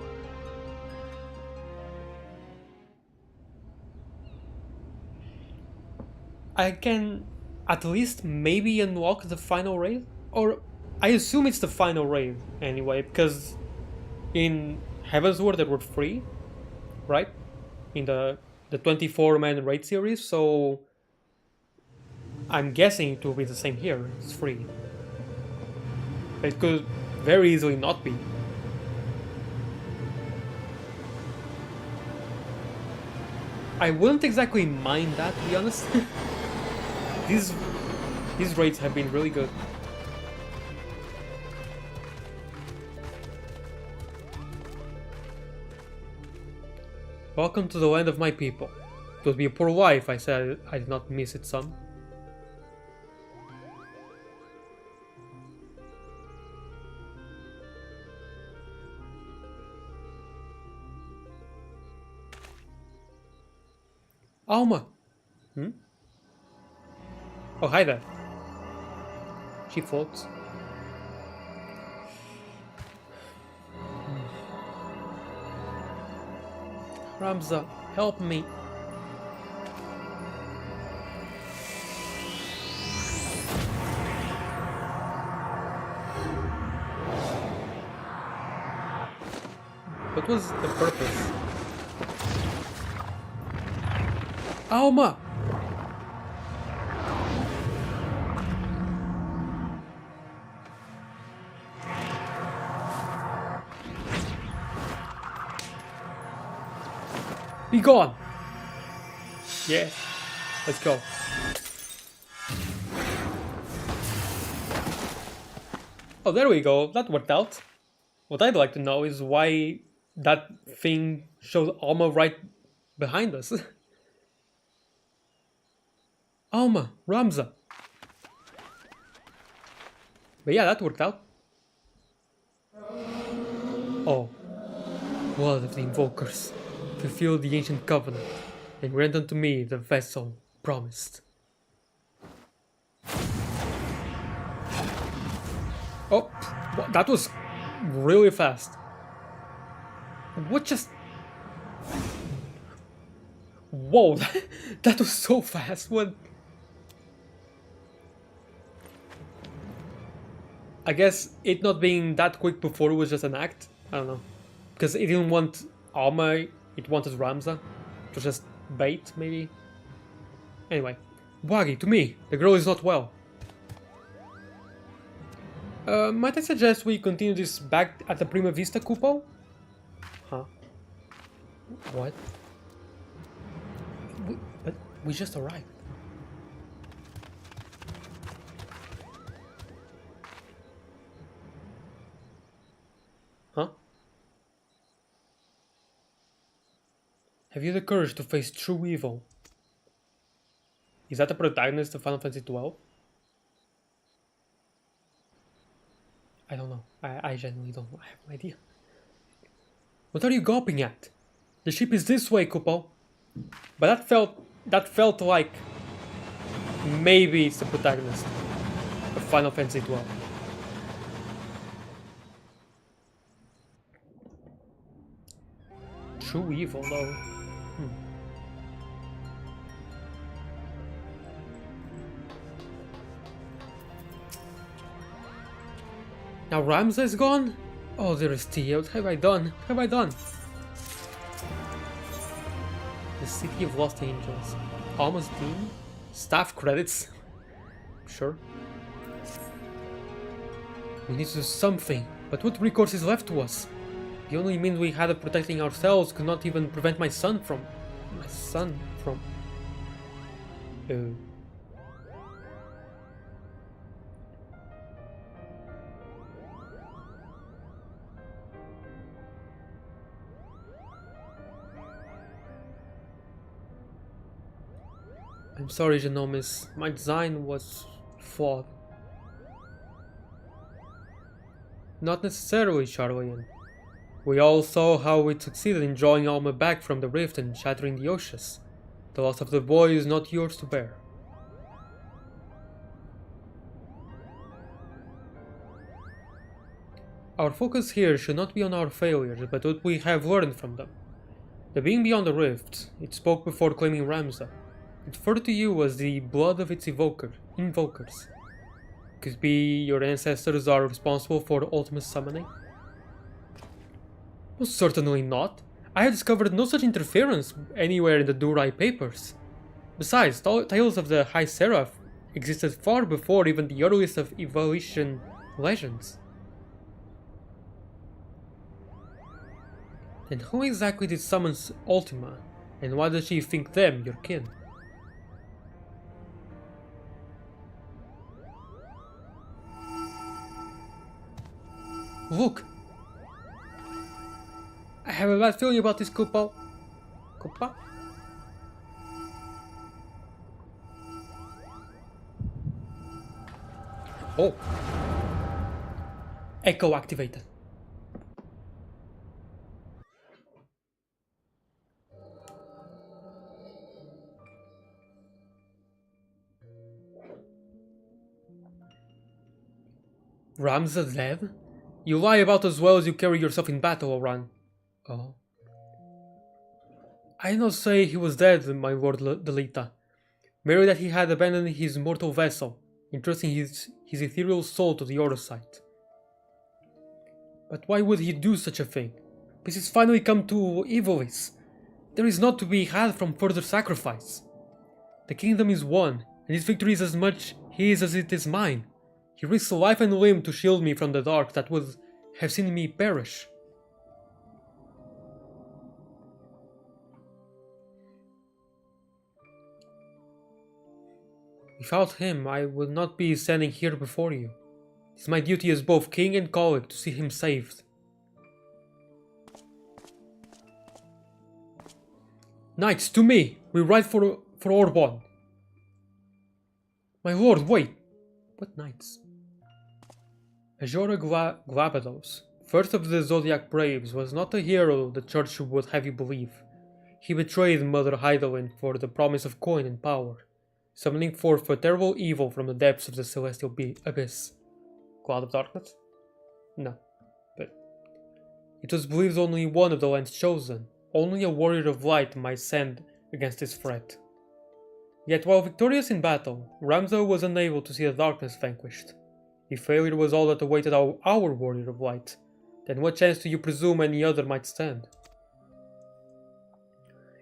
I can at least maybe unlock the final raid? Or I assume it's the final raid anyway, because in Heavensward there were 3, right? In the 24-man raid series, so I'm guessing it will be the same here. It's 3. It could very easily not be. I wouldn't exactly mind that, to be honest. These raids have been really good. Welcome to the land of my people. It would be a poor lie if I said I did not miss it some. Alma! Hmm? Oh, hi there. She floats. Ramza, help me. What was the purpose? Alma! Be gone! Yes. Let's go. Oh, there we go. That worked out. What I'd like to know is why that thing shows Alma right behind us. Alma, Ramza. But yeah, that worked out. Oh, blood of the invokers, fulfill the ancient covenant, and grant unto me the vessel promised. Oh, that was really fast. What just... Whoa, that was so fast. What? I guess it not being that quick before was just an act. I don't know. Because it didn't want Alma, it wanted Ramza. It was just bait, maybe. Anyway. Wagi, to me, the girl is not well. Might I suggest we continue this back at the Prima Vista Cupo? Huh? What? But we just arrived. Huh? Have you the courage to face true evil? Is that the protagonist of Final Fantasy XII? I don't know. I genuinely don't know. I have no idea. What are you gawping at? The ship is this way, Kupo. But that felt like maybe it's the protagonist of Final Fantasy XII. True evil, though. Now Ramza is gone? Oh, dearest Tia, what have I done? What have I done? The City of Lost Angels. Almost Dean? Staff credits? Sure. We need to do something, but what recourse is left to us? The only means we had of protecting ourselves could not even prevent my son from... I'm sorry, Genomis. My design was flawed. Not necessarily, Charlian. We all saw how it succeeded in drawing Alma back from the rift and shattering the Oshus. The loss of the boy is not yours to bear. Our focus here should not be on our failures, but what we have learned from them. The being beyond the rift, it spoke before claiming Ramza. It referred to you as the blood of its invokers. Could it be your ancestors are responsible for the ultimate summoning? Well, certainly not. I have discovered no such interference anywhere in the Durai papers. Besides, tales of the High Seraph existed far before even the earliest of evolution legends. Then who exactly did summon Ultima, and why does she think them your kin? Look! I have a bad feeling about this, Kupo. Kupa? Oh! Echo activated. Ramza dead? You lie about as well as you carry yourself in battle, Oran. Oh. I did not say he was dead, my lord Delita. Merely that he had abandoned his mortal vessel, entrusting his ethereal soul to the other side. But why would he do such a thing? Peace has finally come to Evolis. There is naught to be had from further sacrifice. The kingdom is won, and his victory is as much his as it is mine. He risks life and limb to shield me from the dark that would have seen me perish. Without him, I would not be standing here before you. It is my duty as both king and colleague to see him saved. Knights, to me! We ride for Orbon. My lord, wait! What knights? Joader Glabados, first of the Zodiac Braves, was not the hero the church would have you believe. He betrayed Mother Hydaelyn for the promise of coin and power, summoning forth a terrible evil from the depths of the celestial abyss. Cloud of Darkness? No, but it was believed only one of the land's chosen, only a warrior of light might stand against this threat. Yet while victorious in battle, Ramza was unable to see the darkness vanquished. If failure was all that awaited our warrior of light, then what chance do you presume any other might stand?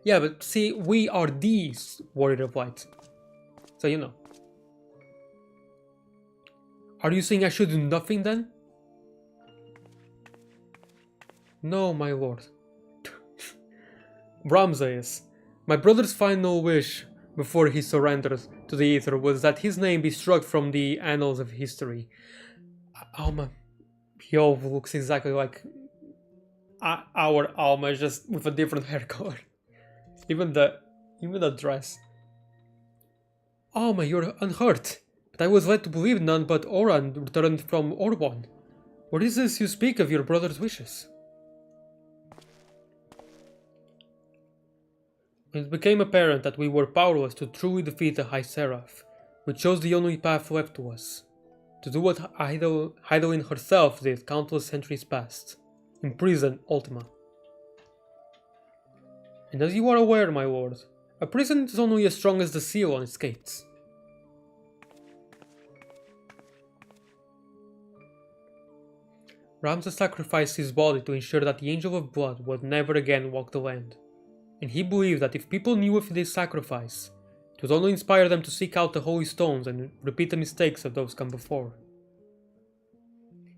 Yeah, but see, we are the warrior of light. So you know. Are you saying I should do nothing then? No, my lord. Ramza is. My brother's final wish before he surrendered to the Ether was that his name be struck from the annals of history. Alma. Yo looks exactly like our Alma, just with a different hair color. Even the dress. Alma, you're unhurt. But I was led to believe none but Oran returned from Orbon. What is this you speak of your brother's wishes? When it became apparent that we were powerless to truly defeat the High Seraph, we chose the only path left to us. To do what Hydaelyn herself did countless centuries past. Imprison Ultima. And as you are aware, my lord, a prison is only as strong as the seal on its gates. Ramza sacrificed his body to ensure that the Angel of Blood would never again walk the land. And he believed that if people knew of this sacrifice, it would only inspire them to seek out the holy stones and repeat the mistakes of those come before.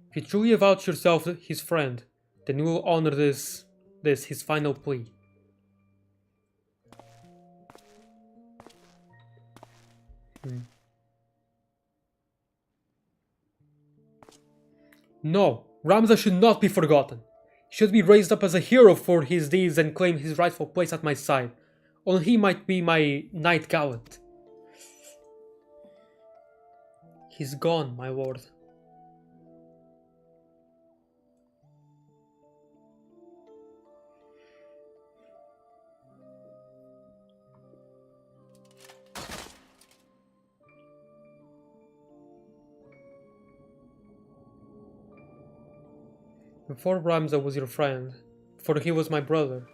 If you truly avouch yourself his friend, then you will honor this his final plea. No, Ramza should not be forgotten. He should be raised up as a hero for his deeds and claim his rightful place at my side. Only he might be my knight gallant. He's gone, my lord. Before Ramza was your friend, for he was my brother,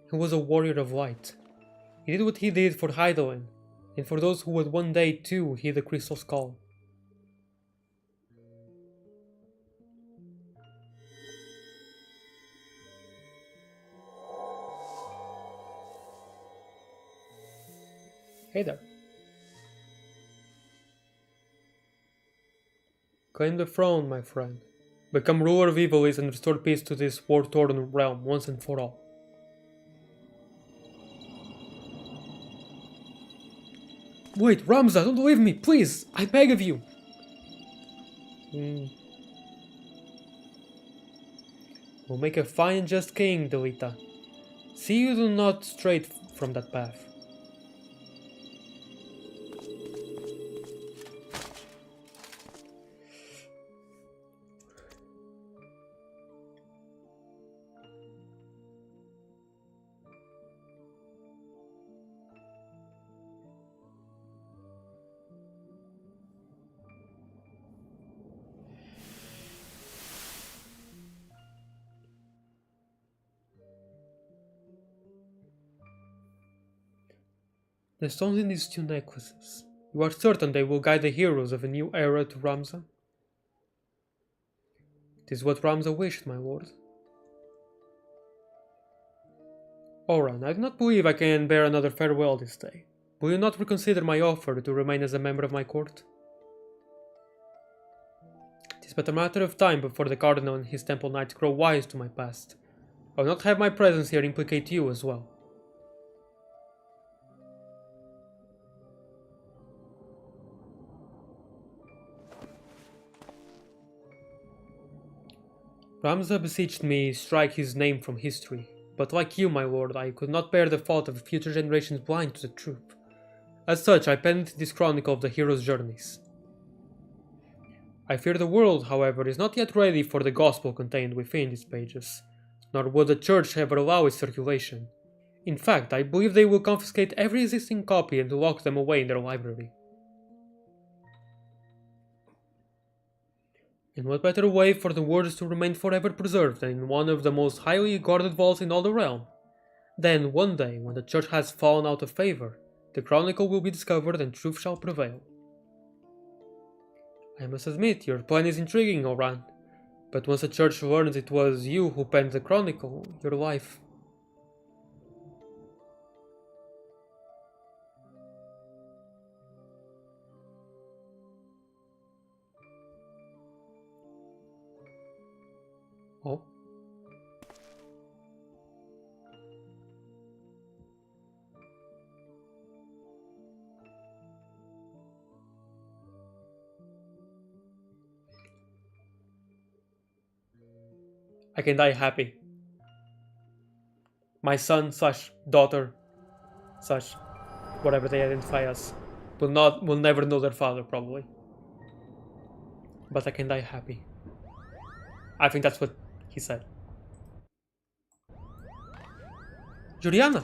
he was a warrior of light. He did what he did for Hydaelyn, and for those who would one day too hear the crystal's call. Hey there. Claim the throne, my friend. Become ruler of Evolis and restore peace to this war-torn realm once and for all. Wait, Ramza, don't leave me, please! I beg of you! We'll make a fine and just king, Delita. See you do not stray from that path. The stones in these two necklaces. You are certain they will guide the heroes of a new era to Ramza? It is what Ramza wished, my lord. Oran, I do not believe I can bear another farewell this day. Will you not reconsider my offer to remain as a member of my court? It is but a matter of time before the Cardinal and his Temple Knights grow wise to my past. I will not have my presence here implicate you as well. Ramza beseeched me strike his name from history, but like you, my lord, I could not bear the thought of future generations blind to the truth. As such, I penned this chronicle of the hero's journeys. I fear the world, however, is not yet ready for the gospel contained within these pages, nor would the church ever allow its circulation. In fact, I believe they will confiscate every existing copy and lock them away in their library. And what better way for the words to remain forever preserved than in one of the most highly guarded vaults in all the realm? Then, one day, when the church has fallen out of favor, the chronicle will be discovered and truth shall prevail. I must admit, your plan is intriguing, Oran, but once the church learns it was you who penned the chronicle, your life... Oh? I can die happy. My son slash daughter slash whatever they identify as will never know their father probably. But I can die happy. I think that's what he said. Juliana!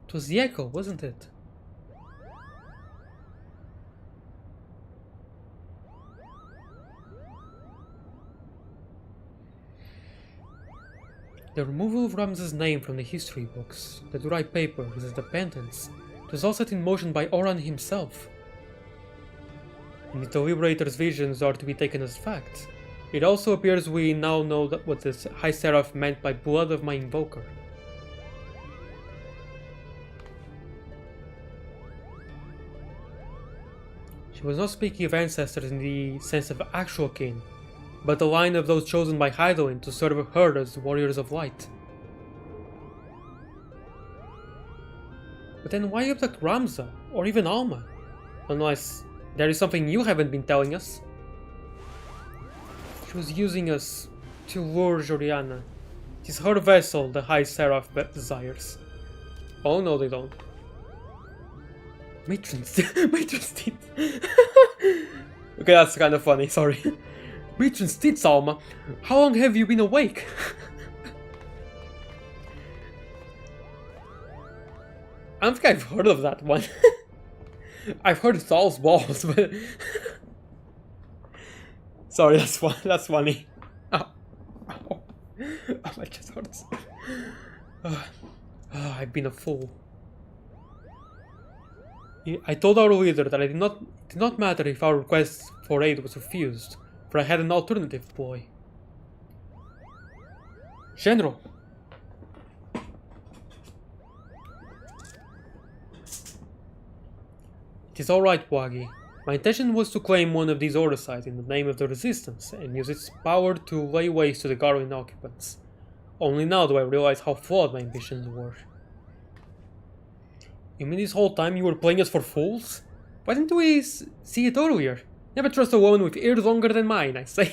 It was the echo, wasn't it? The removal of Ramza's name from the history books, the dry papers, the pendants, it was all set in motion by Oran himself. And if the Liberator's visions are to be taken as fact, it also appears we now know what the High Seraph meant by blood of my invoker. She was not speaking of ancestors in the sense of actual kin, but the line of those chosen by Hydaelyn to serve her as warriors of light. But then why abduct Ramza, or even Alma? Unless there is something you haven't been telling us. She was using us to lure Joriana. It is her vessel the High Seraph desires. Oh no, they don't. Matron's teeth. Okay, that's kind of funny, sorry. Matron's teeth, Alma. How long have you been awake? I don't think I've heard of that one. I've heard Saul's balls, but... Sorry, that's funny. Ow. Ow. Oh, my chest hurts. I've been a fool. I told our leader that it did not matter if our request for aid was refused, for I had an alternative ploy. General! It is alright, Wagi. My intention was to claim one of these Orosites in the name of the Resistance, and use its power to lay waste to the Garwin occupants. Only now do I realize how flawed my ambitions were. You mean this whole time you were playing us for fools? Why didn't we see it earlier? Never trust a woman with ears longer than mine, I say.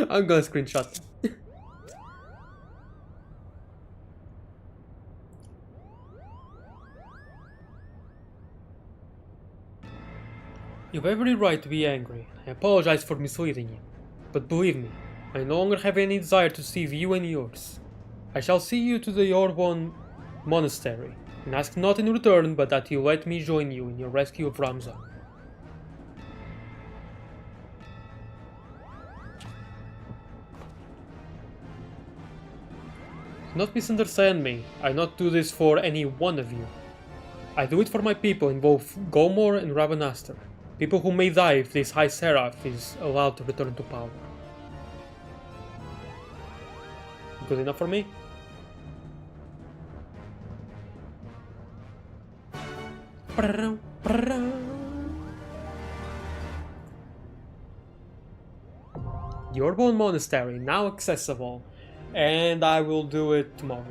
I'm gonna screenshot that. You have every right to be angry. I apologize for misleading you. But believe me, I no longer have any desire to save you and yours. I shall see you to the Yorbon monastery, and ask not in return but that you let me join you in your rescue of Ramza. Do not misunderstand me. I not do this for any one of you. I do it for my people in both Gomor and Ravenaster. People who may die if this High Seraph is allowed to return to power. Good enough for me? The Orborn Monastery, now accessible. And I will do it tomorrow.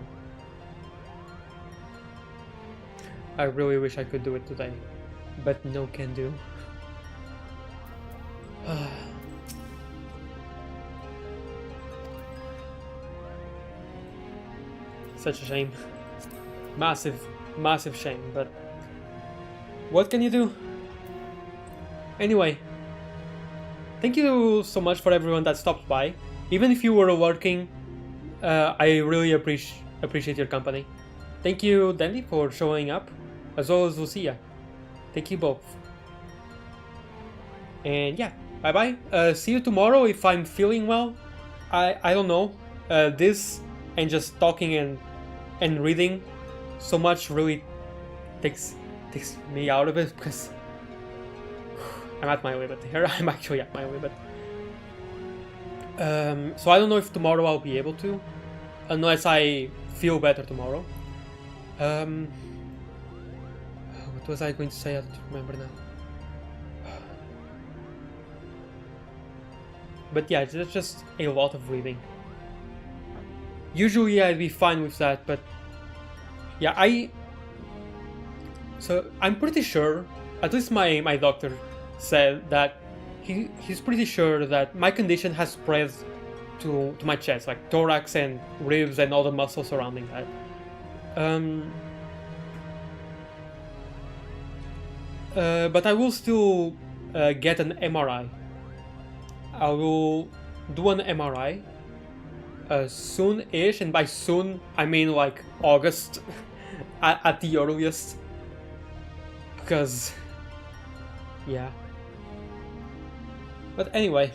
I really wish I could do it today, but no can do. Such a shame. Massive, massive shame, but what can you do? Anyway, thank you so much for everyone that stopped by. Even if you were working, I really appreciate your company. Thank you, Dandy, for showing up, as well as Lucia. Thank you both. And yeah, bye bye. See you tomorrow if I'm feeling well. I don't know. This and just talking and reading so much really takes me out of it because I'm at my limit here. I'm actually at my limit. So I don't know if tomorrow I'll be able to, unless I feel better tomorrow. What was I going to say? I don't remember now. But yeah, it's just a lot of reading. Usually I'd be fine with that, but yeah, so I'm pretty sure, at least my doctor said that he's pretty sure that my condition has spread to my chest, like thorax and ribs and all the muscles surrounding that. But I will still get an MRI. I will do an MRI soon-ish, and by soon I mean like August at the earliest, because yeah. But anyway,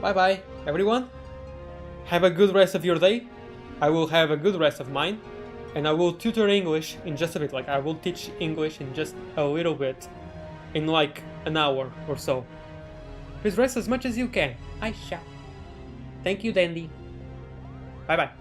bye bye everyone, have a good rest of your day. I will have a good rest of mine, and I will tutor English in just a bit, like I will teach English in just a little bit, in like an hour or so. Please rest as much as you can. I shall. Thank you, Dandy. Bye bye.